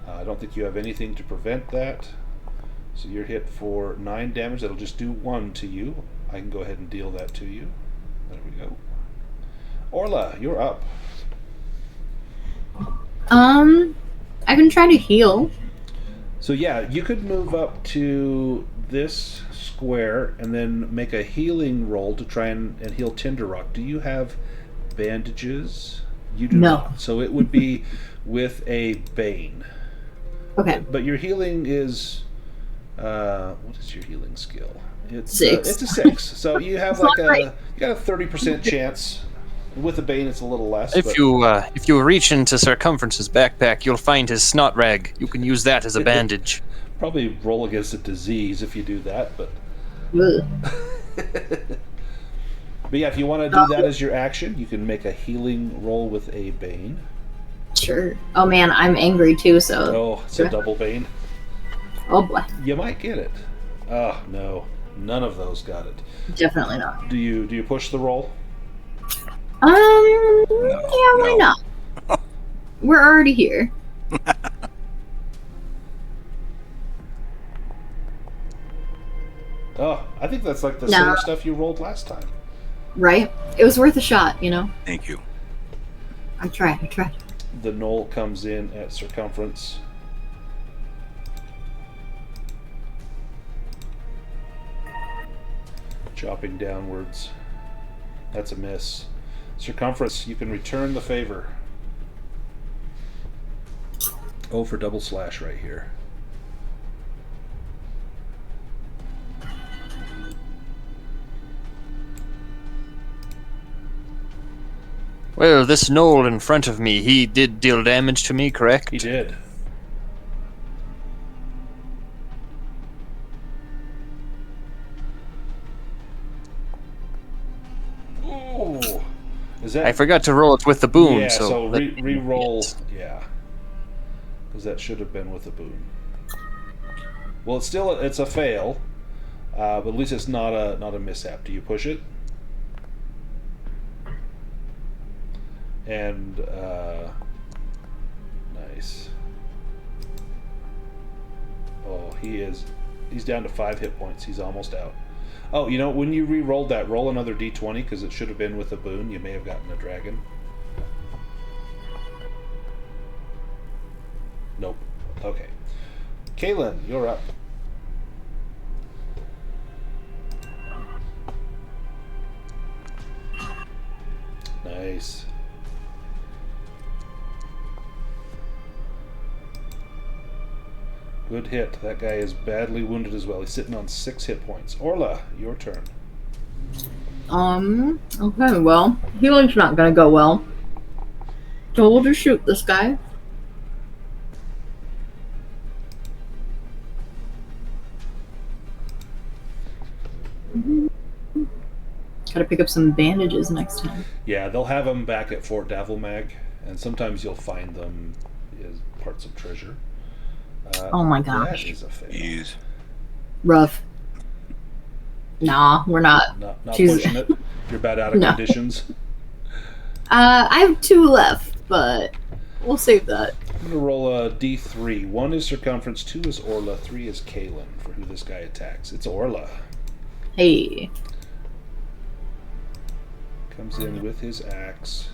I don't think you have anything to prevent that. So you're hit for 9 damage. That'll just do 1 to you. I can go ahead and deal that to you. There we go. Orla, you're up. I can try to heal. So yeah, you could move up to this square and then make a healing roll to try and heal Tinder Rock. Do you have bandages? You do not. So it would be with a Bane. Okay. But your healing is What is your healing skill? It's 6. It's a 6. So you have It's not great. you got a 30% chance. With the Bane, it's a little less. If but you reach into Circumference's backpack, you'll find his snot rag. You can use that as a bandage. probably roll against a disease if you do that, but. Ugh. But yeah, if you want to do that as your action, you can make a healing roll with a Bane. Sure. Oh man, I'm angry too, so. Oh, it's a double Bane. Oh boy. You might get it. Oh, no. None of those got it. Definitely not. Do you push the roll? Yeah, why not? We're already here. Oh, I think that's like the same stuff you rolled last time. Right? It was worth a shot, you know? Thank you. I tried. The knoll comes in at Circumference. Chopping downwards. That's a miss. Circumference, you can return the favor. Oh, for double slash right here. Well, this knoll in front of me, he did deal damage to me, correct? He did. Ooh. Is that? I forgot to roll it with the boon, Yeah, so that- re-roll. yes. Yeah. Because that should have been with the boon. Well, it's a fail, but at least it's not a mishap. Do you push it? And nice. Oh, he's down to 5 hit points. He's almost out. Oh, you know, when you re-rolled that, roll another d20 because it should have been with a boon. You may have gotten a dragon. Nope. Okay. Kaylin, you're up. Nice. Good hit. That guy is badly wounded as well. He's sitting on 6 hit points. Orla, your turn. Okay, well, healing's not gonna go well. So we'll just shoot this guy. Gotta pick up some bandages next time. Yeah, they'll have them back at Fort Davelmag, and sometimes you'll find them as parts of treasure. Oh my That gosh. is a fail. Jeez. Rough. Nah, we're not. Not She's- pushing it. You're about out of No. conditions. I have 2 left, but we'll save that. I'm going to roll a d3. 1 is Circumference, 2 is Orla, 3 is Kaylin for who this guy attacks. It's Orla. Hey. Comes in with his axe.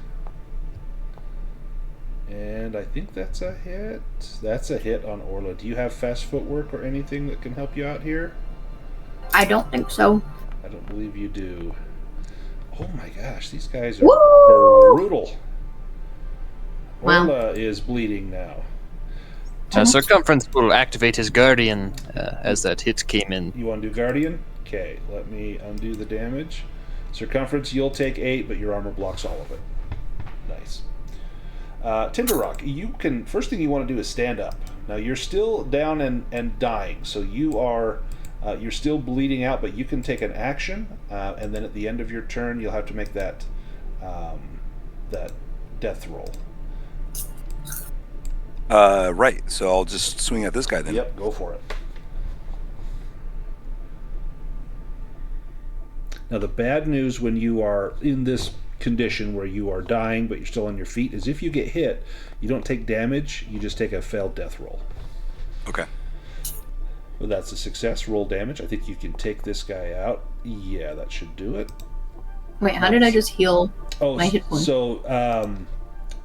And I think that's a hit. That's a hit on Orla. Do you have fast footwork or anything that can help you out here? I don't think so. I don't believe you do. Oh my gosh, these guys are Woo! brutal. Wow. Orla is bleeding now. Circumference will activate his guardian as that hit came in. You want to do Guardian? Okay, let me undo the damage. Circumference, you'll take 8, but your armor blocks all of it. Nice. Tinderrock, you can. First thing you want to do is stand up. Now you're still down and dying, so you're still bleeding out, but you can take an action, and then at the end of your turn, you'll have to make that death roll. Right. So I'll just swing at this guy then. Yep, go for it. Now the bad news when you are in this condition where you are dying but you're still on your feet is if you get hit, you don't take damage, you just take a failed death roll. Okay. Well, that's a success. Roll damage. I think you can take this guy out. Yeah, that should do it. Wait, how did I just heal Oh, my hit points? so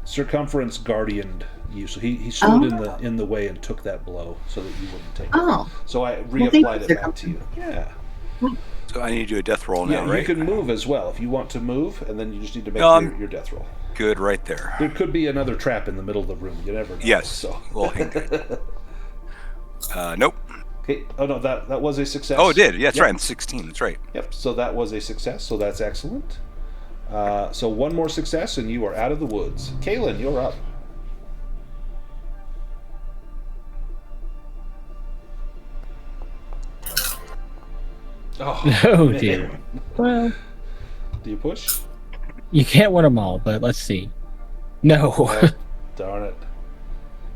Circumference guardianed you, so he stood in the way and took that blow so that you wouldn't take it. Oh. So I Well, thank reapplied you, it back to you. Yeah. So I need to do a death roll now, Yeah, right? you can move as well if you want to move, and then you just need to make your death roll. Good right there. There could be another trap in the middle of the room. You never know. Yes. So. Well, good. Nope. Okay. Oh no, that was a success. Oh, it did. Yeah, that's Yep. right. I'm 16. That's right. Yep. So that was a success. So that's excellent. So one more success, and you are out of the woods. Kaylin, you're up. Oh man. dear. Well, Do you push? you can't win them all, but let's see. No. Oh, darn it.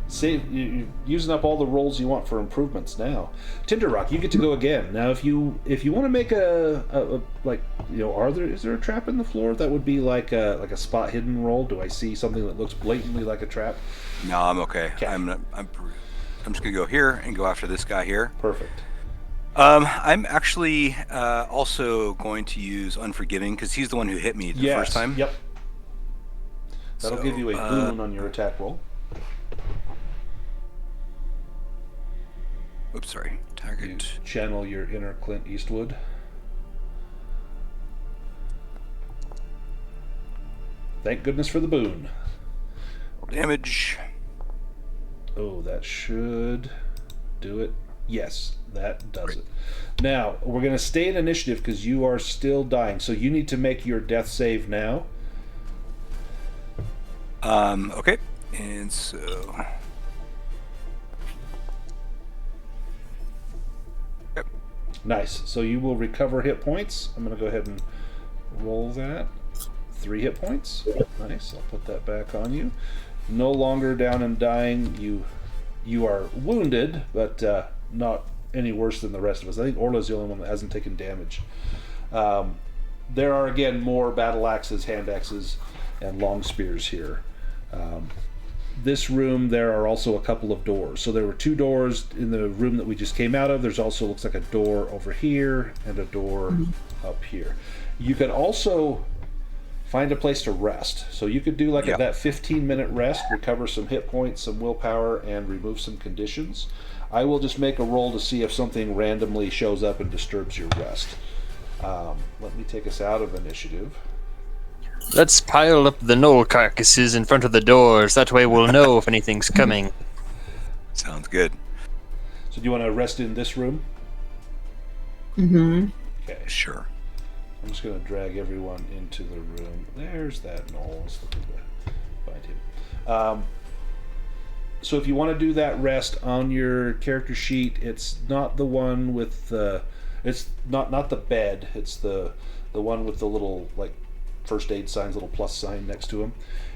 See, you're using up all the rolls you want for improvements now. Tinderrock, you get to go again. Now, if you want to make a like, you know, is there a trap in the floor? That would be like a spot hidden roll. Do I see something that looks blatantly like a trap? No, I'm okay. Okay. I'm just gonna go here and go after this guy here. Perfect. I'm actually also going to use Unforgiving because he's the one who hit me the first time. Yep. That'll give you a boon on your attack roll. Oops, sorry. You Target. channel your inner Clint Eastwood. Thank goodness for the boon. Damage. Oh, that should do it. Yes, that does it. Now, we're going to stay in initiative because you are still dying. So you need to make your death save now. Okay. And so. Yep. Nice. So you will recover hit points. I'm going to go ahead and roll that. 3 hit points. Nice. I'll put that back on you. No longer down and dying. You are wounded, but not any worse than the rest of us. I think Orla's the only one that hasn't taken damage. There are, again, more battle axes, hand axes, and long spears here. This room, there are also a couple of doors. So there were 2 doors in the room that we just came out of. There's also, looks like, a door over here and a door up here. You could also find a place to rest. So you could do like that 15-minute rest, recover some hit points, some willpower, and remove some conditions. I will just make a roll to see if something randomly shows up and disturbs your rest. Let me take us out of initiative. Let's pile up the knoll carcasses in front of the doors. That way we'll know if anything's coming. Sounds good. So do you want to rest in this room? Mm-hmm. Okay. Sure. I'm just going to drag everyone into the room. There's that Noel. Let's look at find him. So if you want to do that rest on your character sheet, it's not the one with the... It's not the bed. It's the one with the little like first aid signs, little plus sign next to him.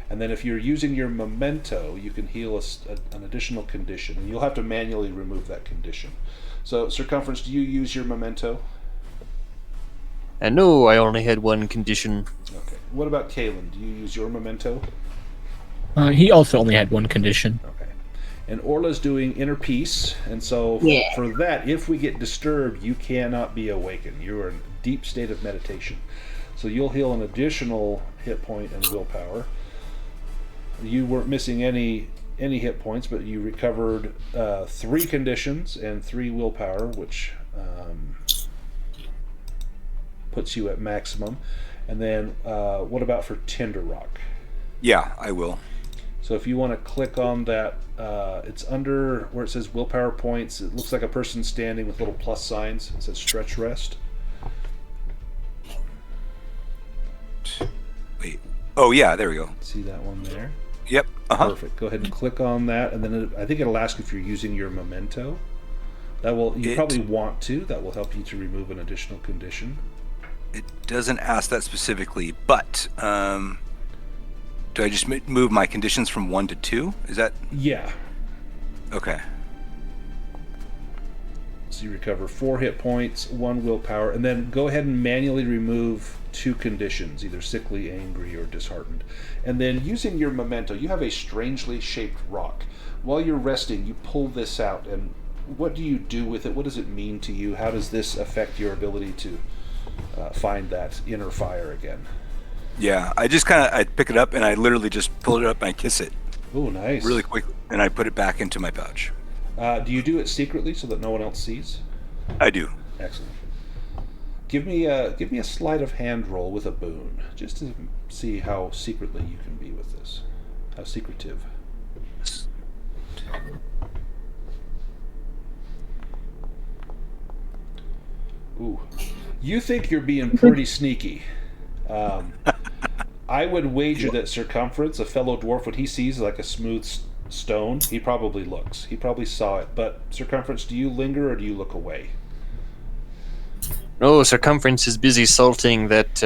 And then if you're using your memento, you can heal an additional condition, and you'll have to manually remove that condition. So Circumference, do you use your memento? And no, I only had one condition. Okay. What about Kalen? Do you use your memento? He also only had one condition. Okay. And Orla's doing inner peace, and so for that, if we get disturbed, you cannot be awakened. You are in a deep state of meditation. So you'll heal an additional hit point and willpower. You weren't missing any hit points, but you recovered 3 conditions and 3 willpower, which puts you at maximum. And then what about for Tinderrock? Yeah, I will. So if you want to click on that, it's under where it says willpower points. It looks like a person standing with little plus signs. It says stretch rest. Wait. Oh, yeah, there we go. See that one there? Yep. Uh-huh. Perfect. Go ahead and click on that, and then I think it'll ask if you're using your memento. You probably want to. That will help you to remove an additional condition. It doesn't ask that specifically, but do I just move my conditions from 1 to 2? Is that... Yeah. Okay. So you recover 4 hit points, 1 willpower, and then go ahead and manually remove 2 conditions, either sickly, angry, or disheartened. And then using your memento, you have a strangely shaped rock. While you're resting, you pull this out, and what do you do with it? What does it mean to you? How does this affect your ability to find that inner fire again? Yeah, I pick it up and I literally just pull it up and I kiss it. Oh, nice. Really quick, and I put it back into my pouch. Do you do it secretly so that no one else sees? I do. Excellent. Give me a sleight of hand roll with a boon, just to see how secretly you can be with this. How secretive. Ooh. You think you're being pretty sneaky. I would wager that Circumference, a fellow dwarf, what he sees like a smooth stone, he probably looks. He probably saw it. But Circumference, do you linger or do you look away? No, Circumference is busy salting that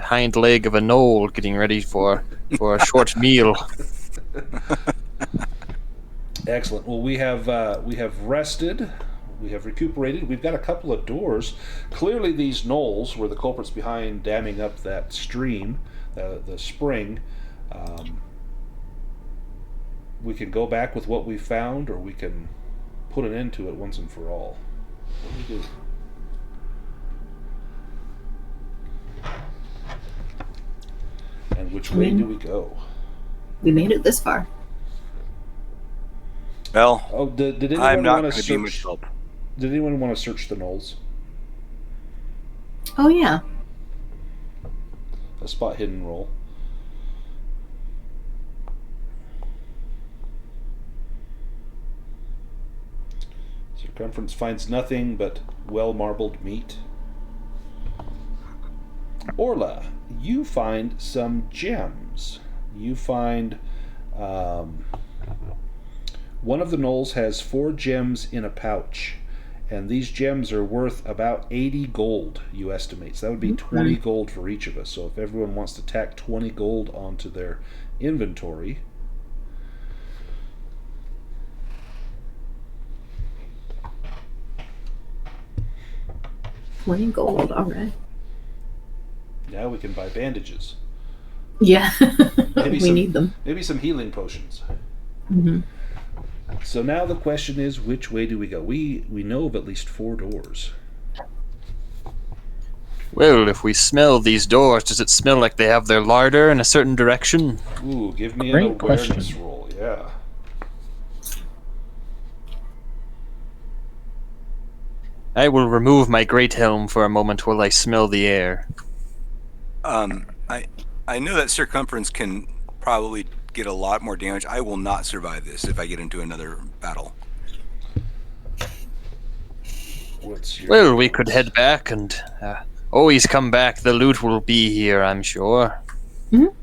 hind leg of a knoll, getting ready for a short meal. Excellent. Well, we have rested. We have recuperated. We've got a couple of doors. Clearly, these knolls were the culprits behind damming up that stream, the spring. We can go back with what we found, or we can put an end to it once and for all. What do we do? And which way do we go? We made it this far. Well, Oh, did anyone I'm not want going to to be much search? help. Did anyone want to search the knolls? Oh yeah. A spot hidden roll. Circumference finds nothing but well-marbled meat. Orla, you find some gems. You find one of the knolls has 4 gems in a pouch, and these gems are worth about 80 gold, you estimate. So that would be 20 gold for each of us. So if everyone wants to tack 20 gold onto their inventory... 20 gold, alright. Now we can buy bandages. Yeah. Maybe we need them. Maybe some healing potions. Mm-hmm. So now the question is, which way do we go? We know of at least 4 doors. Well, if we smell these doors, does it smell like they have their larder in a certain direction? Ooh, give me Great an awareness question. roll. Yeah. I will remove my great helm for a moment while I smell the air. I know that Circumference can probably get a lot more damage. I will not survive this if I get into another battle. What's your... Well, we could head back and always come back. The loot will be here, I'm sure. Mhm.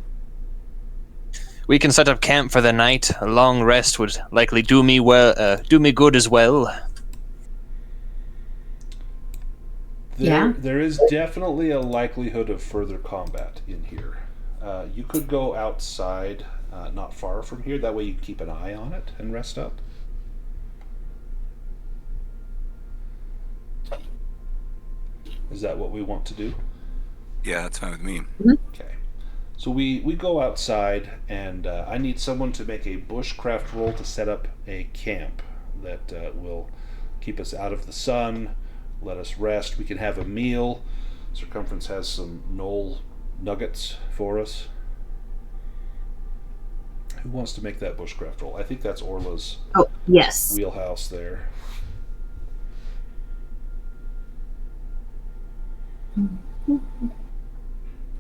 We can set up camp for the night. A long rest would likely do me good as well. There is definitely a likelihood of further combat in here. You could go outside, not far from here. That way you keep an eye on it and rest up. Is that what we want to do? Yeah, that's fine with me. Okay. So we go outside, and I need someone to make a bushcraft roll to set up a camp that will keep us out of the sun, let us rest. We can have a meal. Circumference has some knoll nuggets for us. Who wants to make that bushcraft roll? I think that's Orla's Oh, yes. wheelhouse there.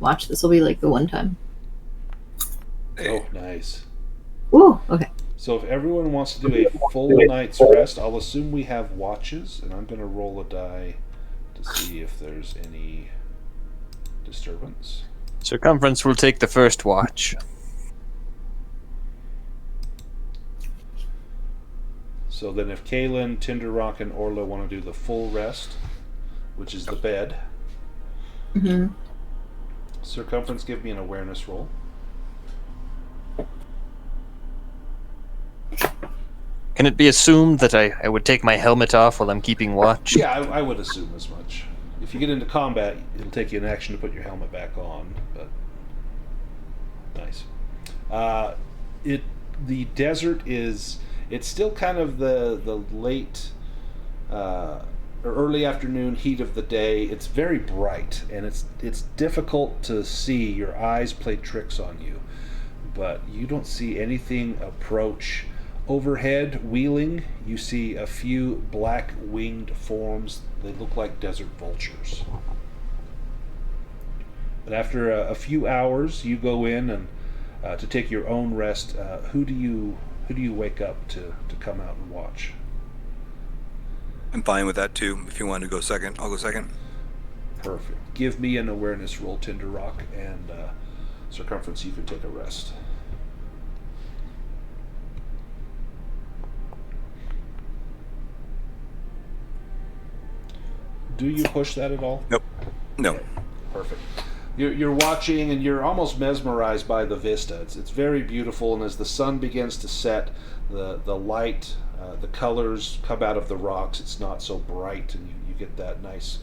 Watch, this will be like the one time. Oh, nice. Ooh, okay. So if everyone wants to do a full night's rest, I'll assume we have watches, and I'm going to roll a die to see if there's any disturbance. Circumference will take the first watch. So then if Kaylin, Tinderrock, and Orla want to do the full rest, which is the bed, Mm-hmm. Circumference, give me an awareness roll. Can it be assumed that I would take my helmet off while I'm keeping watch? Yeah, I would assume as much. If you get into combat, it'll take you an action to put your helmet back on, but nice. The desert is, it's still kind of the late or early afternoon heat of the day. It's very bright, and it's difficult to see. Your eyes play tricks on you, but you don't see anything approach. Overhead, wheeling, you see a few black winged forms. They look like desert vultures. But after a few hours, you go in and to take your own rest. Who do you wake up to come out and watch? I'm fine with that too. If you want to go second, I'll go second. Perfect. Give me an awareness roll, Tinder Rock, and Circumference, you can take a rest. Do you push that at all? Nope. No. Okay, perfect. You're watching, and you're almost mesmerized by the vista. It's very beautiful, and as the sun begins to set, the light, the colors come out of the rocks. It's not so bright, and you get that nice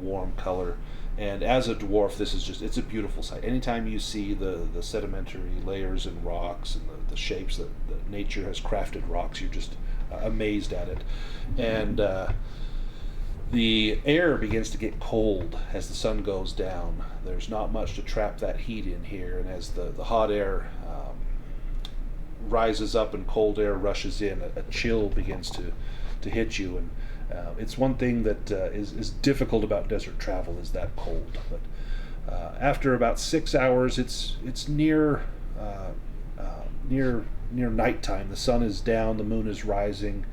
warm color. And as a dwarf, this is it's a beautiful sight. Anytime you see the sedimentary layers and rocks and the shapes that nature has crafted rocks, you're just amazed at it. And the air begins to get cold as the sun goes down. There's not much to trap that heat in here, and as the hot air rises up and cold air rushes in, a chill begins to hit you. And it's one thing that is difficult about desert travel, is that cold. But after about 6 hours, it's near nighttime. The sun is down, the moon is rising.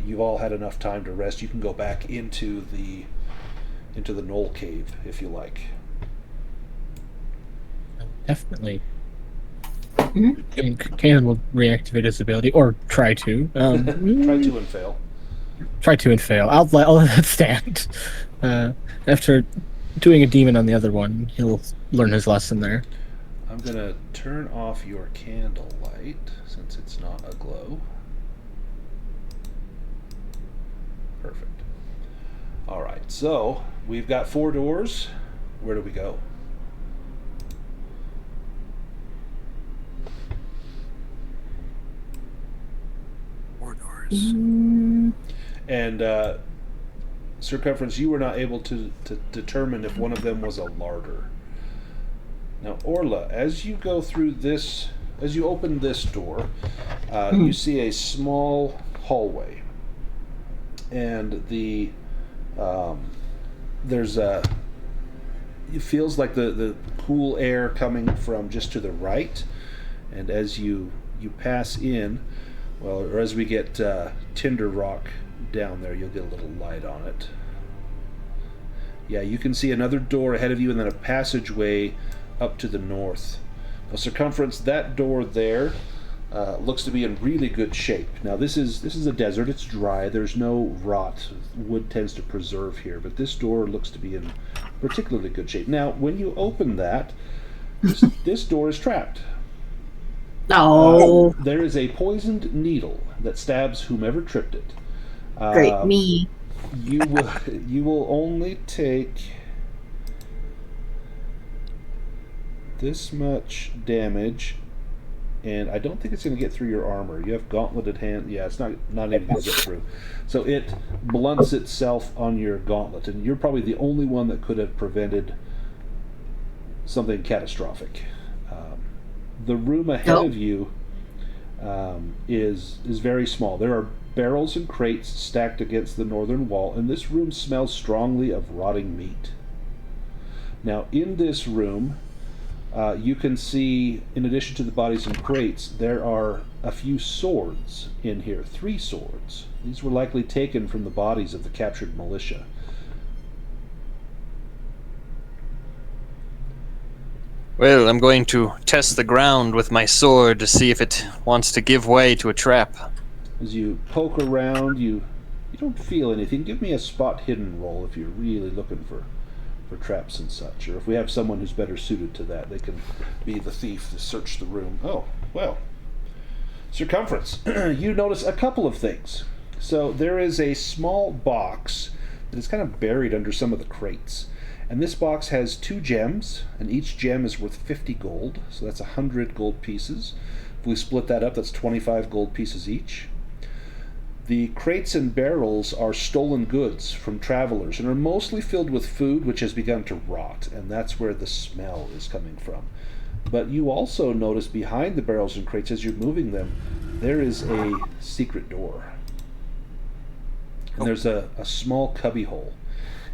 You've all had enough time to rest. You can go back into the knoll cave if you like. Definitely. Kanan will reactivate his ability, or try to. Try to and fail. Try to and fail. I'll let that stand. After doing a demon on the other one, he'll learn his lesson there. I'm going to turn off your candle light since it's not aglow. Perfect. All right, so we've got 4 doors. Where do we go? And Circumference, you were not able to determine if one of them was a larder. Now, Orla, as you go through this, as you open this door, you see a small hallway, and there's a. It feels like the cool air coming from just to the right, and as you pass in. Well, or as we get Tinder Rock down there, you'll get a little light on it. Yeah, you can see another door ahead of you and then a passageway up to the north. Now, Circumference, that door there looks to be in really good shape. Now, this is a desert. It's dry. There's no rot. Wood tends to preserve here, but this door looks to be in particularly good shape. Now, when you open that, this door is trapped. No. There is a poisoned needle that stabs whomever tripped it. Great, me. You will only take this much damage, and I don't think it's going to get through your armor. You have gauntleted hand. Yeah, it's not even going to get through. So it blunts itself on your gauntlet, and you're probably the only one that could have prevented something catastrophic. The room ahead of you is very small. There are barrels and crates stacked against the northern wall, and this room smells strongly of rotting meat. Now, in this room, you can see, in addition to the bodies and crates, there are a few swords in here, 3 swords. These were likely taken from the bodies of the captured militia. Well, I'm going to test the ground with my sword to see if it wants to give way to a trap. As you poke around, you don't feel anything. Give me a spot hidden roll if you're really looking for traps and such. Or if we have someone who's better suited to that, they can be the thief to search the room. Oh, well. Circumference, you notice a couple of things. So there is a small box that is kind of buried under some of the crates. And this box has 2 gems, and each gem is worth 50 gold, so that's 100 gold pieces. If we split that up, that's 25 gold pieces each. The crates and barrels are stolen goods from travelers and are mostly filled with food which has begun to rot, and that's where the smell is coming from. But you also notice behind the barrels and crates, as you're moving them, there is a secret door. And there's a small cubby hole.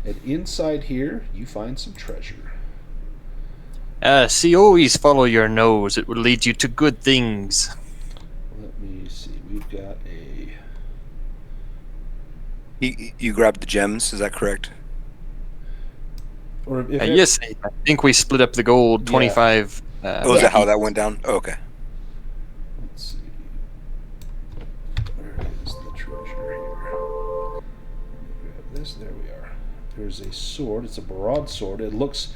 And inside here, you find some treasure. See, always follow your nose. It will lead you to good things. Let me see. We've got a... You grabbed the gems, is that correct? Or if Yes, I think we split up the gold 25. Is that how that went down? Oh, okay. Let's see. Where is the treasure here? Grab this. There we are. There's a sword. It's a broadsword. It looks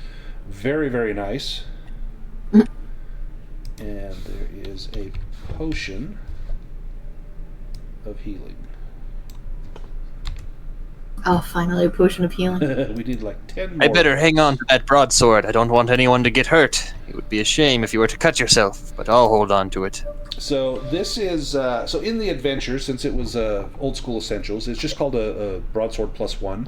very, very nice. And there is a potion of healing. Oh, finally a potion of healing. We need like 10 more. I better hang on to that broadsword. I don't want anyone to get hurt. It would be a shame if you were to cut yourself, but I'll hold on to it. So this is so in the adventure, since it was old school essentials, it's just called a broadsword +1.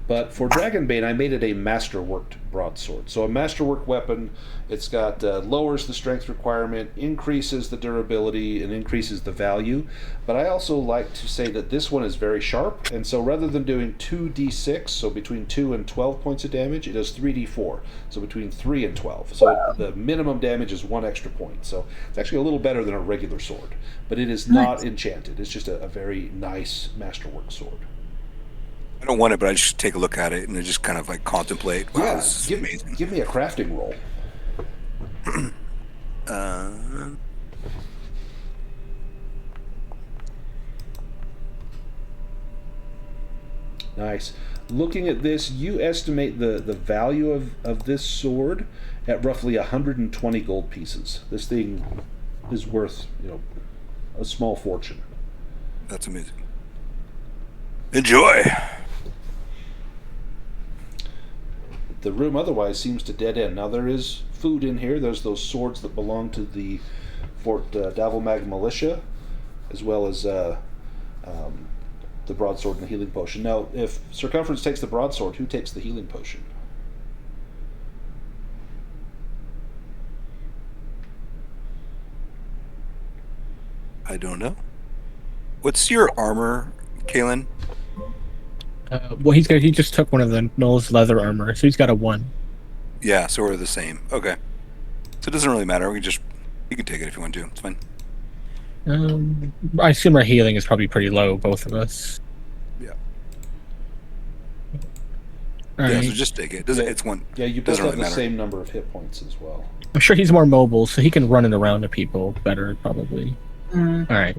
But for Dragonbane, I made it a masterworked broadsword. So a masterwork weapon. It's got lowers the strength requirement, increases the durability, and increases the value. But I also like to say that this one is very sharp, and so rather than doing 2d6, so between 2 and 12 points of damage, it does 3d4, so between 3 and 12. So the minimum damage is 1 extra point. So it's actually a little better than a regular sword, but it is not enchanted. It's just a very nice masterwork sword. I don't want it, but I just take a look at it and I just kind of like contemplate. Wow, this is amazing. Give me a crafting roll. Nice. Looking at this, you estimate the value of this sword at roughly 120 gold pieces. This thing is worth, a small fortune. That's amazing. Enjoy. The room otherwise seems to dead end. Now there is food in here. There's those swords that belong to the Fort Davelmag militia, as well as the broadsword and the healing potion. Now, if Circumference takes the broadsword, who takes the healing potion? I don't know. What's your armor, Kalen? Well, he just took one of the Null's leather armor, so he's got a 1. Yeah, so we're the same. Okay. So it doesn't really matter. You can take it if you want to. It's fine. I assume our healing is probably pretty low, both of us. Yeah. All Yeah, right. so just take it. It's one. Yeah, you both Doesn't have really the matter. same number of hit points as well. I'm sure he's more mobile, so he can run it around to people better, probably. All right.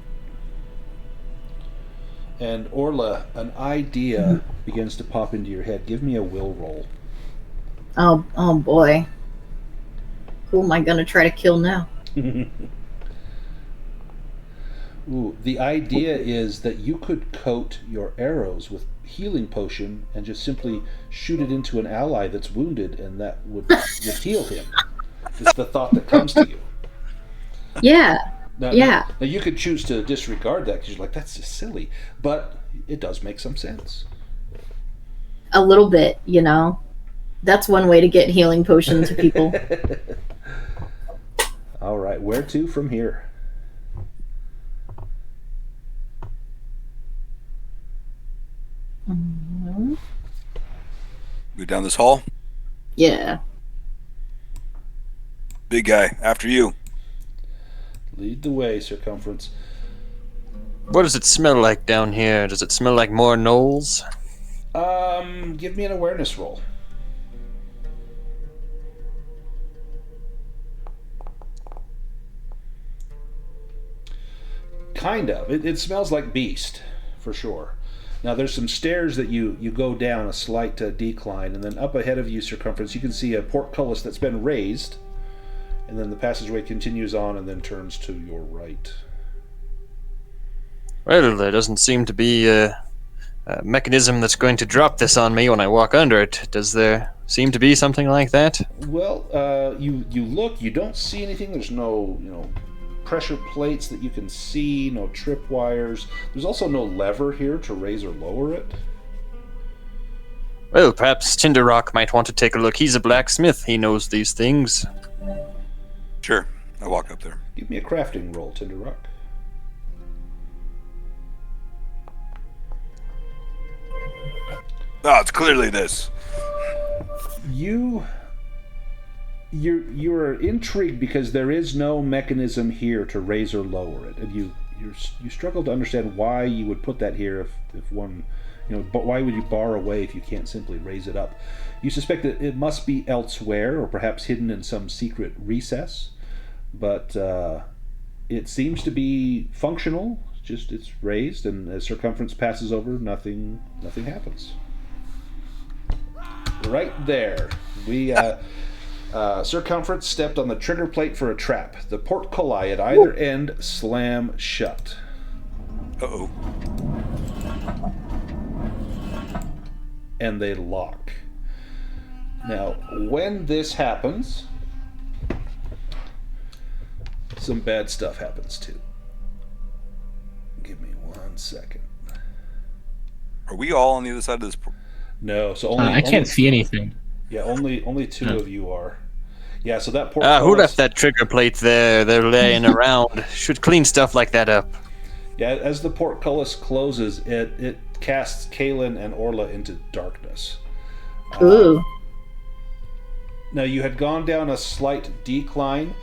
And Orla, an idea begins to pop into your head. Give me a will roll. Oh boy. Who am I gonna try to kill now? Ooh, the idea is that you could coat your arrows with healing potion and just simply shoot it into an ally that's wounded, and that would heal him. It's the thought that comes to you. Yeah. Now, Yeah. Now you could choose to disregard that because you're like, that's just silly. But it does make some sense. A little bit, That's one way to get healing potion to people. All right, where to from here? Go down this hall. Yeah. Big guy, after you. Lead the way, Circumference. What does it smell like down here? Does it smell like more gnolls? Give me an awareness roll. Kind of. It smells like beast, for sure. Now there's some stairs that you go down, a slight decline, and then up ahead of you, Circumference, you can see a portcullis that's been raised, and then the passageway continues on and then turns to your right. Well, there doesn't seem to be a mechanism that's going to drop this on me when I walk under it. Does there seem to be something like that? Well, you look, you don't see anything. There's no, pressure plates that you can see, no tripwires. There's also no lever here to raise or lower it. Well, perhaps Tinderrock might want to take a look. He's a blacksmith. He knows these things. Sure. I walk up there. Give me a crafting roll, Tinderrock. Oh, it's clearly this. You're intrigued because there is no mechanism here to raise or lower it, and you struggle to understand why you would put that here if one But why would you bar away if you can't simply raise it up? You suspect that it must be elsewhere, or perhaps hidden in some secret recess, but it seems to be functional. Just it's raised, and as circumference passes over, nothing happens. Right there, we circumference stepped on the trigger plate for a trap. The portcullis at either end slam shut. Uh-oh. And they lock. Now, when this happens, some bad stuff happens too. Give me 1 second. Are we all on the other side of this? No, so only I can't see anything. Yeah, only two of you are. Yeah, so that Who left that trigger plate there? They're laying around. Should clean stuff like that up. Yeah, as the portcullis closes, it casts Kaylin and Orla into darkness. Ooh. Now, you had gone down a slight decline.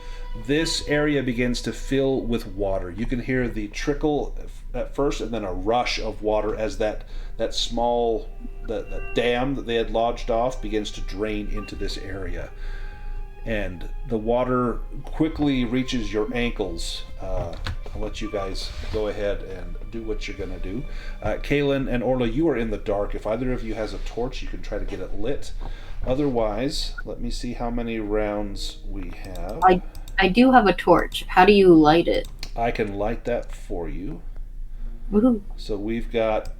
This area begins to fill with water. You can hear the trickle at first, and then a rush of water as that small that dam that they had lodged off begins to drain into this area. And the water quickly reaches your ankles. I'll let you guys go ahead and do what you're going to do. Kaylin and Orla, you are in the dark. If either of you has a torch, you can try to get it lit. Otherwise, let me see how many rounds we have. I do have a torch. How do you light it? I can light that for you. Woohoo. So we've got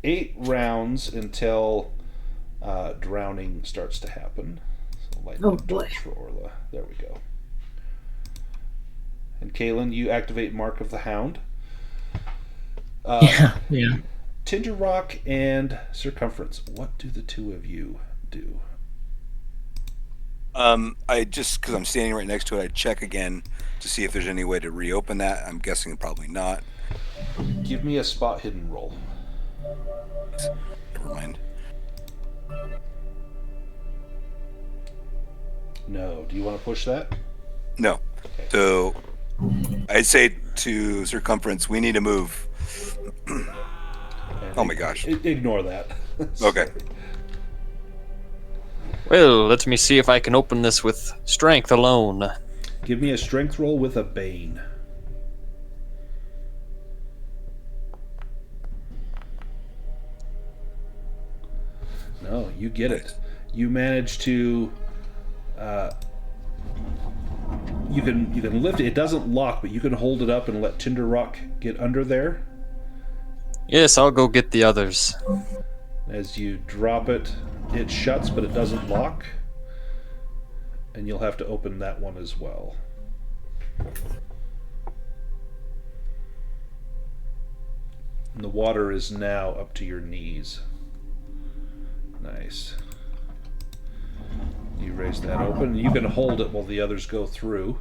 8 rounds until drowning starts to happen. So light that torch for Orla. There we go. And Kaylin, you activate Mark of the Hound. Yeah. Tinder Rock and Circumference. What do the two of you do? I just, because I'm standing right next to it, I check again to see if there's any way to reopen that. I'm guessing probably not. Give me a spot hidden roll. Never mind. No. Do you want to push that? No. Okay. So I'd say to Circumference, we need to move. Oh my gosh. Ignore that. Okay. Well, let me see if I can open this with strength alone. Give me a strength roll with a bane. No, you get it. You manage to. You can lift it. It doesn't lock, but you can hold it up and let Tinder Rock get under there. Yes, I'll go get the others. As you drop it, it shuts, but it doesn't lock. And you'll have to open that one as well. And the water is now up to your knees. Nice. You raise that open. You can hold it while the others go through.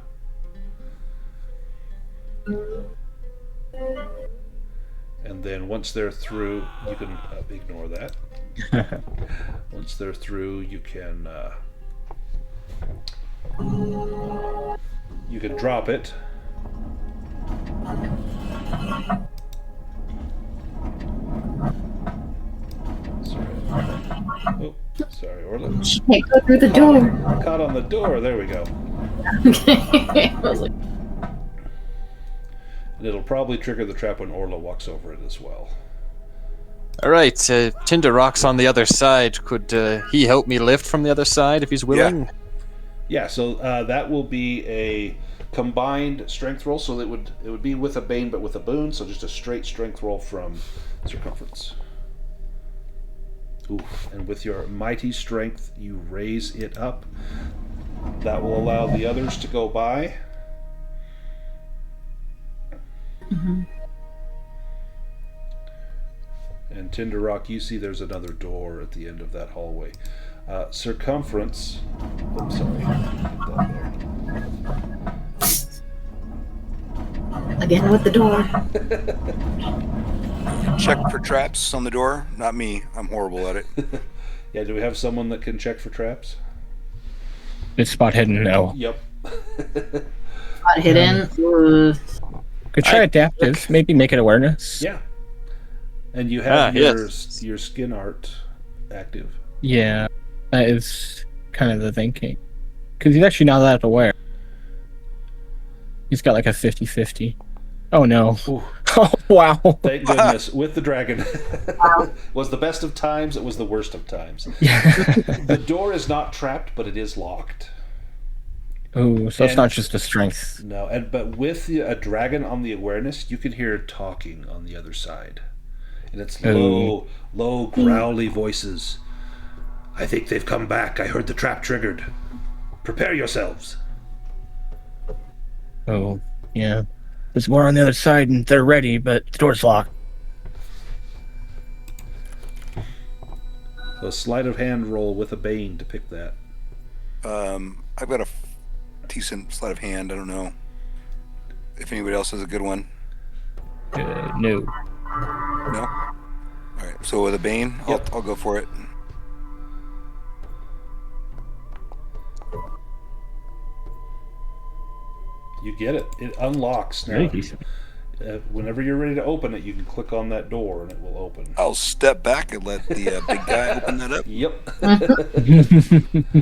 And then once they're through, you can ignore that. Once they're through, you can drop it. Sorry, Orla. She can't go through the door. Caught on the door. There we go. Okay. I was like, And it'll probably trigger the trap when Orla walks over it as well. All right, Tinder Rock's on the other side. Could he help me lift from the other side if he's willing? Yeah. So that will be a combined strength roll. So it would be with a bane, but with a boon. So just a straight strength roll from Circumference. Ooh, and with your mighty strength, you raise it up. That will allow the others to go by. mm-hmm. And Tinder Rock, you see there's another door at the end of that hallway. Circumference. I'm sorry. Get that there. Again with the door. Check for traps on the door. Not me. I'm horrible at it. Yeah, do we have someone that can check for traps? It's spot hidden, no. Yep. Spot hidden. Could try adaptive. Maybe make it awareness. Yeah. And you have yes. your skin art active. Yeah, that is kind of the thinking. Because he's actually not that aware. He's got like a 50-50. Oh no. Ooh. Oh, wow. Thank goodness. With the dragon. Was the best of times, it was the worst of times. The door is not trapped, but it is locked. Oh, so it's not just a strength. No, but with a dragon on the awareness, you can hear talking on the other side. And it's low, growly voices. I think they've come back. I heard the trap triggered. Prepare yourselves. Oh, yeah. There's more on the other side, and they're ready, but the door's locked. So sleight of hand roll with a bane to pick that. I've got a decent sleight of hand. I don't know if anybody else has a good one. No. No? All right. So with a bane, Yep. I'll go for it. You get it. It unlocks now. Whenever you're ready to open it, you can click on that door and it will open. I'll step back and let the big guy open that up. Yep.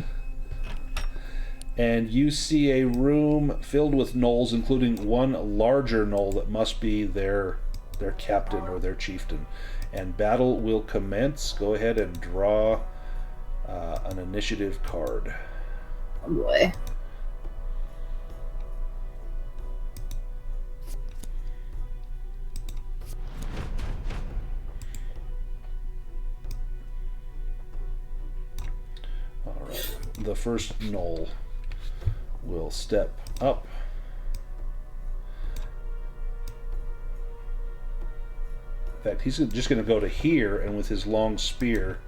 And you see a room filled with gnolls, including one larger gnoll that must be their captain or their chieftain. And battle will commence. Go ahead and draw an initiative card. Oh boy. Alright. The first gnoll will step up. In fact, he's just going to go to here, and with his long spear,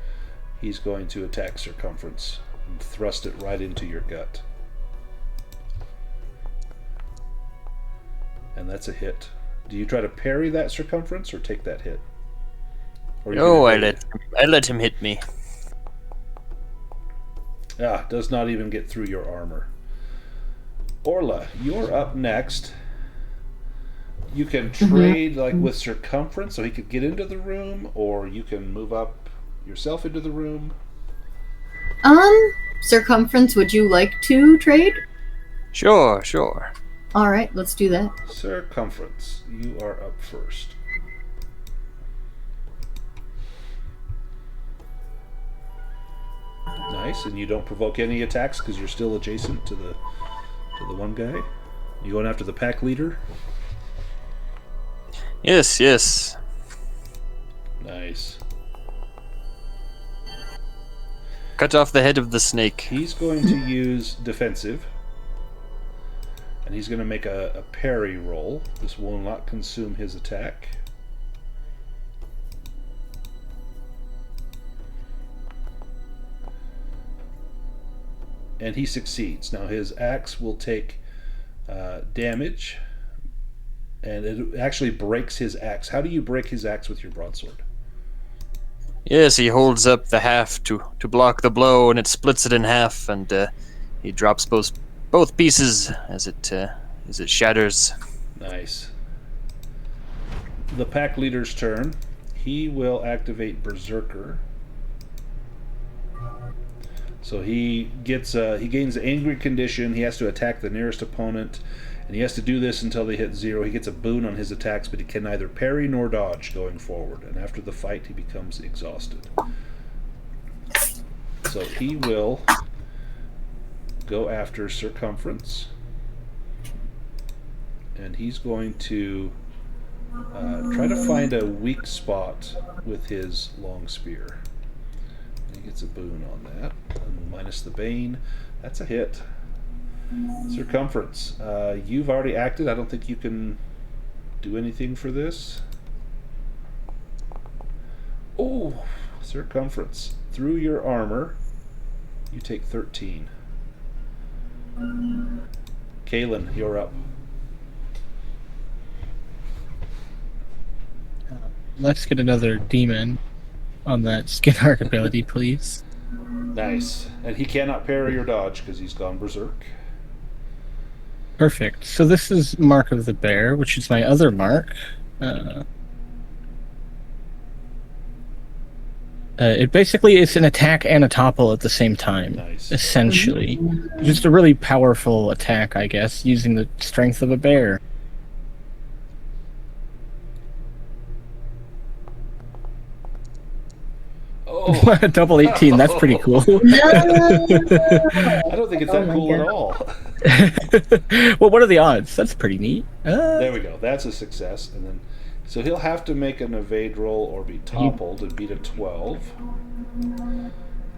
he's going to attack Circumference and thrust it right into your gut. And that's a hit. Do you try to parry that Circumference or take that hit? Oh, I let him hit me. Does not even get through your armor. Orla, you're up next. You can trade like with Circumference so he could get into the room, or you can move up yourself into the room. Circumference, would you like to trade? Sure. Alright, let's do that. Circumference, you are up first. Nice, and you don't provoke any attacks because you're still adjacent to the one guy. You going after the pack leader? Yes. Nice. Cut off the head of the snake. He's going to use defensive, and he's going to make a parry roll. This will not consume his attack. And he succeeds. Now his axe will take damage, and it actually breaks his axe. How do you break his axe with your broadsword? Yes, he holds up the half to block the blow, and it splits it in half, and he drops both pieces as it shatters. Nice. The pack leader's turn. He will activate Berserker. So he gains the angry condition. He has to attack the nearest opponent, and he has to do this until they hit 0. He gets a boon on his attacks, but he can neither parry nor dodge going forward. And after the fight, he becomes exhausted. So he will go after Circumference, and he's going to try to find a weak spot with his long spear. He gets a boon on that. And minus the Bane. That's a hit. Circumference. You've already acted. I don't think you can do anything for this. Oh, Circumference. Through your armor, you take 13. Kaylin, you're up. Let's get another demon on that skin arc ability, please. Nice. And he cannot parry or dodge because he's gone berserk. Perfect. So this is Mark of the Bear, which is my other mark. It basically is an attack and a topple at the same time. Nice. Essentially. Just a really powerful attack, I guess, using the strength of a bear. Oh, Double 18, that's pretty cool. I don't think it's that cool at all. Well, what are the odds? That's pretty neat. There we go. That's a success. And then, so he'll have to make an evade roll or be toppled and beat a 12.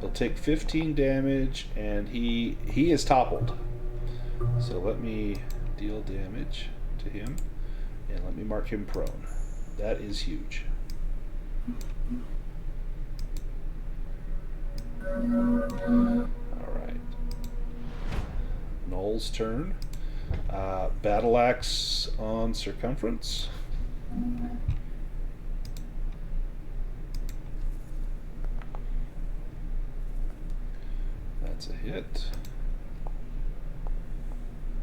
He'll take 15 damage, and he is toppled. So let me deal damage to him, and let me mark him prone. That is huge. Alright. Noel's turn. Battle Axe on Circumference. That's a hit.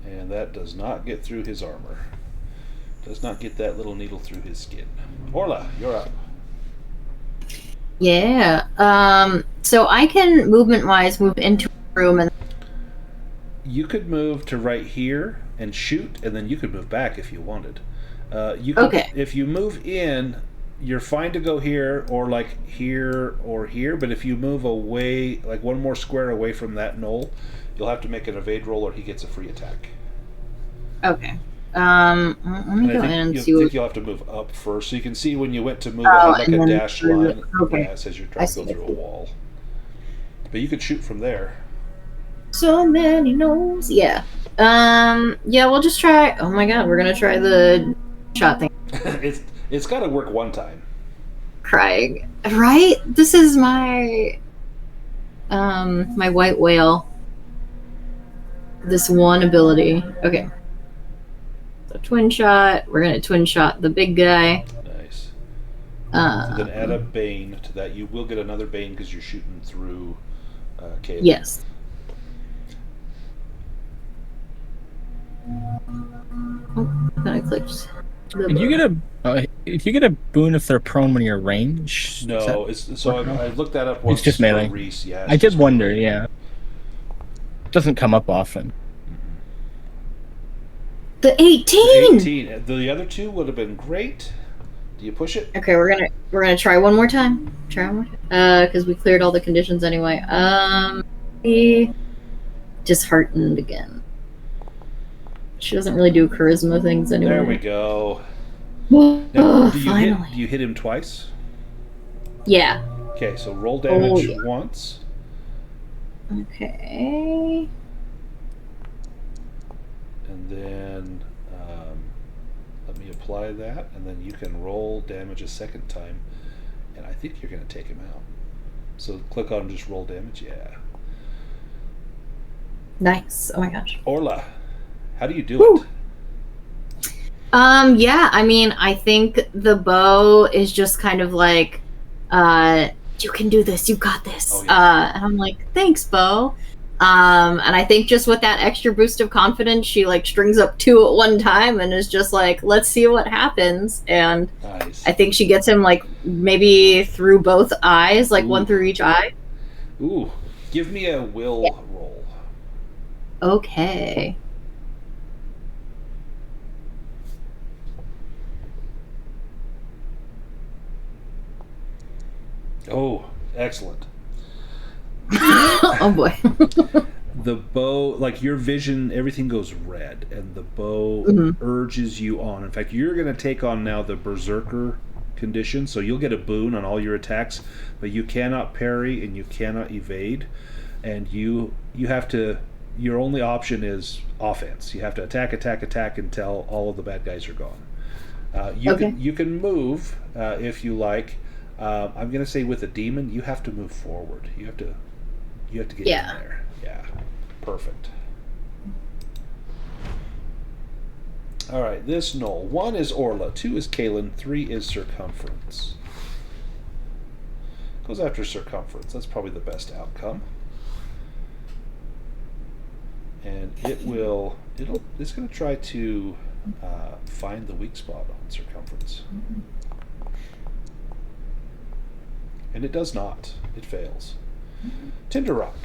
And that does not get through his armor. Does not get that little needle through his skin. Orla, you're up. Yeah. So I can movement-wise move into a room and. You could move to right here and shoot, and then you could move back if you wanted. You could, Okay. If you move in, you're fine to go here or like here or here. But if you move away, like one more square away from that knoll, you'll have to make an evade roll, or he gets a free attack. Okay. Let me And go I in and think, see you'll, what. think you'll have to move up first, so you can see when you went to move, Oh, it had and like a then dashed through line. the- okay. Yeah, it says you're I trying to go see. through a wall. But you could shoot from there. So many no's. Yeah. Yeah, we'll just try. Oh my god, we're gonna try the shot thing. It's got to work one time. Crying. Right? This is my my white whale. This one ability. Okay. So twin shot. We're gonna twin shot the big guy. Nice. So then add a Bane to that. You will get another Bane because you're shooting through Caleb. Yes. Oh, I clicked. Did you get a? If you get a boon if they're prone when you're ranged? No, Is that- it's so I looked that up once. just for melee. Reese, yeah. I did wonder. Yeah. Doesn't come up often. The 18. 18. The other two would have been great. Do you push it? Okay, we're gonna try one more time. Try one more time. Because we cleared all the conditions anyway. Be disheartened again. She doesn't really do charisma things anyway. There we go. Oh, Now, do finally. you hit him twice? Yeah. Okay, so roll damage yeah. once. Okay. And then let me apply that, and then you can roll damage a second time, and I think you're going to take him out. So click on just roll damage, yeah. Nice. Oh my gosh. Orla, how do you do Woo. it? Yeah, I mean, I think the bow is just kind of like, you can do this, you got this. Oh, yeah. And I'm like, thanks, bow. And I think just with that extra boost of confidence, she like strings up 2 at one time and is just like, let's see what happens. And Nice. I think she gets him like maybe through both eyes, like one through each eye. Ooh, give me a will roll. Okay. Oh, excellent. Oh boy. The bow, like your vision, everything goes red, and the bow urges you on. In fact, you're going to take on now the Berserker condition, so you'll get a boon on all your attacks, but you cannot parry and you cannot evade, and you have to. Your only option is offense. You have to attack until all of the bad guys are gone. You can move if you like. I'm going to say with a demon, you have to move forward. You have to get in there. Yeah, perfect. All right, this knoll. 1 is Orla, 2 is Kalen, 3 is Circumference. Goes after Circumference. That's probably the best outcome. And it's going to try to find the weak spot on Circumference. And it does not. It fails. Tinder Rock.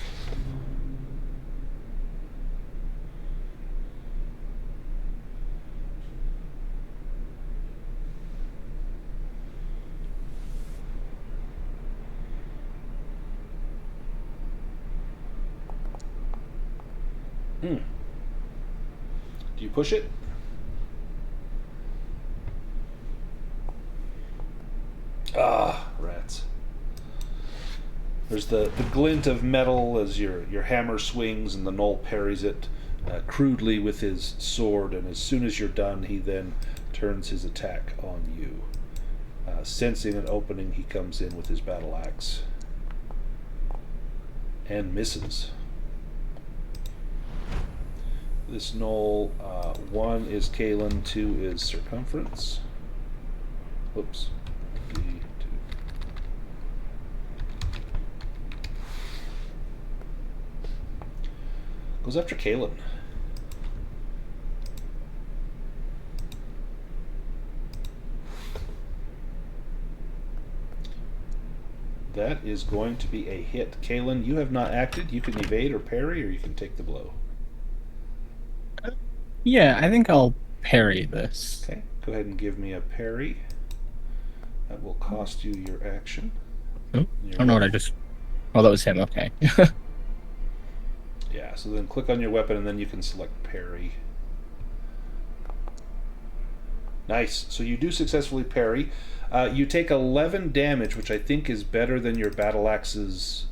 Do you push it? Ah, rats. There's the glint of metal as your hammer swings and the gnoll parries it crudely with his sword, and as soon as you're done, he then turns his attack on you. Sensing an opening, he comes in with his battle axe and misses. This gnoll, 1 is Kalen, 2 is Circumference. Whoops. Goes after Kalen. That is going to be a hit. Kalen, you have not acted. You can evade or parry, or you can take the blow. Yeah, I think I'll parry this. Okay, go ahead and give me a parry. That will cost you your action. Oh, I don't know what I just... Oh, that was him, okay. Yeah, so then click on your weapon and then you can select parry. Nice. So you do successfully parry. You take 11 damage, which I think is better than your battle axe's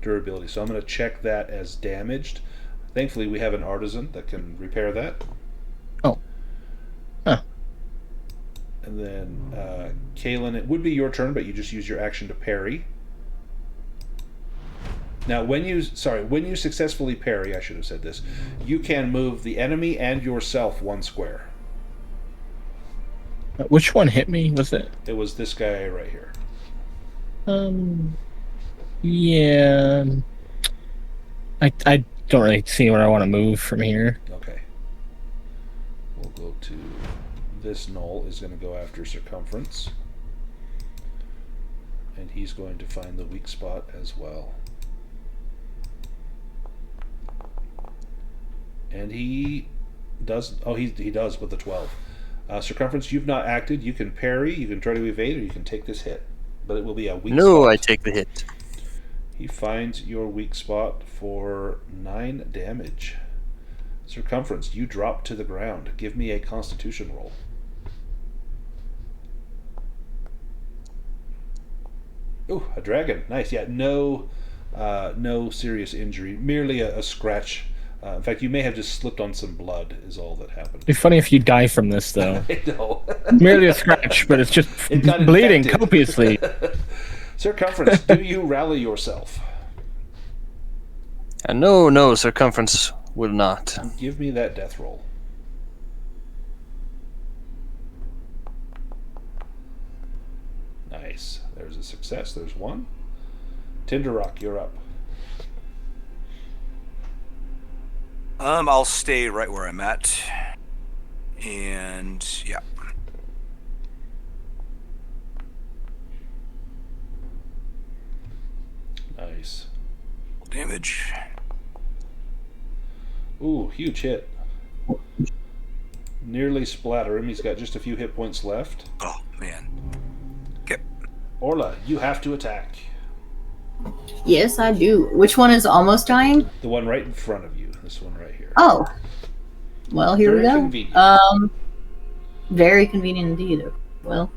durability. So I'm going to check that as damaged. Thankfully, we have an artisan that can repair that. Oh. Huh. And then, Kalen, it would be your turn, but you just use your action to parry. Now, when you successfully parry, I should have said this, you can move the enemy and yourself 1 square. Which one hit me? Was it? It was this guy right here. Yeah. I don't really see where I want to move from here. Okay. We'll go to this gnoll is going to go after Circumference. And he's going to find the weak spot as well. And he does... Oh, he does with the 12. Circumference, you've not acted. You can parry, you can try to evade, or you can take this hit. But it will be a weak spot. No, I take the hit. He finds your weak spot for 9 damage. Circumference, you drop to the ground. Give me a Constitution roll. Ooh, a dragon. Nice. Yeah, no serious injury. Merely a scratch. In fact, you may have just slipped on some blood is all that happened. It'd be funny if you die from this, though. I know. Merely a scratch, but it's just bleeding infected. copiously. Circumference, do you rally yourself? No, Circumference will not. Give me that death roll. Nice. There's a success. There's 1. Tinder Rock, you're up. I'll stay right where I'm at. And yeah. Nice. Damage. Ooh, huge hit. Nearly splatter him. He's got just a few hit points left. Oh man. Okay. Orla, you have to attack. Yes, I do. Which one is almost dying? The one right in front of you. This one right here. Oh. Well, here Very we go. convenient. Very convenient indeed. Well,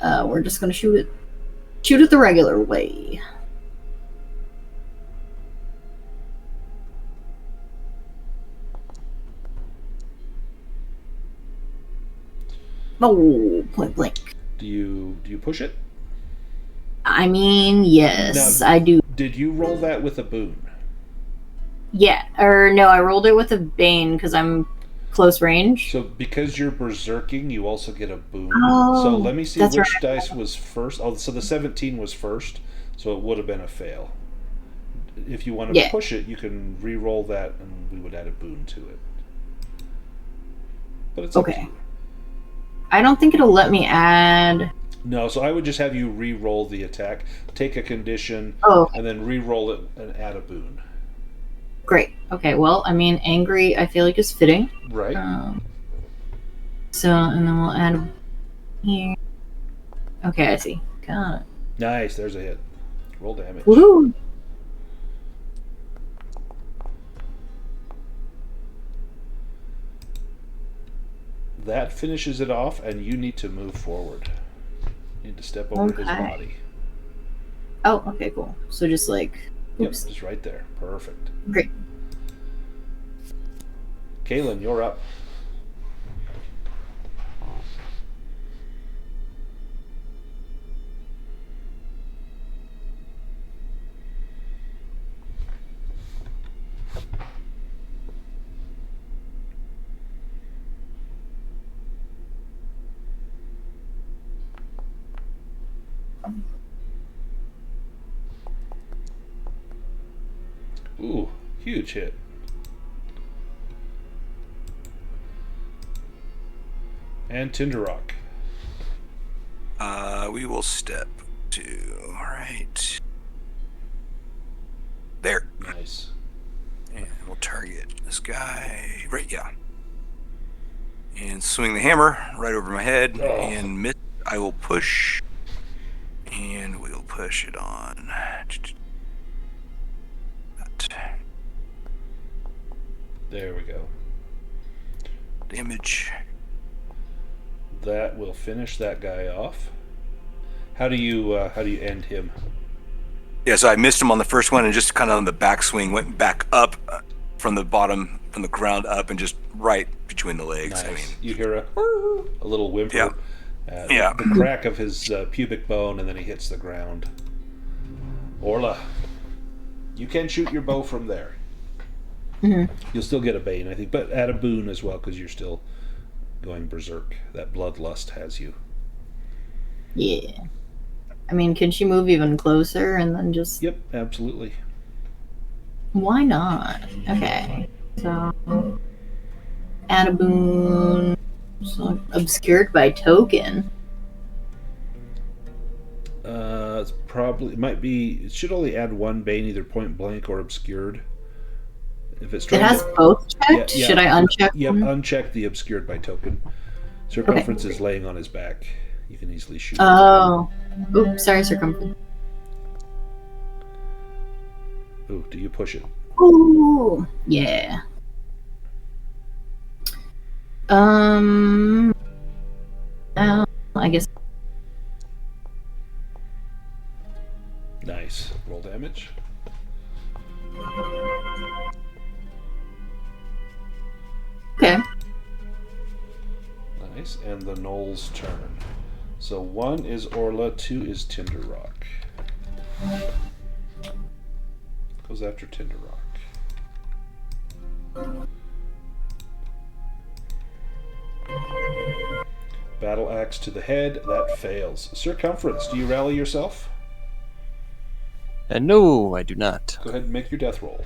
we're just gonna shoot it. Shoot it the regular way. Oh, point blank. Do you push it? I mean, yes, Now, I do. Did you roll that with a boon? Yeah, or no, I rolled it with a Bane because I'm close range. So because you're berserking, you also get a boon. Oh, so let me see that's which right. dice was first. Oh, so the 17 was first, so it would have been a fail. If you want to push it, you can re-roll that, and we would add a boon to it. But it's up to Okay. you. I don't think it'll let me add. No, so I would just have you re-roll the attack, take a condition, and then re-roll it and add a boon. Great. Okay, well, I mean, angry, I feel like is fitting. Right. And then we'll add here. Okay, I see. Got it. Nice, there's a hit. Roll damage. Woohoo! That finishes it off, and you need to move forward. You need to step over his body. Oh, okay, cool. So just like... Oops. Yep, just right there. Perfect. Great. Kaylin, you're up. Ooh, huge hit. And Tinder Rock. We will step to... Alright. There. Nice. And we'll target this guy. Right, yeah. And swing the hammer right over my head. And miss. I will push. And we'll push it on. There we go. Damage. That will finish that guy off. How do you end him? Yeah, so I missed him on the first one and just kind of on the backswing went back up from the bottom, from the ground up, and just right between the legs. Nice. I mean, you hear a little whimper. Yeah. The crack of his pubic bone, and then he hits the ground. Orla, you can shoot your bow from there. Mm-hmm. You'll still get a bane, I think, but add a boon as well because you're still going berserk. That bloodlust has you. Yeah. I mean, can she move even closer and then just... Yep, absolutely. Why not? Okay. So... Add a boon... So, obscured by token. It's probably... It might be... It should only add one bane, either point blank or obscured. If it's It has both checked? Yeah. Should I uncheck Yep, one? uncheck the obscured by token. Circumference is laying on his back. You can easily shoot. Oh. Oops, sorry, circumference. Ooh, do you push it? Ooh, yeah. I guess. Nice. Roll damage. Okay. Nice. And the Knoll's turn. So 1 is Orla, 2 is Tinder Rock. Goes after Tinder Rock. Battle axe to the head. That fails. Circumference, do you rally yourself? No, I do not. Go ahead and make your death roll.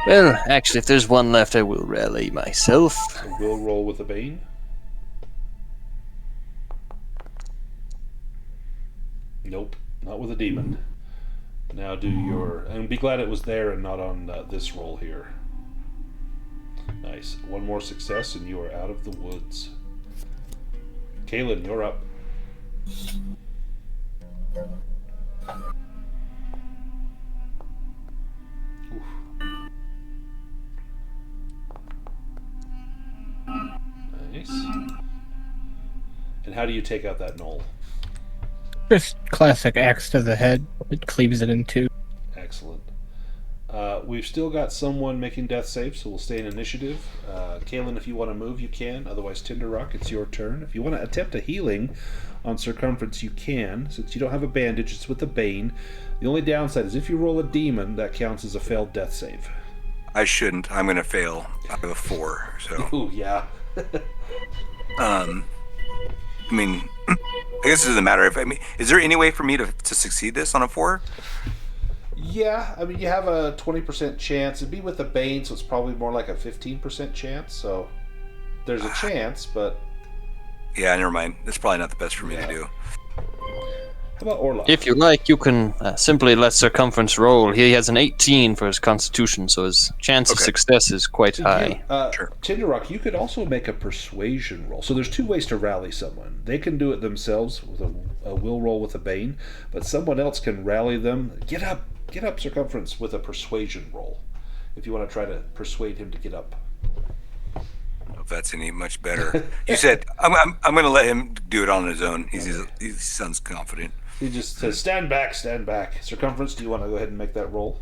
Well, actually, if there's one left, I will rally myself. So we'll roll with a bane. Nope, not with a demon. Now do your... And be glad it was there and not on this roll here. Nice. One more success and you are out of the woods. Kaylin, you're up. Oof. Nice. And how do you take out that knoll? Just classic axe to the head. It cleaves it in two. Excellent. We've still got someone making death saves, so we'll stay in initiative. Kaylin, if you want to move, you can. Otherwise, Tinder Rock, it's your turn. If you want to attempt a healing on Circumference, you can. Since you don't have a bandage, it's with a Bane. The only downside is if you roll a demon, that counts as a failed death save. I shouldn't. I'm going to fail. I have a 4, so... Ooh, yeah. I mean, I guess it doesn't matter. Is there any way for me to succeed this on a 4? Yeah, I mean, you have a 20% chance. It'd be with the Bane, so it's probably more like a 15% chance. So there's a chance, but... Yeah, never mind. That's probably not the best for me to do. How about Orlok? If you like, you can simply let Circumference roll. He has an 18 for his constitution, so his chance of success is quite high. Sure. Tinderrock, you could also make a persuasion roll. So there's two ways to rally someone. They can do it themselves with a will roll with a Bane, but someone else can rally them. Get up, Circumference, with a persuasion roll. If you want to try to persuade him to get up. I don't know if that's any much better. You said I'm going to let him do it on his own. He sounds confident. He just says, stand back. Circumference, do you want to go ahead and make that roll?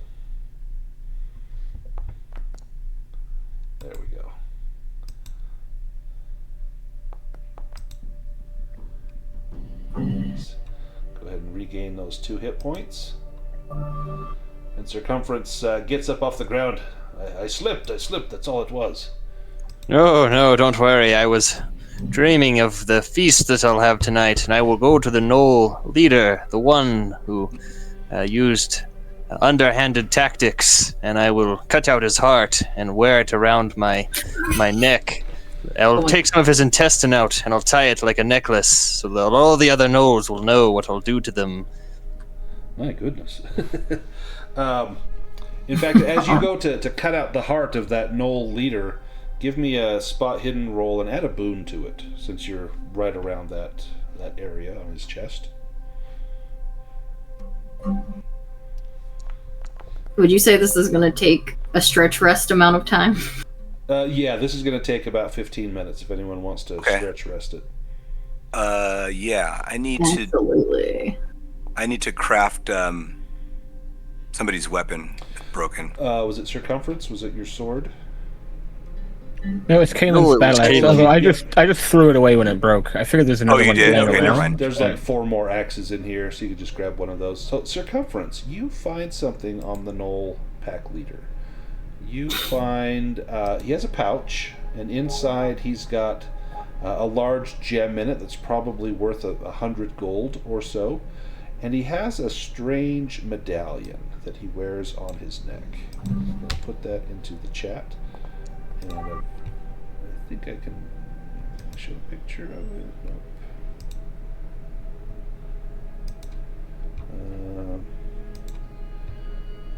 There we go. Go ahead and regain those 2 hit points. And Circumference gets up off the ground. I slipped, that's all it was. No, don't worry. I was dreaming of the feast that I'll have tonight, and I will go to the Knoll leader, the one who used underhanded tactics, and I will cut out his heart and wear it around my neck. I'll take some of his intestine out, and I'll tie it like a necklace, so that all the other Knolls will know what I'll do to them. My goodness. In fact, as you go to cut out the heart of that Knoll leader, give me a spot hidden roll and add a boon to it, since you're right around that area on his chest. Would you say this is going to take a stretch rest amount of time? Yeah, this is going to take about 15 minutes if anyone wants to stretch rest it. Yeah, I need to craft somebody's weapon broken. Was it Circumference? Was it your sword? No, it's Caelan's battle axe. Although I just threw it away when it broke. I figured there's another one. Did? laying Okay, around. never mind. There's like 4 more axes in here, so you could just grab one of those. So, Circumference, you find something on the Knoll pack leader. You find he has a pouch, and inside he's got a large gem in it that's probably worth 100 gold or so, and he has a strange medallion that he wears on his neck. I'm going to put that into the chat, and I think I can show a picture of it. Nope.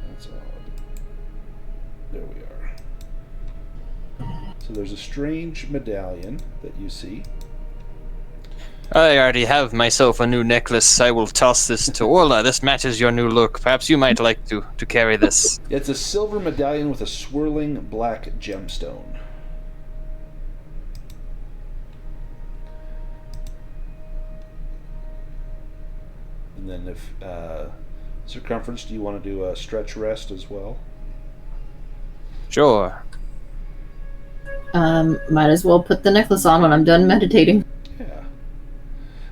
That's odd. There we are. So there's a strange medallion that you see. I already have myself a new necklace. I will toss this to Orla. This matches your new look. Perhaps you might like to carry this. It's a silver medallion with a swirling black gemstone. And then if Circumference, do you want to do a stretch rest as well? Sure. Might as well put the necklace on when I'm done meditating. Yeah.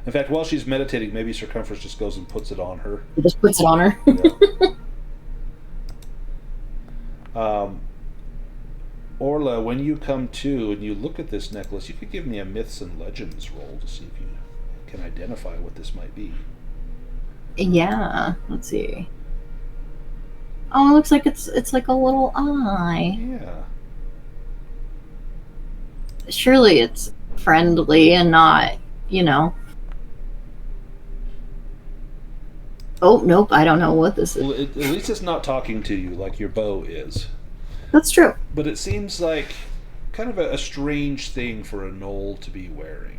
In fact, while she's meditating, maybe Circumference just goes and puts it on her. He just puts it on her. Yeah. Orla, when you come to and you look at this necklace, you could give me a Myths and Legends roll to see if you can identify what this might be. Yeah, let's see. Oh, it looks like it's like a little eye. Yeah. Surely it's friendly and not, Oh, nope, I don't know what this is. Well, at least it's not talking to you like your bow is. That's true. But it seems like kind of a strange thing for a Knoll to be wearing.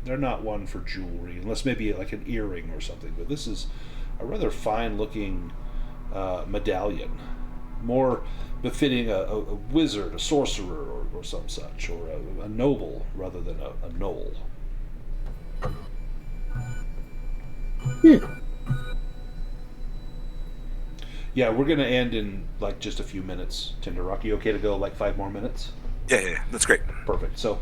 They're not one for jewelry, unless maybe like an earring or something. But this is a rather fine-looking medallion, more befitting a wizard, a sorcerer, or some such, or a noble rather than a Knoll. Yeah, we're going to end in like just a few minutes, Tinderrock. You okay to go like 5 more minutes? Yeah, that's great. Perfect. So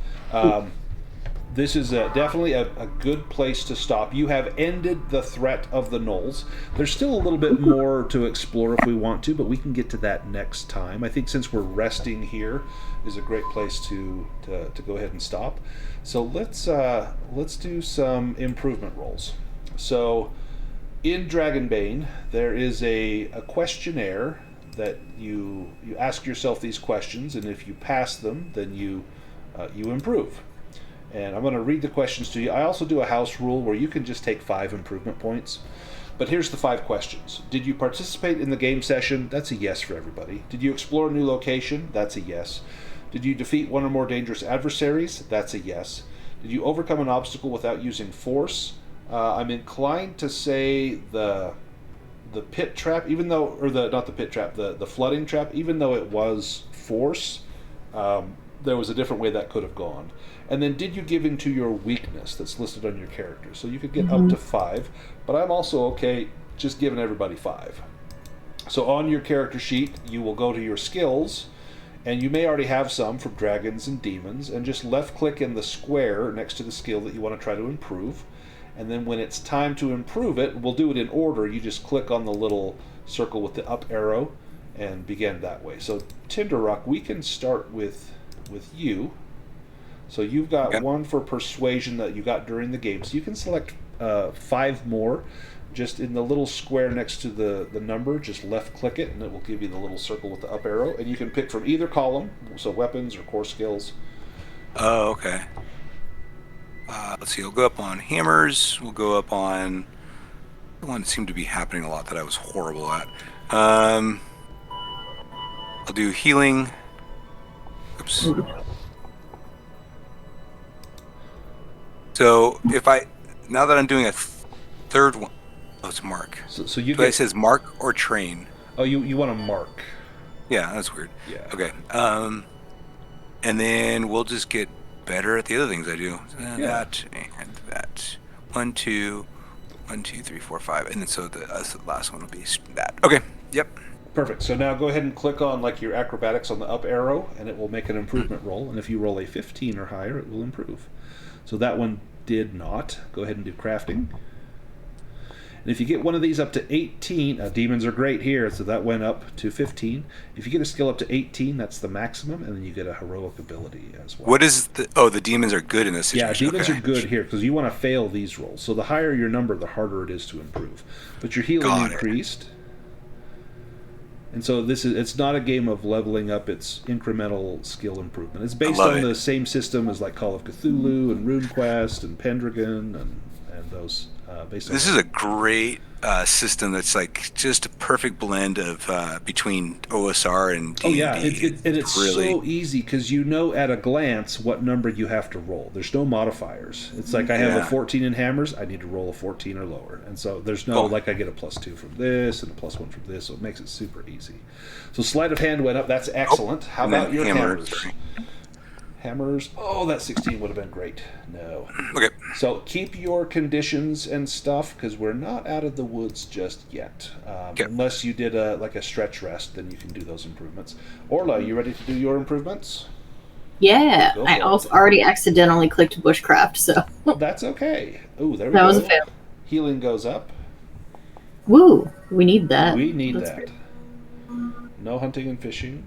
this is definitely a good place to stop. You have ended the threat of the Knolls. There's still a little bit more to explore if we want to, but we can get to that next time. I think since we're resting here is a great place to go ahead and stop. So let's do some improvement rolls. So in Dragonbane, there is a questionnaire that you ask yourself these questions, and if you pass them, then you improve. And I'm going to read the questions to you. I also do a house rule where you can just take 5 improvement points. But here's the 5 questions. Did you participate in the game session? That's a yes for everybody. Did you explore a new location? That's a yes. Did you defeat one or more dangerous adversaries? That's a yes. Did you overcome an obstacle without using force? I'm inclined to say the pit trap, even though, or not the pit trap, the flooding trap, even though it was force, there was a different way that could have gone. And then did you give into your weakness that's listed on your character? So you could get up to 5, but I'm also okay just giving everybody 5. So on your character sheet, you will go to your skills, and you may already have some from dragons and demons, and just left-click in the square next to the skill that you want to try to improve. And then when it's time to improve it, we'll do it in order. You just click on the little circle with the up arrow and begin that way. So Tinderrock, we can start with you. So you've got 1 for persuasion that you got during the game. So you can select 5 more. Just in the little square next to the number, just left click it and it will give you the little circle with the up arrow. And you can pick from either column, so weapons or core skills. Oh, okay. Let's see, we'll go up on hammers. We'll go up on the one that seemed to be happening a lot that I was horrible at. I'll do healing. Oops. So now that I'm doing a third one, it's mark. So you it says mark or train. Oh, you want to mark. Yeah, that's weird. Yeah. Okay. And then we'll just get better at the other things I do. That and that. 1, 2, 1, 2, 3, 4, 5, and then so the last one will be that. Okay. Yep. Perfect. So now go ahead and click on like your acrobatics on the up arrow, and it will make an improvement roll. And if you roll a 15 or higher, it will improve. So that one did not. Go ahead and do crafting. And if you get one of these up to 18, demons are great here, so that went up to 15. If you get a skill up to 18, that's the maximum, and then you get a heroic ability as well. What is the demons are good in this situation? Yeah, demons are good here, because you want to fail these rolls. So the higher your number, the harder it is to improve. But your healing increased. And so it's not a game of leveling up, it's incremental skill improvement. It's based on the same system as like Call of Cthulhu and RuneQuest and Pendragon and those. This is a great system that's like just a perfect blend of between OSR and D&D. Oh yeah, it's really so easy because you know at a glance what number you have to roll. There's no modifiers. It's like I have a 14 in hammers, I need to roll a 14 or lower. And so there's no like I get a +2 from this and a +1 from this, so it makes it super easy. So sleight of hand went up, that's excellent. How about your hammers? Hammers. Oh, that 16 would have been great. No. Okay. So keep your conditions and stuff because we're not out of the woods just yet. Unless you did a stretch rest, then you can do those improvements. Orla, you ready to do your improvements? Yeah. I also already accidentally clicked bushcraft, so. That's okay. Ooh, there we go. That was a fail. Healing goes up. Woo. We need that. We need That's that. great. No hunting and fishing.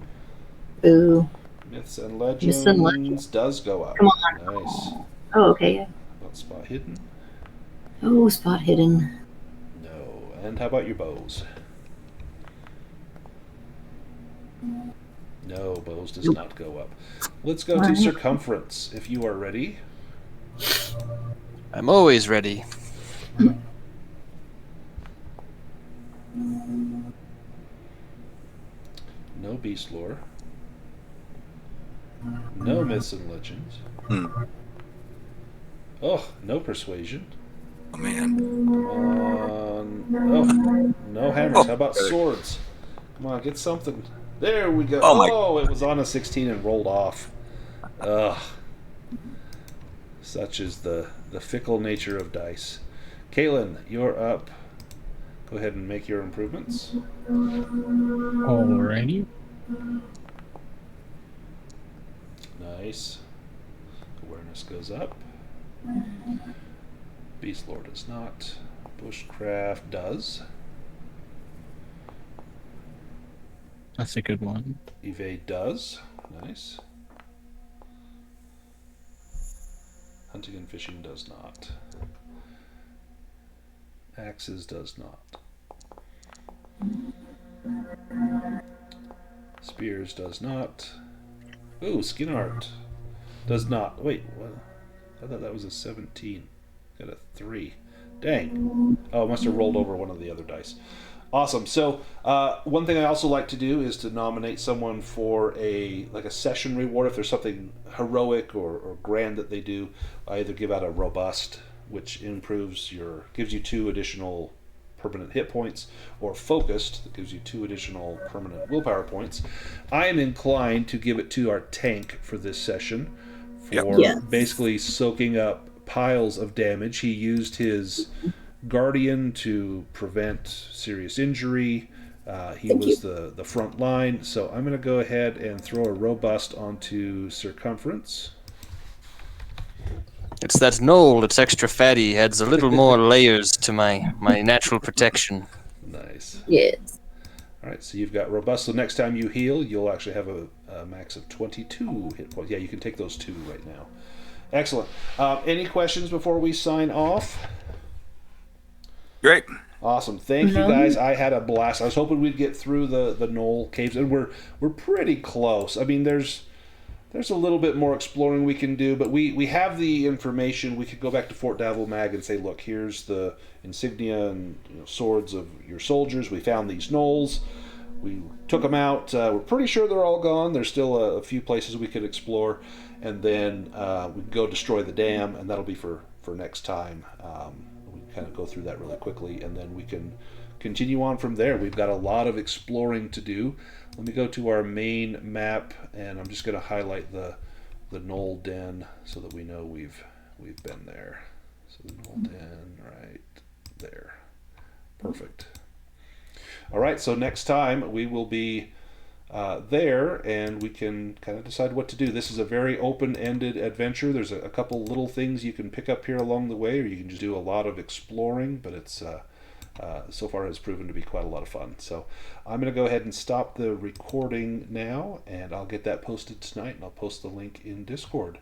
Ooh. Myths and legends does go up. Come on. Nice. Oh, okay. Yeah. About spot hidden? Oh, spot hidden. No. And how about your bows? No, bows does not go up. Let's go to circumference, if you are ready. I'm always ready. No beast lore. No myths and legends. Oh, no persuasion. Oh man. No hammers. How about swords? Come on, get something. There we go. Oh, it was on a 16 and rolled off. Ugh. Such is the fickle nature of dice. Kaylin, you're up. Go ahead and make your improvements. Alrighty. Nice. Awareness goes up. Beast Lord does not. Bushcraft does. That's a good one. Evade does. Nice. Hunting and fishing does not. Axes does not. Spears does not. Ooh, skin art does not. Wait, what? I thought that was a 17. Got a 3. Dang. Oh, I must have rolled over one of the other dice. Awesome. So one thing I also like to do is to nominate someone for a session reward. If there's something heroic or grand that they do, I either give out a robust, which gives you 2 additional permanent hit points, or focused, that gives you 2 additional permanent willpower points. I am inclined to give it to our tank for this session for basically soaking up piles of damage. He used his Guardian to prevent serious injury. He was the front line, so I'm going to go ahead and throw a robust onto Circumference. It's that knoll that's extra fatty, adds a little more layers to my natural protection. Nice. Yes. All right, so you've got robust. So next time you heal, you'll actually have a max of 22 hit points. Yeah, you can take those 2 right now. Excellent. Any questions before we sign off? Great. Awesome. Thank you, guys. I had a blast. I was hoping we'd get through the knoll caves, and we're pretty close. I mean, there's a little bit more exploring we can do, but we have the information. We could go back to Fort Davelmag and say, look, here's the insignia and swords of your soldiers. We found these knolls. We took them out. We're pretty sure they're all gone. There's still a few places we could explore, and then we can go destroy the dam, and that'll be for next time. We kind of go through that really quickly, and then we can continue on from there. We've got a lot of exploring to do. Let me go to our main map, and I'm just going to highlight the knoll den so that we know we've been there. So the knoll den right there. Perfect. All right, so next time we will be there, and we can kind of decide what to do. This is a very open-ended adventure. There's a couple little things you can pick up here along the way, or you can just do a lot of exploring, but it's so far has proven to be quite a lot of fun. So I'm going to go ahead and stop the recording now, and I'll get that posted tonight, and I'll post the link in Discord.